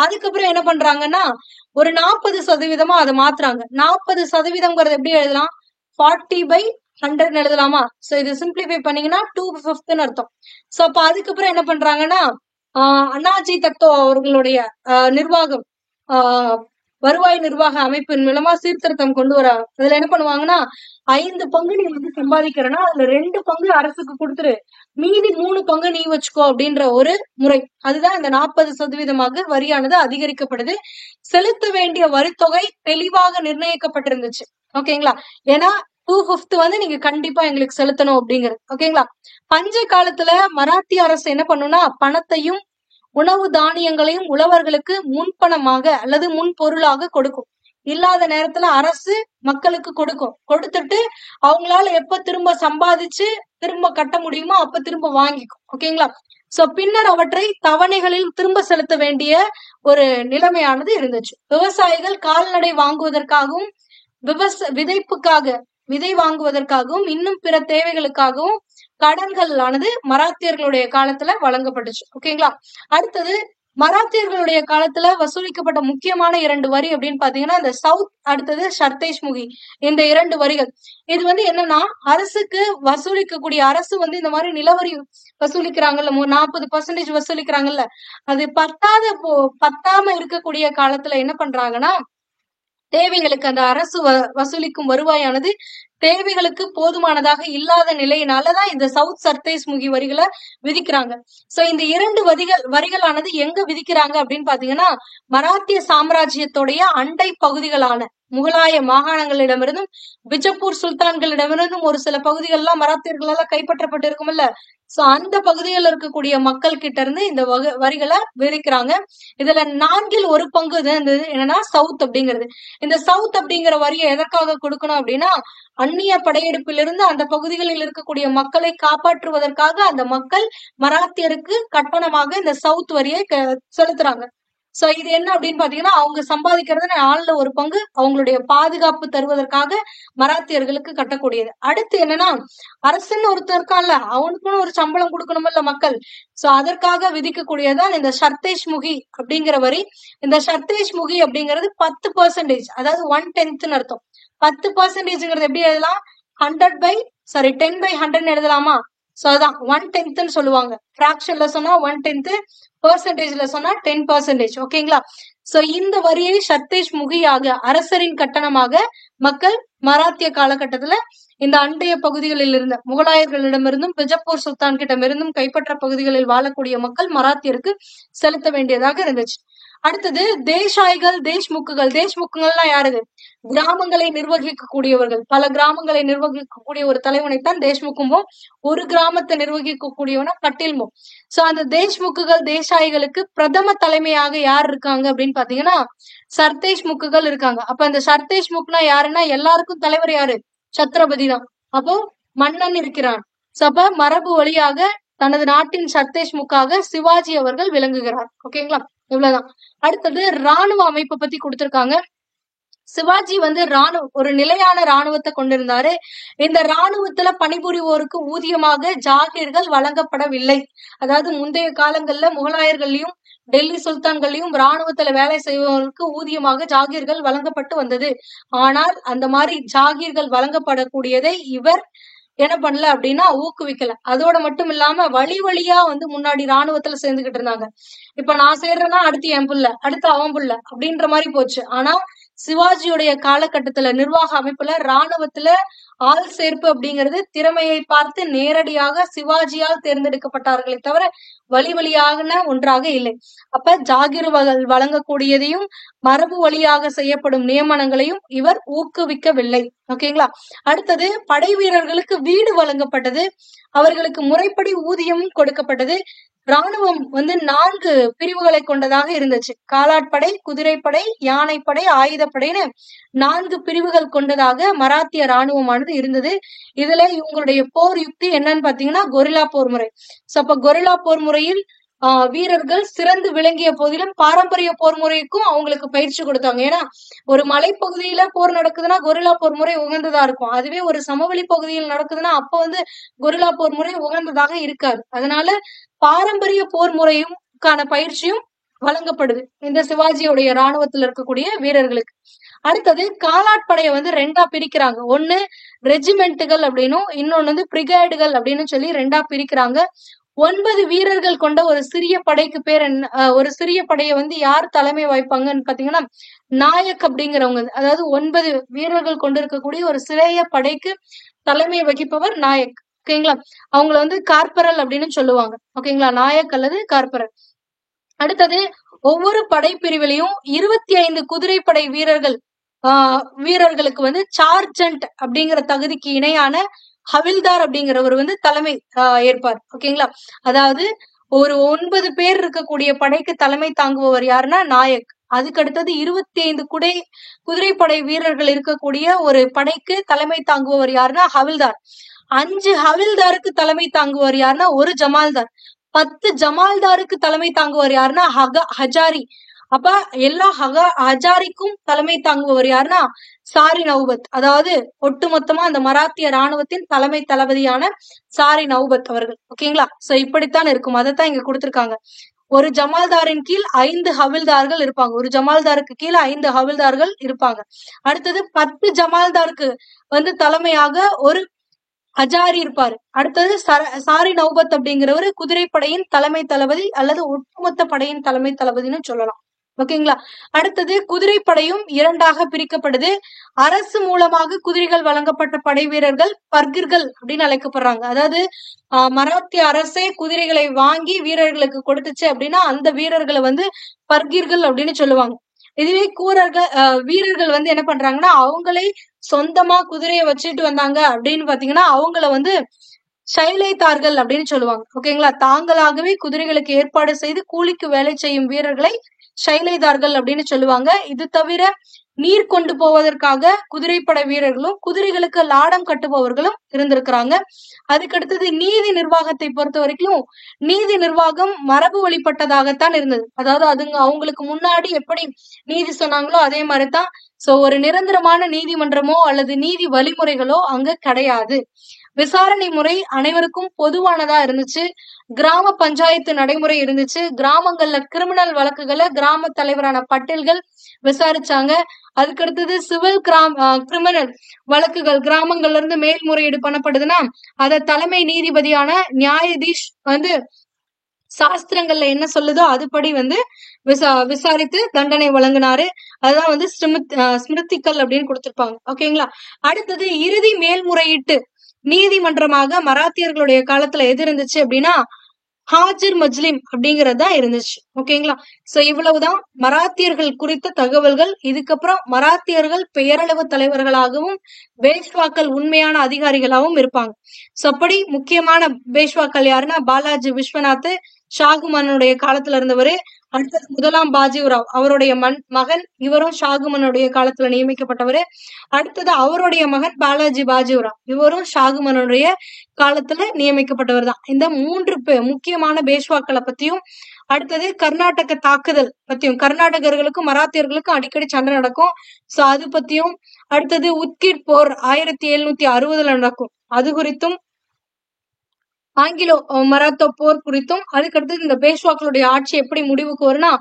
அதுக்கப்புறம் என்ன பண்றாங்கன்னா ஒரு 40% அதை மாத்துறாங்க. 40% எப்படி எழுதலாம்? 40/100 எழுதலாமா? சோ இது சிம்பிளிஃபை பண்ணீங்கன்னா 2/5 அர்த்தம். சோ அப்ப அதுக்கப்புறம் என்ன பண்றாங்கன்னா அண்ணாஜி தத்தோ அவர்களுடைய நிர்வாகம் வருவாய் நிர்வாக அமைப்பின் மூலமா சீர்திருத்தம் கொண்டு வராங்க. அதுல என்ன பண்ணுவாங்கன்னா 5 பங்கு நீ வந்து சம்பாதிக்கிறனா அதுல 2 பங்கு அரசுக்கு கொடுத்துரு, மீதி 3 பங்கு நீ வச்சுக்கோ அப்படின்ற ஒரு முறை. அதுதான் இந்த 40% வரியானது அதிகரிக்கப்படுது. செலுத்த வேண்டிய வரித்தொகை தெளிவாக நிர்ணயிக்கப்பட்டிருந்துச்சு. ஓகேங்களா? ஏன்னா 2/5 வந்து நீங்க கண்டிப்பா எங்களுக்கு செலுத்தணும் அப்படிங்கிறது. ஓகேங்களா? பஞ்ச காலத்துல மராத்திய அரசு என்ன பண்ணும்னா பணத்தையும் உணவு தானியங்களையும் உழவர்களுக்கு முன்பணமாக அல்லது முன் பொருளாக கொடுக்கும். இல்லாத நேரத்துல அரசு மக்களுக்கு கொடுக்கும். கொடுத்துட்டு அவங்களால எப்ப திரும்ப சம்பாதிச்சு திரும்ப கட்ட முடியுமோ அப்ப திரும்ப வாங்கிக்கும். ஓகேங்களா? சோ பின்னர் அவற்றை தவணைகளில் திரும்ப செலுத்த வேண்டிய ஒரு நிலைமையானது இருந்துச்சு. விவசாயிகள் கால்நடை வாங்குவதற்காகவும் விதை வாங்குவதற்காகவும் இன்னும் பிற தேவைகளுக்காகவும் கடன்கள் ஆனது மராத்தியர்களுடைய காலத்துல வழங்கப்பட்டுச்சு. ஓகேங்களா? அடுத்தது மராத்தியர்களுடைய காலத்துல வசூலிக்கப்பட்ட முக்கியமான 2 வரி அப்படின்னு பாத்தீங்கன்னா இந்த சவுத், அடுத்தது சர்தேஷ்முகி. இந்த 2 வரிகள் இது வந்து என்னன்னா அரசுக்கு வசூலிக்கக்கூடிய அரசு வந்து இந்த மாதிரி நிலவரி வசூலிக்கிறாங்கல்ல, 40% வசூலிக்கிறாங்கல்ல, அது பத்தாம இருக்கக்கூடிய காலத்துல என்ன பண்றாங்கன்னா தேவைகளுக்கு அந்த அரசு வசூலிக்கும் வருவாயானது தேவைகளுக்கு போதுமானதாக இல்லாத நிலையினாலதான் இந்த சவுத் சர்தேஷ்முகி வரிகளை விதிக்கிறாங்க. சோ இந்த 2 வரிகளானது எங்க விதிக்கிறாங்க அப்படின்னு பாத்தீங்கன்னா மராத்திய சாம்ராஜ்யத்துடைய அண்டை பகுதிகளான முகலாய மாகாணங்களிடமிருந்தும் பிஜப்பூர் சுல்தான்களிடமிருந்தும் ஒரு சில பகுதிகள்லாம் மராத்தியர்களால கைப்பற்றப்பட்டு இருக்கும்ல, சோ அந்த பகுதிகளில் இருக்கக்கூடிய மக்கள் கிட்ட இருந்து இந்த வரிகளை விதிக்கிறாங்க. இதுல 1/4 பங்கு என்னன்னா சவுத் அப்படிங்கிறது. இந்த சவுத் அப்படிங்கிற வரியை எதற்காக கொடுக்கணும் அப்படின்னா அந்நிய படையெடுப்பிலிருந்து அந்த பகுதிகளில் இருக்கக்கூடிய மக்களை காப்பாற்றுவதற்காக அந்த மக்கள் மராத்தியருக்கு கட்டணமாக இந்த சவுத் வரியை செலுத்துறாங்க. சோ இது என்ன அப்படின்னு பாத்தீங்கன்னா அவங்க சம்பாதிக்கிறது 1/4 பங்கு அவங்களுடைய பாதுகாப்பு தருவதற்காக மராத்தியர்களுக்கு கட்டக்கூடியது. அடுத்து என்னன்னா அரசுன்னு ஒருத்தர் இருக்கான்ல, அவனுக்குன்னு ஒரு சம்பளம் கொடுக்கணும்ல மக்கள். சோ அதற்காக விதிக்கக்கூடியதான் இந்த சர்தேஷ்முகி அப்படிங்கிற வரி. இந்த சர்தேஷ்முகி அப்படிங்கிறது 10%, அதாவது 1/10 அர்த்தம். 10%ங்கிறது எப்படி எழுதலாம்? 10/100 எழுதலாமா? சோ அதான் 1/10 சொல்லுவாங்க. பிராக்ஷன்ல சொன்னா 1/10, பெர்சன்டேஜ்ல சொன்னா 10%. ஓகேங்களா? சோ இந்த வரியை சர்தேஷ்முகியாக அரசரின் கட்டணமாக மக்கள் மராத்திய காலகட்டத்துல இந்த அண்டைய பகுதிகளில் இருந்த முகலாயர்களிடமிருந்தும் பிஜப்பூர் சுல்தான் கிட்டமிருந்தும் கைப்பற்ற பகுதிகளில் வாழக்கூடிய மக்கள் மராத்தியருக்கு செலுத்த வேண்டியதாக இருந்துச்சு. அடுத்தது தேசாய்கள், தேஷ்முக்குகள்னா யாரு? கிராமங்களை நிர்வகிக்கக்கூடியவர்கள். பல கிராமங்களை நிர்வகிக்கக்கூடிய ஒரு தலைவனைத்தான் தேஷ்முக்கும்போம், ஒரு கிராமத்தை நிர்வகிக்கக்கூடியவனா பட்டில்மோம். சோ அந்த தேஷ்முக்குகள் தேசாய்களுக்கு பிரதம தலைமையாக யார் இருக்காங்க அப்படின்னு பாத்தீங்கன்னா சர்தேஷ்முக்குகள் இருக்காங்க. அப்ப அந்த சர்தேஷ்முக்னா யாருன்னா எல்லாருக்கும் தலைவர் யாரு? சத்ரபதி தான். அப்போ மன்னன் இருக்கிறான். அப்ப மரபு வழியாக தனது நாட்டின் சர்தேஷ்முக்காக சிவாஜி அவர்கள் விளங்குகிறார். ஓகேங்களா? இவ்வளவுதான். அடுத்தது ராணுவ அமைப்பை பத்தி கொடுத்திருக்காங்க. சிவாஜி வந்து ஒரு நிலையான ராணுவத்தை கொண்டிருந்தாரு. இந்த ராணுவத்துல பணிபுரிவோருக்கு ஊதியமாக ஜாகீர்கள் வழங்கப்படவில்லை. அதாவது முந்தைய காலங்கள்ல முகலாயர்களையும் டெல்லி சுல்தான்களையும் ராணுவத்துல வேலை செய்வதற்கு ஊதியமாக ஜாகீர்கள் வழங்கப்பட்டு வந்தது. ஆனால் அந்த மாதிரி ஜாகீர்கள் வழங்கப்படக்கூடியதை இவர் என்ன பண்ணல அப்படின்னா ஊக்குவிக்கல. அதோட மட்டும் இல்லாம வழியா வந்து முன்னாடி ராணுவத்துல சேர்ந்துகிட்டு இருந்தாங்க. இப்ப நான் சேர்றேன்னா அடுத்து என் புள்ள, அடுத்து அவன் புள்ள அப்படின்ற மாதிரி போச்சு. ஆனா சிவாஜியுடைய காலகட்டத்துல நிர்வாக அமைப்புல ராணுவத்துல ஆள் சேர்ப்பு அப்படிங்கிறது திறமையை பார்த்து நேரடியாக சிவாஜியால் தேர்ந்தெடுக்கப்பட்டார்களே தவிர வழியாக ஒன்றாக இல்லை. அப்ப ஜாகிர் வழங்கக்கூடியதையும் மரபு வழியாக செய்யப்படும் நியமனங்களையும் இவர் ஊக்குவிக்கவில்லை. ஓகேங்களா? அடுத்தது படை வீரர்களுக்கு வீடு வழங்கப்பட்டது, அவர்களுக்கு முறைப்படி ஊதியமும் கொடுக்கப்பட்டது. ராணுவம் வந்து 4 பிரிவுகளை கொண்டதாக இருந்துச்சு. காலாட்படை, குதிரைப்படை, யானைப்படை, ஆயுதப்படைன்னு 4 பிரிவுகள் கொண்டதாக மராத்திய ராணுவமானது இருந்தது. இதுல இவங்களுடைய போர் யுக்தி என்னன்னு பாத்தீங்கன்னா கொரில்லா போர் முறை. சோ அப்ப கொரில்லா போர் முறையில் வீரர்கள் சிறந்து விளங்கிய போதிலும் பாரம்பரிய போர் முறைக்கும் அவங்களுக்கு பயிற்சி கொடுத்தாங்க. ஏன்னா ஒரு மலைப்பகுதியில போர் நடக்குதுன்னா கொரில்லா போர் முறை உகந்ததா இருக்கும். அதுவே ஒரு சமவெளி பகுதியில் நடக்குதுன்னா அப்ப வந்து கொரில்லா போர் முறை உகந்ததாக இருக்காது. அதனால பாரம்பரிய போர் முறையும்கான பயிற்சியும் வழங்கப்படுது இந்த சிவாஜியுடைய ராணுவத்தில் இருக்கக்கூடிய வீரர்களுக்கு. அடுத்தது காலாட்படையை வந்து 2ஆ பிரிக்கிறாங்க. ஒண்ணு ரெஜிமெண்ட்டுகள் அப்படின்னும் இன்னொன்னு வந்து பிரிகேடுகள் அப்படின்னு சொல்லி 2ஆ பிரிக்கிறாங்க. 9 வீரர்கள் கொண்ட ஒரு சிறிய படைக்கு பேர் என்ன? ஒரு சிறிய படையை வந்து யார் தலைமை வைப்பாங்கன்னு பாத்தீங்கன்னா நாயக் அப்படிங்கிறவங்க. அதாவது 9 வீரர்கள் கொண்டிருக்கக்கூடிய ஒரு சிறிய படைக்கு தலைமை வகிப்பவர் நாயக். ஓகேங்களா? அவங்கள வந்து கார்பரல் அப்படின்னு சொல்லுவாங்க. ஓகேங்களா? நாயக் அல்லது கார்பரல். அடுத்தது ஒவ்வொரு படைப்பிரிவிலையும் 25 குதிரைப்படை வீரர்களுக்கு வந்து சார்ஜென்ட் அப்படிங்கிற தகுதிக்கு இணையான ஹவில்தார் அப்படிங்கிறவர் வந்து தலைமை ஏற்பார். ஓகேங்களா? அதாவது ஒரு 9 பேர் இருக்கக்கூடிய படைக்கு தலைமை தாங்குபவர் யாருன்னா நாயக். அதுக்கு அடுத்தது 25 குதிரைப்படை வீரர்கள் இருக்கக்கூடிய ஒரு படைக்கு தலைமை தாங்குபவர் யாருன்னா ஹவில்தார். 5 ஹவில்தாருக்கு தலைமை தாங்குவார் யாருன்னா ஒரு ஜமால்தார். 10 ஜமால்தாருக்கு தலைமை தாங்குவார் யாருன்னா ஹஜாரி. அப்ப எல்லா ஹஜாரிக்கும் தலைமை தாங்குபவர் யாருன்னா சாரி நௌபத். அதாவது ஒட்டுமொத்தமா அந்த மராத்திய ராணுவத்தின் தலைமை தளபதியான சாரி நௌபத் அவர்கள். ஓகேங்களா? சோ இப்படித்தான் இருக்கும். அதைத்தான் இங்க கொடுத்திருக்காங்க. ஒரு ஜமால்தாரின் கீழ் 5 ஹவில்தார்கள் இருப்பாங்க. ஒரு ஜமால்தாருக்கு கீழே 5 ஹவில்தார்கள் இருப்பாங்க. அடுத்தது 10 ஜமால்தாருக்கு வந்து தலைமையாக ஒரு ஹஜாரி இருப்பாரு. அடுத்தது சாரி நௌபத் அப்படிங்கிறவரு குதிரைப்படையின் தலைமை தளபதி அல்லது ஒட்டுமொத்த படையின் தலைமை தளபதினு சொல்லலாம். ஓகேங்களா? அடுத்தது குதிரைப்படையும் 2ஆக பிரிக்கப்படுது. அரசு மூலமாக குதிரைகள் வழங்கப்பட்ட படை வீரர்கள் பர்கிர்கள் அப்படின்னு அழைக்கப்படுறாங்க. அதாவது மராத்திய அரசே குதிரைகளை வாங்கி வீரர்களுக்கு கொடுத்துச்சு அப்படின்னா அந்த வீரர்களை வந்து பர்கிர்கள் அப்படின்னு சொல்லுவாங்க. இதுவே வீரர்கள் வந்து என்ன பண்றாங்கன்னா அவங்களே சொந்தமா குதிரையை வச்சுட்டு வந்தாங்க அப்படின்னு பாத்தீங்கன்னா அவங்கள வந்து சைலைத்தார்கள் அப்படின்னு சொல்லுவாங்க. ஓகேங்களா? தாங்களாகவே குதிரைகளுக்கு ஏற்பாடு செய்து கூலிக்கு வேலை செய்யும் வீரர்களை சைலைதார்கள் அப்படின்னு சொல்லுவாங்க. இது தவிர நீர் கொண்டு போவதற்காக குதிரைப்படை வீரர்களும் குதிரைகளுக்கு லாடம் கட்டுபவர்களும் இருந்திருக்கிறாங்க. அதுக்கடுத்தது நீதி நிர்வாகத்தை பொறுத்த வரைக்கும் நீதி நிர்வாகம் மரபு வழிபட்டதாகத்தான் இருந்தது. அதாவது அவங்களுக்கு முன்னாடி எப்படி நீதி சொன்னாங்களோ அதே மாதிரிதான். சோ ஒரு நிரந்தரமான நீதிமன்றமோ அல்லது நீதி வழிமுறைகளோ அங்க கிடையாது. விசாரணை முறை அனைவருக்கும் பொதுவானதா இருந்துச்சு. கிராம பஞ்சாயத்து நடைமுறை இருந்துச்சு. கிராமங்கள்ல கிரிமினல் வழக்குகளை கிராம தலைவரான பட்டேல்கள் விசாரிச்சாங்க. அதுக்கடுத்தது சிவில் கிரிமினல் வழக்குகள் கிராமங்கள்ல இருந்து மேல்முறையீடு பண்ணப்படுதுன்னா அத தலைமை நீதிபதியான நியாயாதீஷ் வந்து சாஸ்திரங்கள்ல என்ன சொல்லுதோ அதுபடி வந்து விசாரித்து தண்டனை வழங்கினாரு. அதுதான் வந்து ஸ்மிருதிகள் அப்படின்னு கொடுத்திருப்பாங்க. ஓகேங்களா? அடுத்தது இறுதி மேல்முறையீட்டு நீதிமன்றமாக மராத்தியர்களுடைய காலத்துல எது இருந்துச்சு அப்படின்னா ஹாஜிர் மஜ்லிம் அப்படிங்கறதுதான் இருந்துச்சு. ஓகேங்களா? சோ இவ்வளவுதான் மராத்தியர்கள் குறித்த தகவல்கள். இதுக்கப்புறம் மராத்தியர்கள் பெயரளவு தலைவர்களாகவும் பேஷ்வாக்கள் உண்மையான அதிகாரிகளாகவும் இருப்பாங்க. சோ அப்படி முக்கியமான பேஷ்வாக்கள் யாருன்னா பாலாஜி விஸ்வநாத் ஷாகுமனுடைய காலத்துல இருந்தவரு. அடுத்தது முதலாம் பாஜிராவ் அவருடைய மகன். இவரும் ஷாகுமனுடைய காலத்துல நியமிக்கப்பட்டவரு. அடுத்தது அவருடைய மகன் பாலாஜி பாஜிராவ். இவரும் ஷாகுமனுடைய காலத்துல நியமிக்கப்பட்டவர் தான். இந்த 3 முக்கியமான பேஷ்வாக்களை பத்தியும் அடுத்தது கர்நாடக தாக்குதல் பத்தியும் கர்நாடகர்களுக்கும் மராத்தியர்களுக்கும் அடிக்கடி சண்டை நடக்கும். சோ அது பத்தியும் அடுத்தது உத்கிட் போர் 1760 நடக்கும். அது குறித்தும் ஆங்கிலோ மராத்தோ போர் குறித்தும் அதுக்கடுத்து இந்த பேஷ்வாக்களுடைய ஆட்சி எப்படி முடிவுக்கு வரும்னா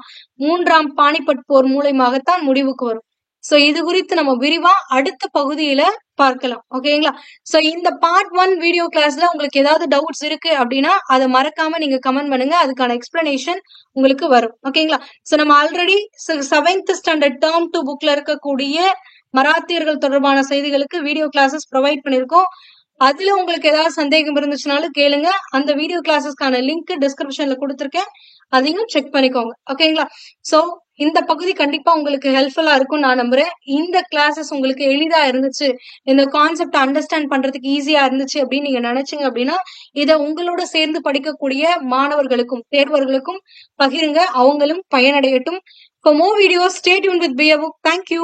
3ஆம் பானிபட் போர் மூலமாகத்தான் முடிவுக்கு வரும். சோ இது குறித்து நம்ம விரிவா அடுத்த பகுதியில பார்க்கலாம். ஓகேங்களா? சோ இந்த பார்ட் 1 வீடியோ கிளாஸ்ல உங்களுக்கு ஏதாவது டவுட்ஸ் இருக்கு அப்படின்னா அதை மறக்காம நீங்க கமெண்ட் பண்ணுங்க. அதுக்கான எக்ஸ்பிளனேஷன் உங்களுக்கு வரும். ஓகேங்களா? சோ நம்ம ஆல்ரெடி 7th ஸ்டாண்டர்ட் டேர்ம் 2 புக்ல இருக்கக்கூடிய மராத்தியர்கள் தொடர்பான செய்திகளுக்கு வீடியோ கிளாஸஸ் ப்ரொவைட் பண்ணிருக்கோம். அதுல உங்களுக்கு ஏதாவது சந்தேகம் இருந்துச்சுனாலும் கேளுங்க. அந்த வீடியோ கிளாஸஸ்க்கான லிங்க் டிஸ்கிரிப்ஷன்ல கொடுத்திருக்கேன். அதையும் செக் பண்ணிக்கோங்க. ஓகேங்களா? சோ இந்த பகுதி கண்டிப்பா உங்களுக்கு ஹெல்ப்ஃபுல்லா இருக்கும் நான் நம்புறேன். இந்த கிளாஸஸ் உங்களுக்கு எளிதா இருந்துச்சு, இந்த கான்செப்ட் அண்டர்ஸ்டாண்ட் பண்றதுக்கு ஈஸியா இருந்துச்சு அப்படின்னு நீங்க நினைச்சீங்க அப்படின்னா இதை உங்களோட சேர்ந்து படிக்கக்கூடிய மாணவர்களுக்கும் தேர்வர்களுக்கும் பகிருங்க. அவங்களும் பயனடையட்டும். For more videos, stay tuned with BA Book. Thank you.